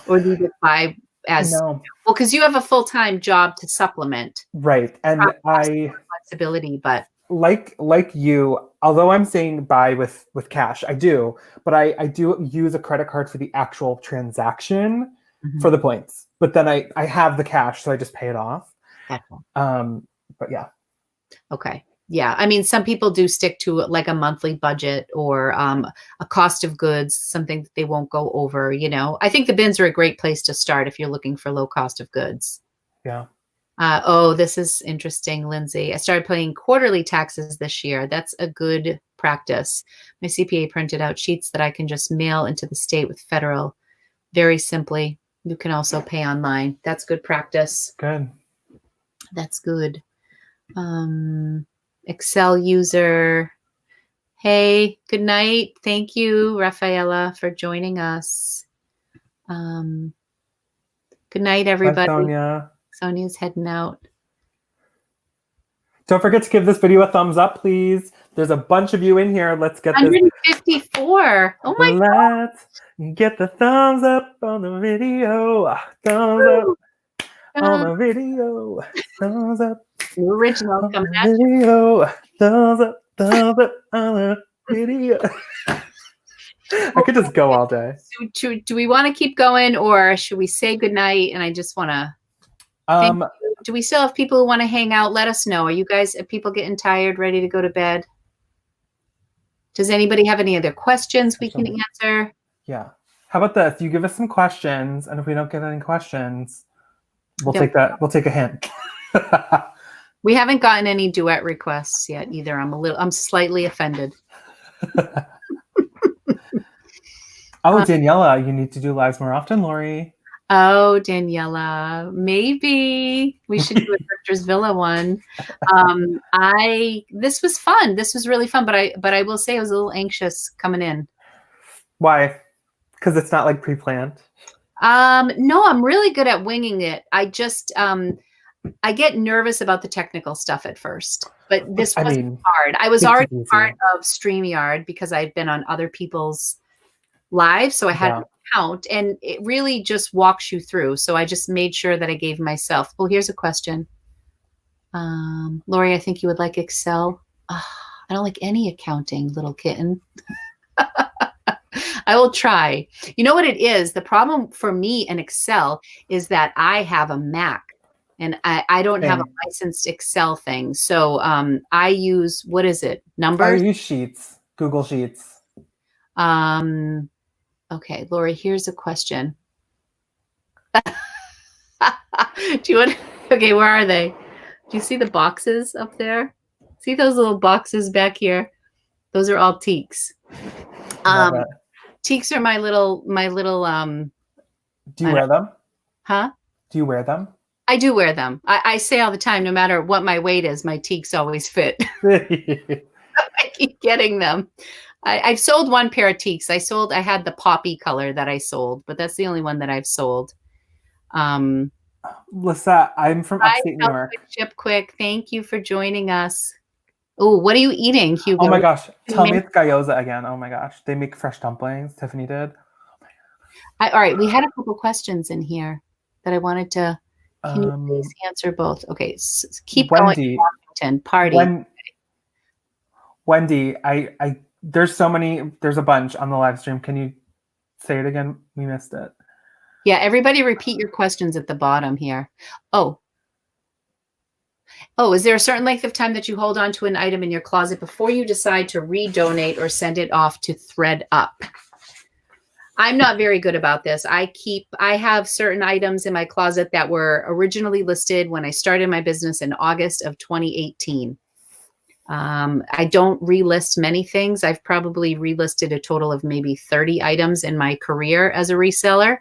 [SPEAKER 2] or do you just buy as well? Because you have a full-time job to supplement,
[SPEAKER 1] right? And I
[SPEAKER 2] flexibility, but
[SPEAKER 1] like you, although I'm saying buy with cash, I do, but I do use a credit card for the actual transaction for the points. But then I have the cash, so I just pay it off. But yeah,
[SPEAKER 2] okay. Yeah. I mean, some people do stick to like a monthly budget or a cost of goods, something that they won't go over, you know. I think the bins are a great place to start if you're looking for low cost of goods.
[SPEAKER 1] Yeah.
[SPEAKER 2] Oh, this is interesting, Lindsay. I started paying quarterly taxes this year. That's a good practice. My CPA printed out sheets that I can just mail into the state with federal very simply. You can also pay online. That's good practice.
[SPEAKER 1] Good.
[SPEAKER 2] That's good. Excel user. Hey, good night. Thank you, Rafaela, for joining us. Good night, everybody.
[SPEAKER 1] Bye, Sonia.
[SPEAKER 2] Sonia's heading out.
[SPEAKER 1] Don't forget to give this video a thumbs up, please. There's a bunch of you in here. Let's get
[SPEAKER 2] 154. Oh my God.
[SPEAKER 1] Let's get the thumbs up on the video. Thumbs up on the video. Thumbs up.
[SPEAKER 2] The original coming at
[SPEAKER 1] you. Thumbs up on the video. I could just go all day.
[SPEAKER 2] Do we want to keep going or should we say goodnight? And I just want to do we still have people who want to hang out? Let us know. Are people getting tired, ready to go to bed? Does anybody have any other questions we can answer?
[SPEAKER 1] Yeah. How about this? You give us some questions, and if we don't get any questions, we'll take that. We'll take a hint.
[SPEAKER 2] We haven't gotten any duet requests yet either. I'm slightly offended.
[SPEAKER 1] Oh, Daniela, you need to do lives more often, Lori.
[SPEAKER 2] Oh, Daniela, maybe we should do a Drifter's Villa one. This was fun. This was really fun, but I will say I was a little anxious coming in.
[SPEAKER 1] Why? Because it's not like pre-planned.
[SPEAKER 2] No, I'm really good at winging it. I just I get nervous about the technical stuff at first, but this wasn't hard. I was already part of StreamYard because I'd been on other people's lives, so I had an account, and it really just walks you through. So I just made sure that I gave myself. Oh, here's a question. Lori, I think you would like Excel. I don't like any accounting, little kitten. I will try. You know what it is? The problem for me in Excel is that I have a Mac. And I don't have a licensed Excel thing. So I use, what is it? Numbers?
[SPEAKER 1] I use Sheets, Google Sheets.
[SPEAKER 2] Okay, Lori, here's a question. Do you want? Okay, where are they? Do you see the boxes up there? See those little boxes back here? Those are all teaks.
[SPEAKER 1] Love it.
[SPEAKER 2] Teaks are my little
[SPEAKER 1] Do you wear them?
[SPEAKER 2] Huh?
[SPEAKER 1] Do you wear them?
[SPEAKER 2] I do wear them. I say all the time, no matter what my weight is, my teaks always fit. I keep getting them. I've sold one pair of teaks. I had the poppy color that I sold, but that's the only one that I've sold.
[SPEAKER 1] Lisa, I'm from
[SPEAKER 2] Hi,
[SPEAKER 1] upstate New York.
[SPEAKER 2] Chip Quick. Thank you for joining us. Oh, what are you eating, Hugo?
[SPEAKER 1] Oh my gosh. Tell me it's gyoza again. Oh my gosh. They make fresh dumplings. Tiffany did.
[SPEAKER 2] All right. We had a couple questions in here that I wanted to. Can you please answer both? Okay. Keep
[SPEAKER 1] Wendy,
[SPEAKER 2] going. Washington party.
[SPEAKER 1] Wendy, there's a bunch on the live stream. Can you say it again? We missed it.
[SPEAKER 2] Yeah. Everybody repeat your questions at the bottom here. Oh, is there a certain length of time that you hold on to an item in your closet before you decide to redonate or send it off to ThredUp? I'm not very good about this. I have certain items in my closet that were originally listed when I started my business in August of 2018. I don't relist many things. I've probably relisted a total of maybe 30 items in my career as a reseller.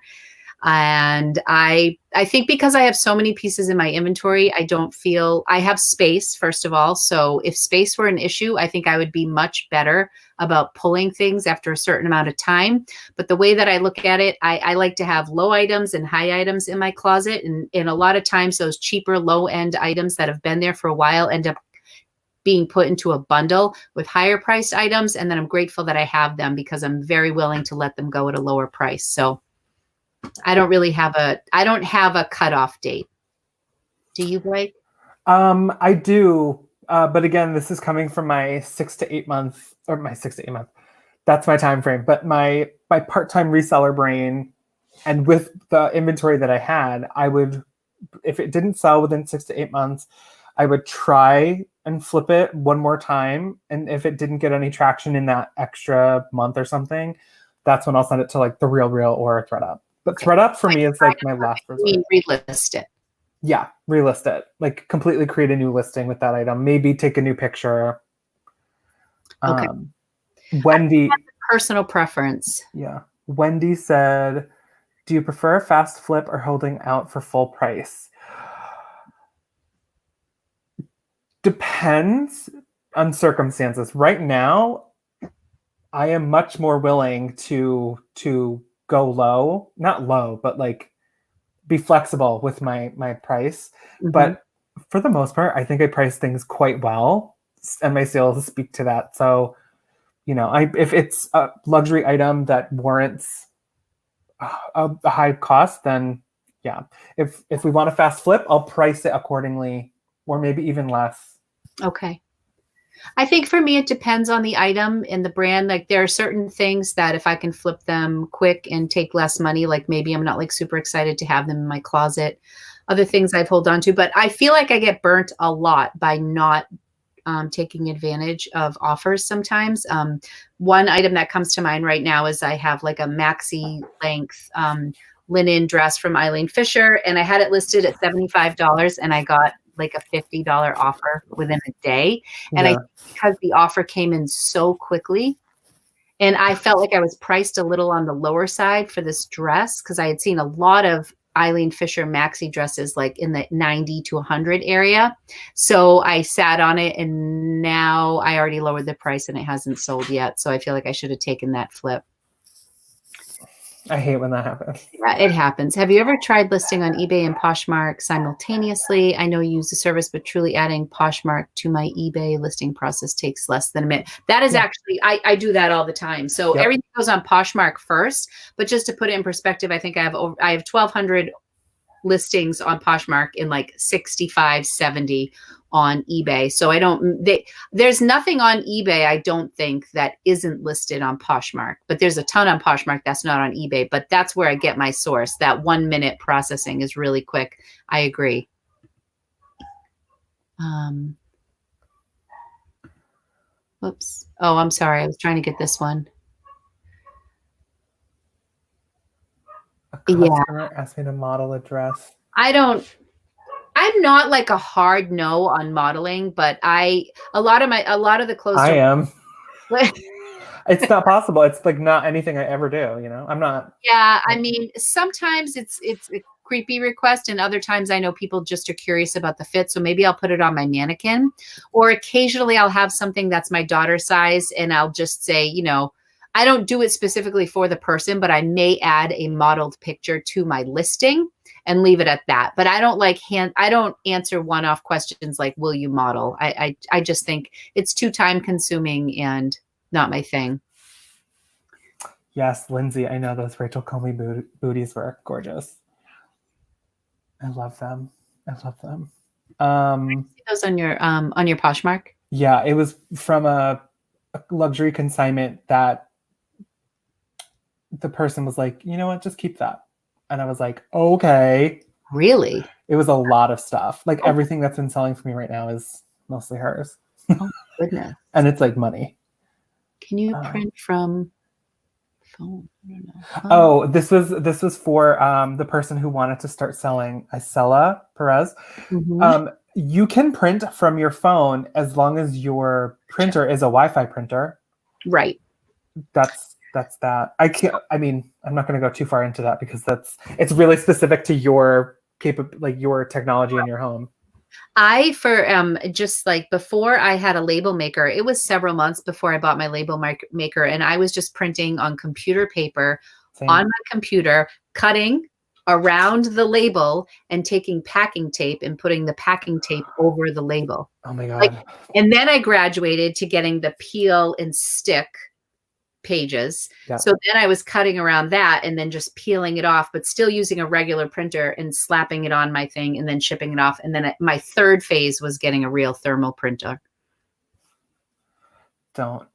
[SPEAKER 2] And I think because I have so many pieces in my inventory, I don't feel I have space, first of all. So if space were an issue, I think I would be much better about pulling things after a certain amount of time. But the way that I look at it, I like to have low items and high items in my closet. And a lot of times those cheaper low end items that have been there for a while end up being put into a bundle with higher priced items. And then I'm grateful that I have them because I'm very willing to let them go at a lower price. So I don't have a cutoff date. Do you, Blake?
[SPEAKER 1] I do. But again, this is coming from my 6 to 8 month, or my 6 to 8 month. That's my time frame. But my part-time reseller brain, and with the inventory that I had, I would, if it didn't sell within 6 to 8 months, I would try and flip it one more time. And if it didn't get any traction in that extra month or something, that's when I'll send it to like The RealReal or ThredUp. But okay. ThredUp for me is like my last resort.
[SPEAKER 2] Relist it.
[SPEAKER 1] Yeah, relist it. Like completely create a new listing with that item. Maybe take a new picture.
[SPEAKER 2] Okay.
[SPEAKER 1] Wendy.
[SPEAKER 2] Personal preference.
[SPEAKER 1] Yeah. Wendy said, do you prefer a fast flip or holding out for full price? Depends on circumstances. Right now, I am much more willing to go low, not low, but like be flexible with my price. Mm-hmm. But for the most part, I think I price things quite well, and my sales speak to that. So, if it's a luxury item that warrants a high cost, then yeah. If we want a fast flip, I'll price it accordingly, or maybe even less.
[SPEAKER 2] Okay. I think for me, it depends on the item and the brand. Like there are certain things that if I can flip them quick and take less money, like maybe I'm not like super excited to have them in my closet. Other things I've held on to, but I feel like I get burnt a lot by not taking advantage of offers sometimes. One item that comes to mind right now is I have like a maxi length linen dress from Eileen Fisher, and I had it listed at $75 and I got like a $50 offer within a day. And I think because the offer came in so quickly and I felt like I was priced a little on the lower side for this dress because I had seen a lot of Eileen Fisher maxi dresses like in the 90 to 100 area. So I sat on it and now I already lowered the price and it hasn't sold yet. So I feel like I should have taken that flip.
[SPEAKER 1] I hate when that happens.
[SPEAKER 2] Yeah, it happens. Have you ever tried listing on eBay and Poshmark simultaneously? I know you use the service, but truly adding Poshmark to my eBay listing process takes less than a minute. That is actually, I do that all the time. So everything goes on Poshmark first, but just to put it in perspective, I think I have 1,200 listings on Poshmark in like 65, 70 on eBay. So there's nothing on eBay, I don't think, that isn't listed on Poshmark, but there's a ton on Poshmark that's not on eBay, but that's where I get my source. That 1 minute processing is really quick. I agree. Oops. Oh, I'm sorry. I was trying to get this one.
[SPEAKER 1] A Customer asked me to model a dress.
[SPEAKER 2] I'm not like a hard no on modeling, but a lot of the clothes
[SPEAKER 1] I
[SPEAKER 2] don't.
[SPEAKER 1] am. It's not possible. It's like not anything I ever do, you know? I'm not.
[SPEAKER 2] Yeah, I mean, sometimes it's a creepy request, and other times I know people just are curious about the fit, so maybe I'll put it on my mannequin, or occasionally I'll have something that's my daughter's size, and I'll just say, you know, I don't do it specifically for the person, but I may add a modeled picture to my listing and leave it at that. But I don't answer one-off questions like, will you model? I just think it's too time consuming and not my thing.
[SPEAKER 1] Yes, Lindsay, I know those Rachel Comey booties were gorgeous. I love them. I love them.
[SPEAKER 2] See those on your Poshmark?
[SPEAKER 1] Yeah, it was from a luxury consignment that the person was like, you know what, just keep that. And I was like, okay.
[SPEAKER 2] Really?
[SPEAKER 1] It was a lot of stuff. Like everything that's been selling for me right now is mostly hers.
[SPEAKER 2] Oh, goodness.
[SPEAKER 1] And it's like money.
[SPEAKER 2] Can you print from phone? I don't know.
[SPEAKER 1] Oh, this was for the person who wanted to start selling Isela Perez.
[SPEAKER 2] Mm-hmm.
[SPEAKER 1] You can print from your phone as long as your printer is a Wi-Fi printer.
[SPEAKER 2] Right.
[SPEAKER 1] That's that. I mean, I'm not going to go too far into that because it's really specific to your your technology in your home.
[SPEAKER 2] Just like before I had a label maker, it was several months before I bought my label maker, and I was just printing on computer paper. Same. On my computer, cutting around the label and taking packing tape and putting the packing tape over the label.
[SPEAKER 1] Oh my God.
[SPEAKER 2] And then I graduated to getting the peel and stick pages. Yep. So then I was cutting around that and then just peeling it off, but still using a regular printer and slapping it on my thing and then shipping it off. And then my third phase was getting a real thermal printer.
[SPEAKER 1] No,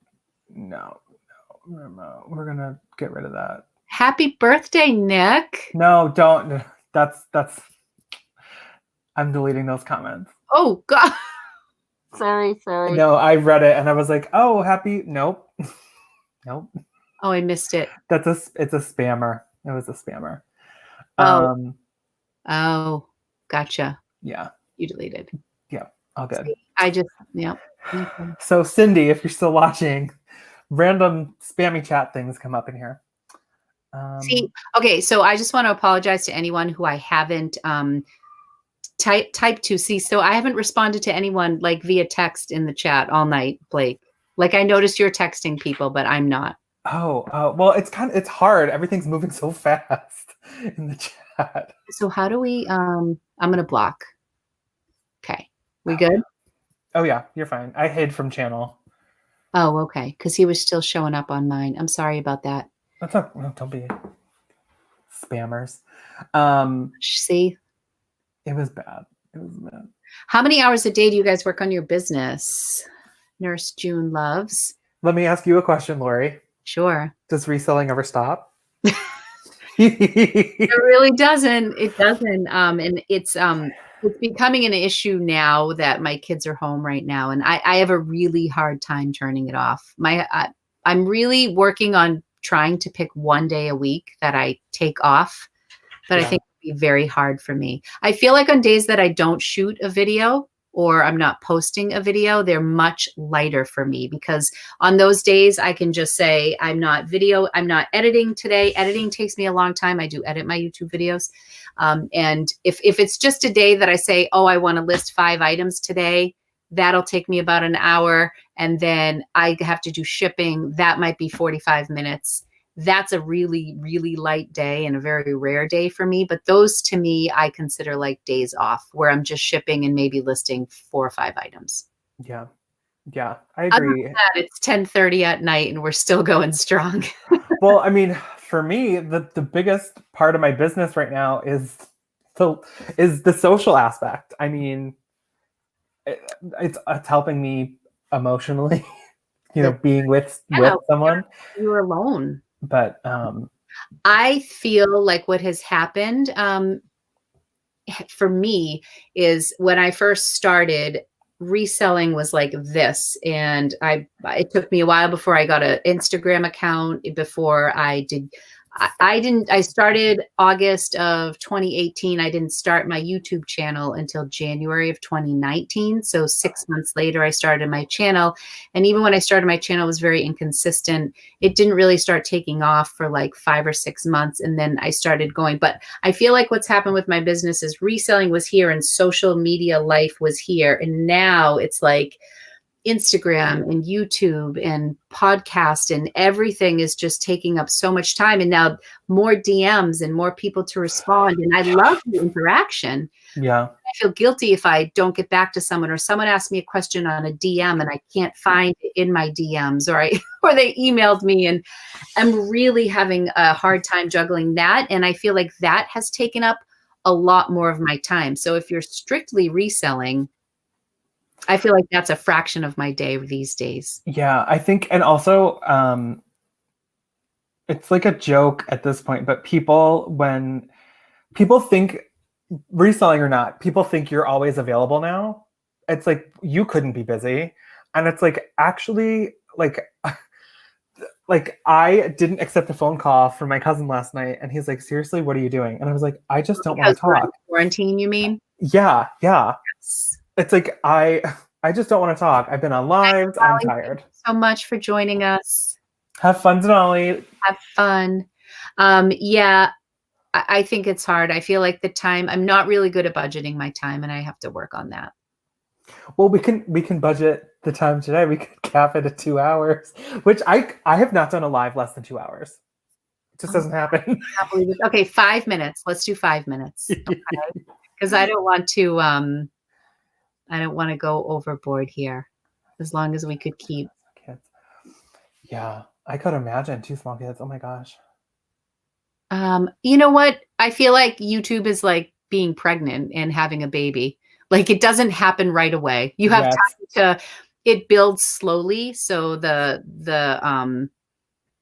[SPEAKER 1] we're going to get rid of that.
[SPEAKER 2] Happy birthday, Nick.
[SPEAKER 1] No, don't. That's I'm deleting those comments.
[SPEAKER 2] Oh God. Sorry.
[SPEAKER 1] No, I read it and I was like, oh, happy. Nope. Nope.
[SPEAKER 2] Oh, I missed it.
[SPEAKER 1] It's a spammer. It was a spammer.
[SPEAKER 2] Oh, gotcha.
[SPEAKER 1] Yeah.
[SPEAKER 2] You deleted.
[SPEAKER 1] Yeah. All good.
[SPEAKER 2] Yeah.
[SPEAKER 1] So Cindy, if you're still watching, random spammy chat things come up in here.
[SPEAKER 2] Okay. So I just want to apologize to anyone who I haven't typed to. So I haven't responded to anyone like via text in the chat all night, Blake. Like I noticed you're texting people, but I'm not.
[SPEAKER 1] Oh, well, it's hard. Everything's moving so fast in the chat.
[SPEAKER 2] So how do we, I'm going to block. Okay. We good?
[SPEAKER 1] Oh yeah, you're fine. I hid from channel.
[SPEAKER 2] Oh, okay. Cause he was still showing up on mine. I'm sorry about that.
[SPEAKER 1] That's not, no, don't be spammers.
[SPEAKER 2] See?
[SPEAKER 1] It was bad. It was bad.
[SPEAKER 2] How many hours a day do you guys work on your business? Nurse June loves.
[SPEAKER 1] Let me ask you a question, Lori.
[SPEAKER 2] Sure.
[SPEAKER 1] Does reselling ever stop?
[SPEAKER 2] It really doesn't. It doesn't. And it's becoming an issue now that my kids are home right now. And I have a really hard time turning it off. I'm really working on trying to pick one day a week that I take off, but I think it'd be very hard for me. I feel like on days that I don't shoot a video or I'm not posting a video, they're much lighter for me because on those days I can just say, I'm not editing today. Editing takes me a long time. I do edit my YouTube videos. And if it's just a day that I say, oh, I want to list 5 items today, that'll take me about an hour. And then I have to do shipping. That might be 45 minutes. That's a really, really light day and a very rare day for me. But those to me, I consider like days off where I'm just shipping and maybe listing 4 or 5 items.
[SPEAKER 1] Yeah. Yeah, I agree.
[SPEAKER 2] Other than that, it's 10:30 at night and we're still going strong.
[SPEAKER 1] Well, I mean, for me, the biggest part of my business right now is the social aspect. I mean, it's helping me emotionally, being with someone.
[SPEAKER 2] You're alone.
[SPEAKER 1] But
[SPEAKER 2] I feel like what has happened for me is when I first started, reselling was like this. And it took me a while before I got an Instagram account, before I did I started August of 2018. I didn't start my YouTube channel until January of 2019. So 6 months later, I started my channel. And even when I started my channel, it was very inconsistent. It didn't really start taking off for like 5 or 6 months. And then I started going. But I feel like what's happened with my business is reselling was here and social media life was here. And now it's like Instagram and YouTube and podcast and everything is just taking up so much time. And now more DMs and more people to respond. And I love the interaction.
[SPEAKER 1] Yeah.
[SPEAKER 2] I feel guilty if I don't get back to someone, or someone asks me a question on a DM and I can't find it in my DMs, or they emailed me, and I'm really having a hard time juggling that. And I feel like that has taken up a lot more of my time. So if you're strictly reselling, I feel like that's a fraction of my day these days.
[SPEAKER 1] Yeah, I think, and also, it's like a joke at this point, but when people think, reselling or not, people think you're always available now. It's like, you couldn't be busy. And it's like, actually, like I didn't accept a phone call from my cousin last night, and he's like, seriously, what are you doing? And I was like, I just don't want to talk.
[SPEAKER 2] Quarantine, you mean?
[SPEAKER 1] Yeah.
[SPEAKER 2] Yes.
[SPEAKER 1] It's like, I just don't want to talk. I've been on lives. I'm tired.
[SPEAKER 2] Thank you so much for joining us.
[SPEAKER 1] Have fun, Denali.
[SPEAKER 2] Have fun. Yeah, I think it's hard. I feel like the time, I'm not really good at budgeting my time, and I have to work on that.
[SPEAKER 1] Well, we can budget the time today. We could cap it at 2 hours, which I have not done a live less than 2 hours. It just doesn't happen.
[SPEAKER 2] I can't believe it. Okay, 5 minutes. Let's do 5 minutes. Okay. Because I don't want to go overboard here, as long as we could keep
[SPEAKER 1] kids. Yeah, I could imagine 2 small kids. Oh my gosh.
[SPEAKER 2] You know what? I feel like YouTube is like being pregnant and having a baby. Like, it doesn't happen right away. You have time it builds slowly. So the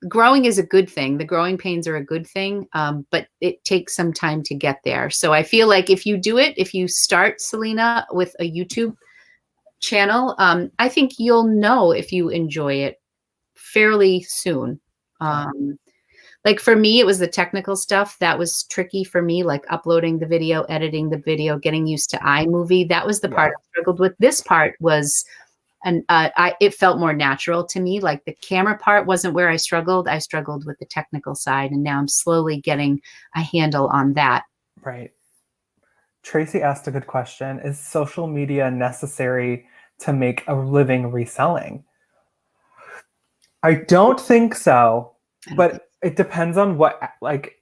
[SPEAKER 2] growing is a good thing. The growing pains are a good thing, but it takes some time to get there. So I feel like if you start, Selena, with a YouTube channel, I think you'll know if you enjoy it fairly soon. Like for me, it was the technical stuff that was tricky for me, like uploading the video, editing the video, getting used to iMovie. That was the part I struggled with. This part was, and it felt more natural to me. Like the camera part wasn't where I struggled. I struggled with the technical side, and now I'm slowly getting a handle on that.
[SPEAKER 1] Right. Tracy asked a good question. Is social media necessary to make a living reselling? I don't think so, but it depends on what, like,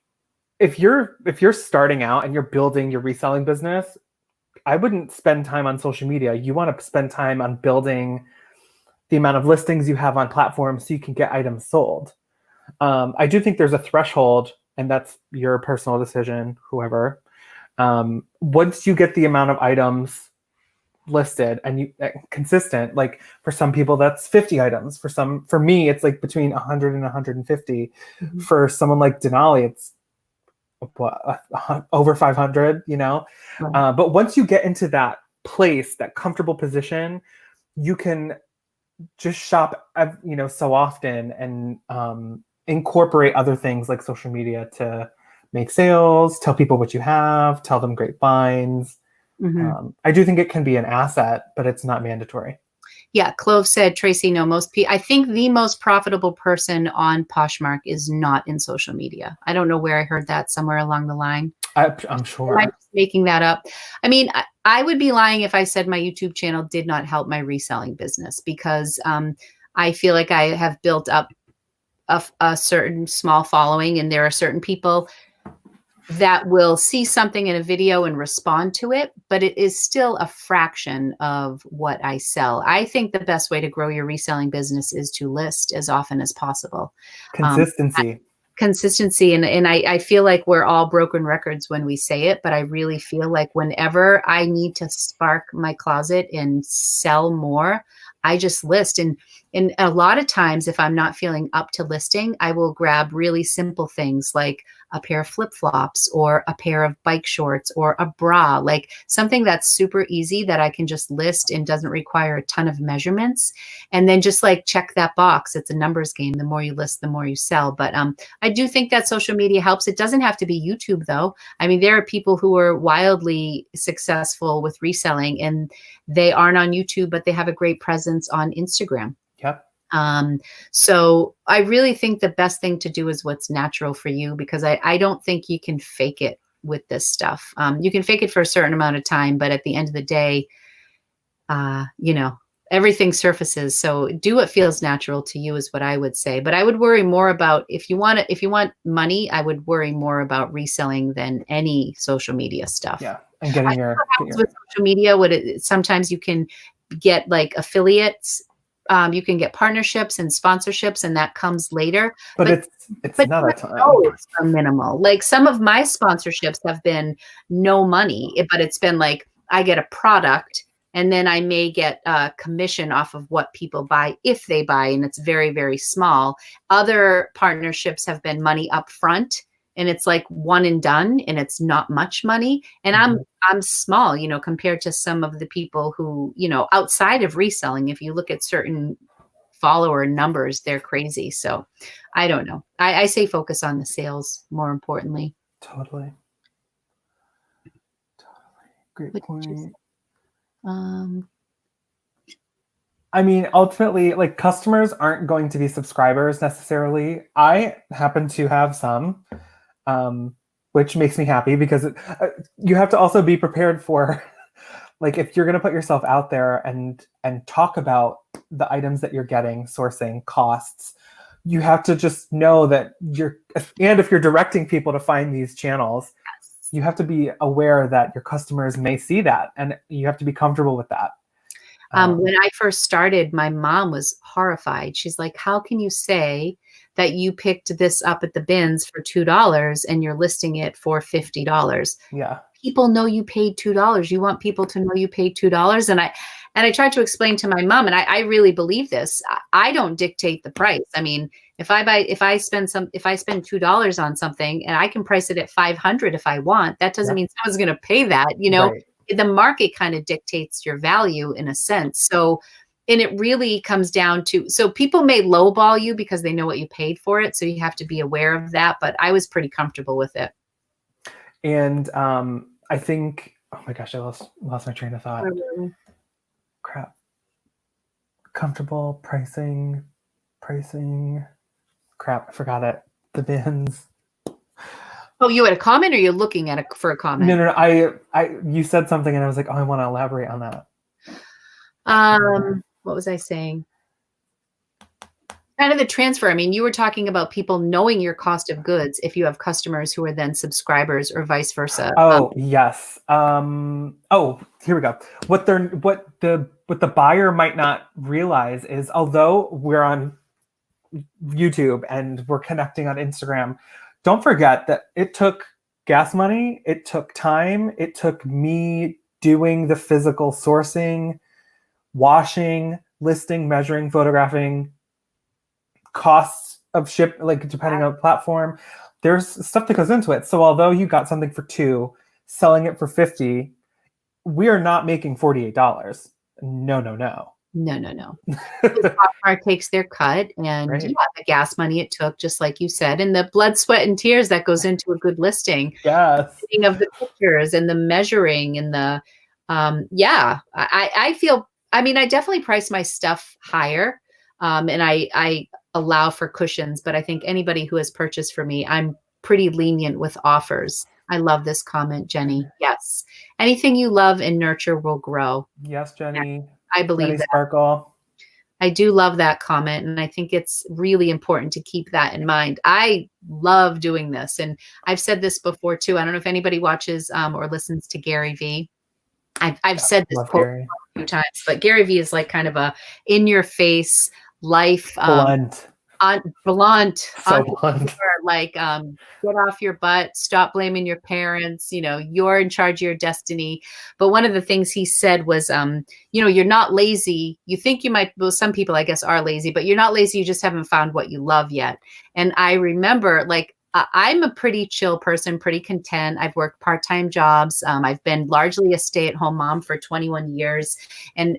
[SPEAKER 1] if you're starting out and you're building your reselling business, I wouldn't spend time on social media. You want to spend time on building the amount of listings you have on platforms so you can get items sold. I do think there's a threshold, and that's your personal decision, whoever. Once you get the amount of items listed and you consistent, like for some people that's 50 items, for me it's like between 100 and 150. Mm-hmm. For someone like Denali, it's over 500, you know. Right. But once you get into that place, that comfortable position, you can just shop, you know, so often, and incorporate other things like social media to make sales, tell people what you have, tell them great finds. Mm-hmm. I do think it can be an asset, but it's not mandatory.
[SPEAKER 2] Yeah, Clove said, Tracy, no, most people, I think the most profitable person on Poshmark is not in social media. I don't know where I heard that, somewhere along the line.
[SPEAKER 1] I'm sure.
[SPEAKER 2] I'm just making that up. I mean, I would be lying if I said my YouTube channel did not help my reselling business, because I feel like I have built up a certain small following, and there are certain people that will see something in a video and respond to it, but it is still a fraction of what I sell. I think the best way to grow your reselling business is to list as often as possible. Consistency. And I feel like we're all broken records when we say it, but I really feel like whenever I need to spark my closet and sell more, I just list. And a lot of times, if I'm not feeling up to listing, I will grab really simple things like a pair of flip-flops or a pair of bike shorts or a bra, like something that's super easy that I can just list and doesn't require a ton of measurements. And then just like check that box. It's a numbers game. The more you list, the more you sell. But I do think that social media helps. It doesn't have to be YouTube though. I mean, there are people who are wildly successful with reselling and they aren't on YouTube, but they have a great presence on Instagram.
[SPEAKER 1] Yep.
[SPEAKER 2] So I really think the best thing to do is what's natural for you, because I don't think you can fake it with this stuff. You can fake it for a certain amount of time, but at the end of the day, you know, everything surfaces. So do what feels natural to you is what I would say. But I would worry more about if you want money, I would worry more about reselling than any social media stuff.
[SPEAKER 1] Yeah. And getting your
[SPEAKER 2] with social media, sometimes you can get like affiliates. You can get partnerships and sponsorships, and that comes later.
[SPEAKER 1] But it's not a time.
[SPEAKER 2] Those are minimal. Like some of my sponsorships have been no money, but it's been like I get a product, and then I may get a commission off of what people buy if they buy, and it's very, very small. Other partnerships have been money up front, and it's like one and done, and it's not much money. And I'm small, you know, compared to some of the people who, you know, outside of reselling, if you look at certain follower numbers, they're crazy. So I don't know. I say focus on the sales more importantly.
[SPEAKER 1] Totally. Great point. I mean, ultimately, like customers aren't going to be subscribers necessarily. I happen to have some. Which makes me happy because you have to also be prepared for, like, if you're going to put yourself out there and talk about the items that you're getting, sourcing, costs, you have to just know that if you're directing people to find these channels, you have to be aware that your customers may see that, and you have to be comfortable with that.
[SPEAKER 2] When I first started, my mom was horrified. She's like, how can you say that you picked this up at the bins for $2 and you're listing it for $50?
[SPEAKER 1] Yeah.
[SPEAKER 2] People know you paid $2. You want people to know you paid $2. And I tried to explain to my mom, and I really believe this. I don't dictate the price. I mean, if I spend $2 on something and I can price it at $500 if I want, that doesn't mean someone's going to pay that, you know. Right. The market kind of dictates your value in a sense. So, and it really comes down to, so people may lowball you because they know what you paid for it. So you have to be aware of that. But I was pretty comfortable with it.
[SPEAKER 1] And I think, oh my gosh, I lost my train of thought. Crap. Comfortable pricing. Crap, I forgot it. The bins.
[SPEAKER 2] Oh, you had a comment, or you're looking at for a comment?
[SPEAKER 1] No. You said something, and I was like, oh, I want to elaborate on that.
[SPEAKER 2] What was I saying? Kind of the transfer. I mean, you were talking about people knowing your cost of goods if you have customers who are then subscribers, or vice versa.
[SPEAKER 1] Oh, yes. Oh, here we go. What the buyer might not realize is, although we're on YouTube and we're connecting on Instagram, don't forget that it took gas money, it took time, it took me doing the physical sourcing, washing, listing, measuring, photographing, costs of ship, like depending on the platform. There's stuff that goes into it. So although you got something for $2, selling it for $50, we are not making $48. No.
[SPEAKER 2] Poshmark takes their cut, and right. The gas money it took, just like you said, and the blood, sweat, and tears that goes into a good listing.
[SPEAKER 1] Yes.
[SPEAKER 2] The of the pictures and the measuring and the, I feel, I mean, I definitely price my stuff higher, and I allow for cushions, but I think anybody who has purchased for me, I'm pretty lenient with offers. I love this comment, Jenny. Yes. Anything you love and nurture will grow.
[SPEAKER 1] Yes, Jenny.
[SPEAKER 2] I believe that.
[SPEAKER 1] Sparkle.
[SPEAKER 2] I do love that comment, and I think it's really important to keep that in mind. I love doing this, and I've said this before too. I don't know if anybody watches or listens to Gary Vee. I've said this quote a few times, but Gary Vee is like kind of a in-your-face life, blunt, like get off your butt, stop blaming your parents, you know, you're in charge of your destiny. But one of the things he said was, you know, you're not lazy. You think you might, well, some people I guess are lazy, but you're not lazy. You just haven't found what you love yet. And I remember, like, I'm a pretty chill person, pretty content. I've worked part-time jobs. I've been largely a stay-at-home mom for 21 years, and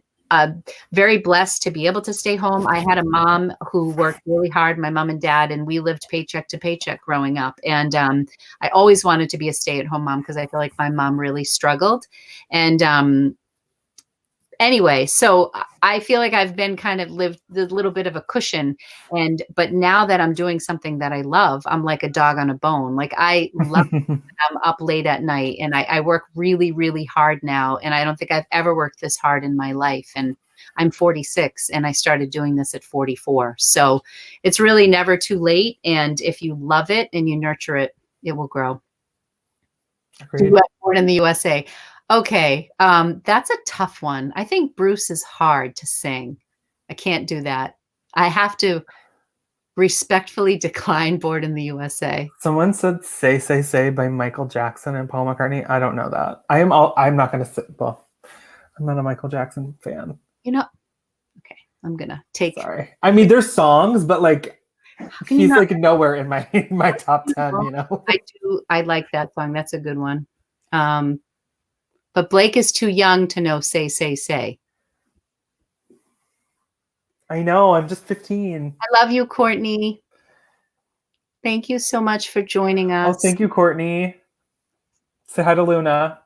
[SPEAKER 2] very blessed to be able to stay home. I had a mom who worked really hard, my mom and dad, and we lived paycheck to paycheck growing up. And I always wanted to be a stay-at-home mom because I feel like my mom really struggled. And anyway, so I feel like I've been kind of lived a little bit of a cushion, but now that I'm doing something that I love, I'm like a dog on a bone. Like I love I'm up late at night, and I work really, really hard now. And I don't think I've ever worked this hard in my life. And I'm 46 and I started doing this at 44. So it's really never too late. And if you love it and you nurture it, it will grow. Born in the USA. Okay. That's a tough one. I think Bruce is hard to sing. I can't do that. I have to respectfully decline Born in the USA.
[SPEAKER 1] Someone said Say by Michael Jackson and Paul McCartney. I don't know that. I'm not going to sit. Well, I'm not a Michael Jackson fan.
[SPEAKER 2] Okay. I'm going to take.
[SPEAKER 1] Sorry. I mean, there's songs, but like, he's like nowhere in my top 10, you know?
[SPEAKER 2] I like that song. That's a good one. But Blake is too young to know Say.
[SPEAKER 1] I know. I'm just 15.
[SPEAKER 2] I love you, Courtney. Thank you so much for joining us.
[SPEAKER 1] Oh, thank you, Courtney. Say hi to Luna.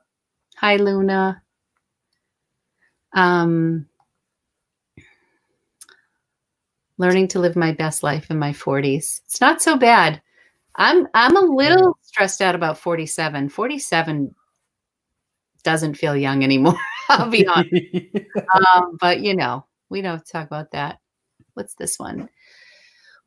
[SPEAKER 2] Hi, Luna. Learning to live my best life in my 40s. It's not so bad. I'm a little stressed out about 47. 47 doesn't feel young anymore. I'll be honest. But we don't talk about that. What's this one?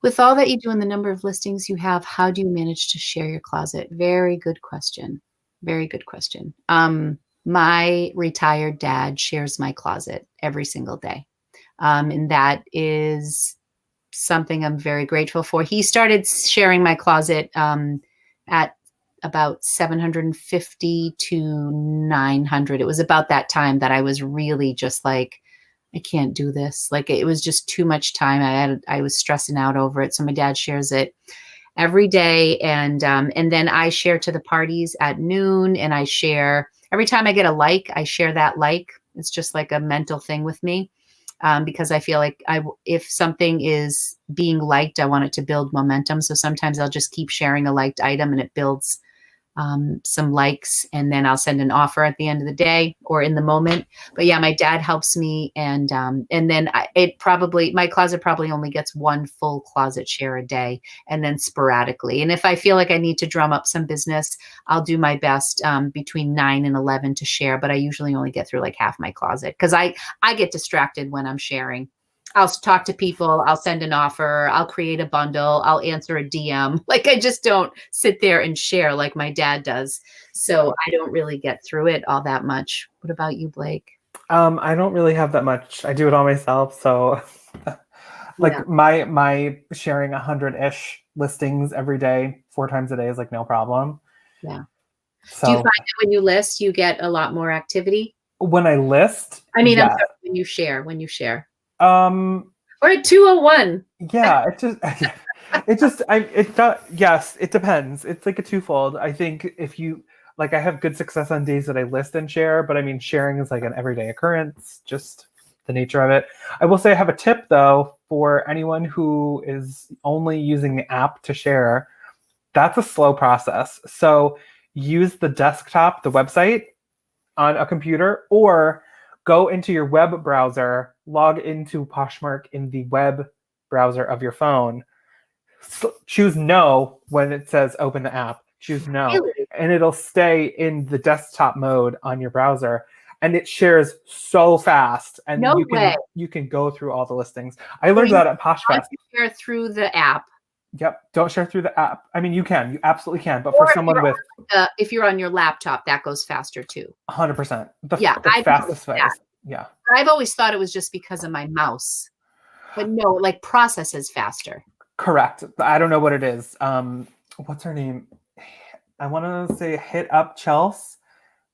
[SPEAKER 2] With all that you do and the number of listings you have, how do you manage to share your closet? Very good question. Very good question. My retired dad shares my closet every single day. And that is something I'm very grateful for. He started sharing my closet at about 750 to 900. It was about that time that I was really just like, I can't do this. Like it was just too much time. I was stressing out over it. So my dad shares it every day. And then I share to the parties at noon, and I share every time I get a like, I share that like. It's just like a mental thing with me. Because I feel like if something is being liked, I want it to build momentum. So sometimes I'll just keep sharing a liked item, and it builds some likes, and then I'll send an offer at the end of the day or in the moment. But yeah, my dad helps me, and then my closet probably only gets one full closet share a day, and then sporadically. And if I feel like I need to drum up some business, I'll do my best between 9 and 11 to share. But I usually only get through like half my closet because I get distracted when I'm sharing. I'll talk to people, I'll send an offer, I'll create a bundle, I'll answer a DM. Like I just don't sit there and share like my dad does. So I don't really get through it all that much. What about you, Blake?
[SPEAKER 1] I don't really have that much. I do it all myself. So like my sharing 100-ish listings every day, 4 times a day is like no problem.
[SPEAKER 2] Yeah. So, do you find that when you list, you get a lot more activity?
[SPEAKER 1] When I list?
[SPEAKER 2] I mean, yeah. I'm sorry, when you share. Or at 201.
[SPEAKER 1] Yeah, yes, it depends. It's like a twofold. I think if you like, I have good success on days that I list and share, but I mean, sharing is like an everyday occurrence, just the nature of it. I will say I have a tip though, for anyone who is only using the app to share. That's a slow process. So use the desktop, the website on a computer, or go into your web browser, log into Poshmark in the web browser of your phone. Choose no when it says open the app. Choose no. Really? And it'll stay in the desktop mode on your browser. And it shares so fast. And you can go through all the listings. I learned that at Posh Fest.
[SPEAKER 2] Share through the app.
[SPEAKER 1] Yep. Don't share through the app. I mean, you can. You absolutely can. But for someone with...
[SPEAKER 2] if you're on your laptop, that goes faster too.
[SPEAKER 1] 100%. The fastest way. Yeah.
[SPEAKER 2] I've always thought it was just because of my mouse. But no, like processes faster.
[SPEAKER 1] Correct. I don't know what it is. What's her name? I want to say Hit Up Chelsea.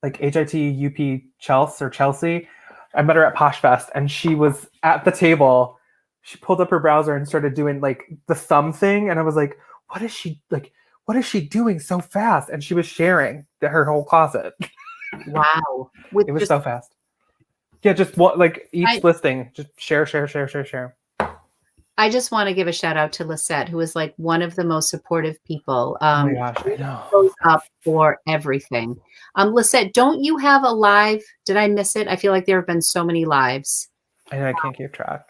[SPEAKER 1] Like HITUP Chelsea or Chelsea. I met her at Posh Fest, and she was at the table. She pulled up her browser and started doing like the thumb thing. And I was like, what is she like? what is she doing so fast? And she was sharing her whole closet.
[SPEAKER 2] Wow.
[SPEAKER 1] It was so fast. Yeah, just what, like each listing, just share.
[SPEAKER 2] I just want to give a shout out to Lisette, who is like one of the most supportive people.
[SPEAKER 1] Oh my gosh, I know.
[SPEAKER 2] Goes up for everything. Lisette, don't you have a live? Did I miss it? I feel like there have been so many lives.
[SPEAKER 1] I can't keep track.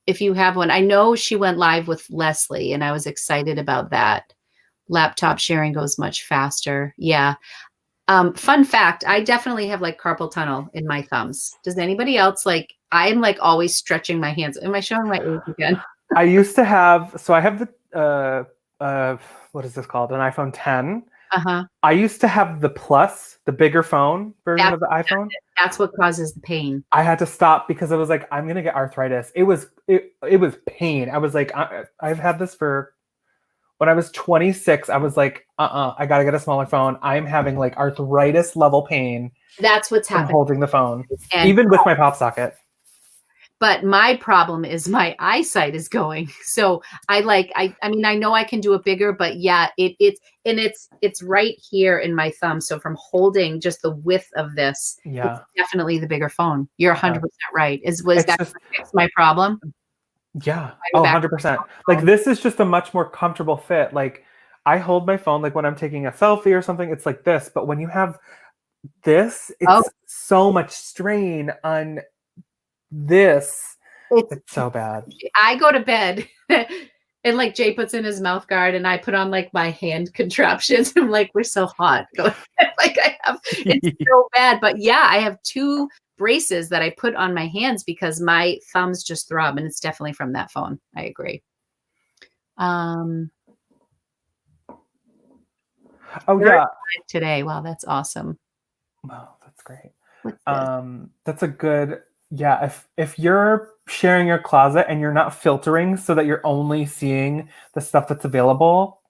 [SPEAKER 2] If you have one, I know she went live with Leslie, and I was excited about that. Laptop sharing goes much faster. Yeah. Fun fact, I definitely have like carpal tunnel in my thumbs. Does anybody else like, I'm like always stretching my hands. Am I showing my age again?
[SPEAKER 1] I used to have, so I have the, what is this called? An iPhone 10.
[SPEAKER 2] Uh-huh.
[SPEAKER 1] I used to have the Plus, the bigger phone version of the iPhone.
[SPEAKER 2] That's what causes the pain.
[SPEAKER 1] I had to stop because I was like, I'm going to get arthritis. It was pain. I was like, I've had this for, when I was 26, I was like, I got to get a smaller phone. I'm having like arthritis level pain.
[SPEAKER 2] That's what's happening.
[SPEAKER 1] From holding the phone, even with my pop socket.
[SPEAKER 2] But my problem is my eyesight is going. So I mean, I know I can do it bigger, but yeah, it's right here in my thumb. So from holding just the width of this, it's definitely the bigger phone. You're 100% right. Was that fix my problem?
[SPEAKER 1] Yeah. Oh, 100%. Like this is just a much more comfortable fit. Like I hold my phone, like when I'm taking a selfie or something, it's like this. But when you have this, it's so much strain on this. It's so bad.
[SPEAKER 2] I go to bed and like Jay puts in his mouth guard and I put on like my hand contraptions. I'm like, we're so hot. Like I have, it's so bad. But yeah, I have 2 braces that I put on my hands because my thumbs just throb, and it's definitely from that phone. I agree.
[SPEAKER 1] Oh yeah.
[SPEAKER 2] Today. Wow, that's awesome.
[SPEAKER 1] Wow, that's great. That's a good, yeah. If you're sharing your closet and you're not filtering so that you're only seeing the stuff that's available,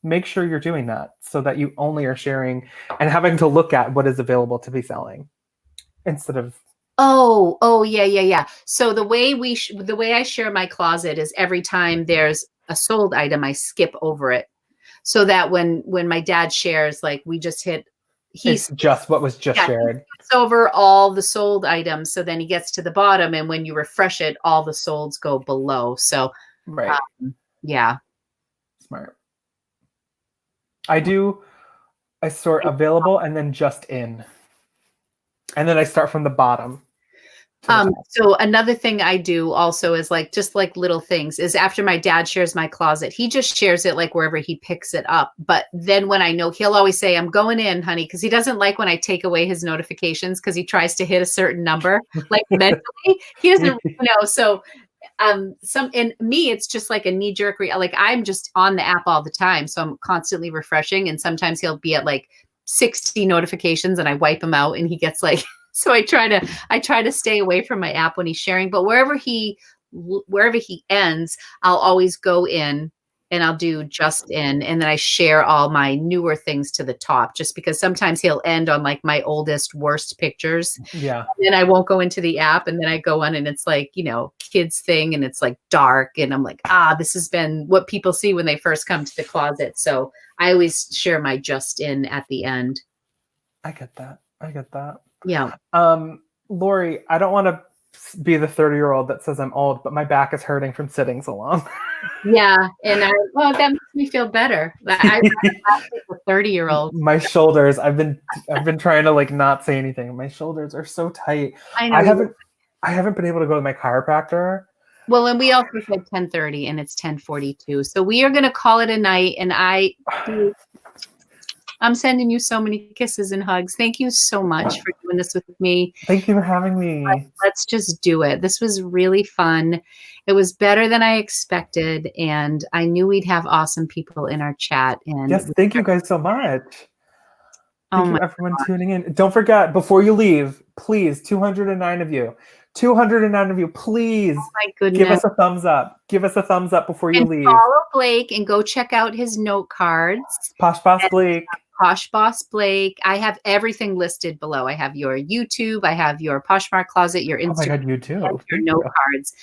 [SPEAKER 1] make sure you're doing that so that you only are sharing and having to look at what is available to be selling instead of.
[SPEAKER 2] Oh yeah. So the way the way I share my closet is every time there's a sold item, I skip over it, so that when my dad shares, like we just hit.
[SPEAKER 1] It's just what was just shared.
[SPEAKER 2] It's over all the sold items. So then he gets to the bottom, and when you refresh it, all the solds go below. So,
[SPEAKER 1] right.
[SPEAKER 2] Yeah.
[SPEAKER 1] Smart. I sort available and then just in. And then I start from the bottom.
[SPEAKER 2] So another thing I do also is like, just like little things is after my dad shares my closet, he just shares it like wherever he picks it up. But then when I know, he'll always say, I'm going in, honey. Cause he doesn't like when I take away his notifications, cause he tries to hit a certain number, like mentally, he doesn't know. So, in me, it's just like a knee jerk, like I'm just on the app all the time. So I'm constantly refreshing. And sometimes he'll be at like 60 notifications and I wipe him out and he gets like, so I try to stay away from my app when he's sharing, but wherever he ends, I'll always go in and I'll do just in, and then I share all my newer things to the top, just because sometimes he'll end on like my oldest, worst pictures.
[SPEAKER 1] Yeah.
[SPEAKER 2] And then I won't go into the app, and then I go on and it's like, kids thing, and it's like dark, and I'm like, this has been what people see when they first come to the closet. So I always share my just in at the end.
[SPEAKER 1] I get that.
[SPEAKER 2] Yeah.
[SPEAKER 1] Lori, I don't want to be the 30-year-old that says I'm old, but my back is hurting from sitting so long.
[SPEAKER 2] Yeah. And that makes me feel better. I'm a 30-year-old.
[SPEAKER 1] My shoulders, I've been trying to like not say anything. My shoulders are so tight.
[SPEAKER 2] I know.
[SPEAKER 1] I haven't been able to go to my chiropractor.
[SPEAKER 2] Well, and we also said 10:30 and it's 10:42. So we are going to call it a night. And I'm sending you so many kisses and hugs. Thank you so much for doing this with me.
[SPEAKER 1] Thank you for having me.
[SPEAKER 2] Let's just do it. This was really fun. It was better than I expected. And I knew we'd have awesome people in our chat. And
[SPEAKER 1] yes, thank you guys so much. Thank you, everyone tuning in. Don't forget, before you leave, please, 209 of you, please give us a thumbs up. Give us a thumbs up before you leave.
[SPEAKER 2] Follow Blake and go check out his note cards.
[SPEAKER 1] Posh Boss Blake.
[SPEAKER 2] Posh Boss Blake. I have everything listed below. I have your YouTube. I have your Poshmark closet, your Instagram.
[SPEAKER 1] Oh my God, YouTube.
[SPEAKER 2] Your note cards.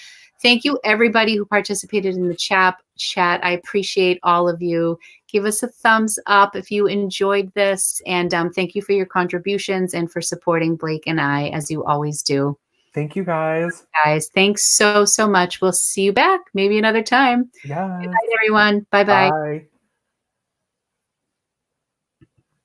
[SPEAKER 2] Thank you, everybody who participated in the chat. I appreciate all of you. Give us a thumbs up if you enjoyed this. And thank you for your contributions and for supporting Blake and I, as you always do.
[SPEAKER 1] Thank you, guys.
[SPEAKER 2] Guys, thanks so much. We'll see you back maybe another time.
[SPEAKER 1] Yes.
[SPEAKER 2] Good night, everyone. Bye-bye.
[SPEAKER 1] Bye.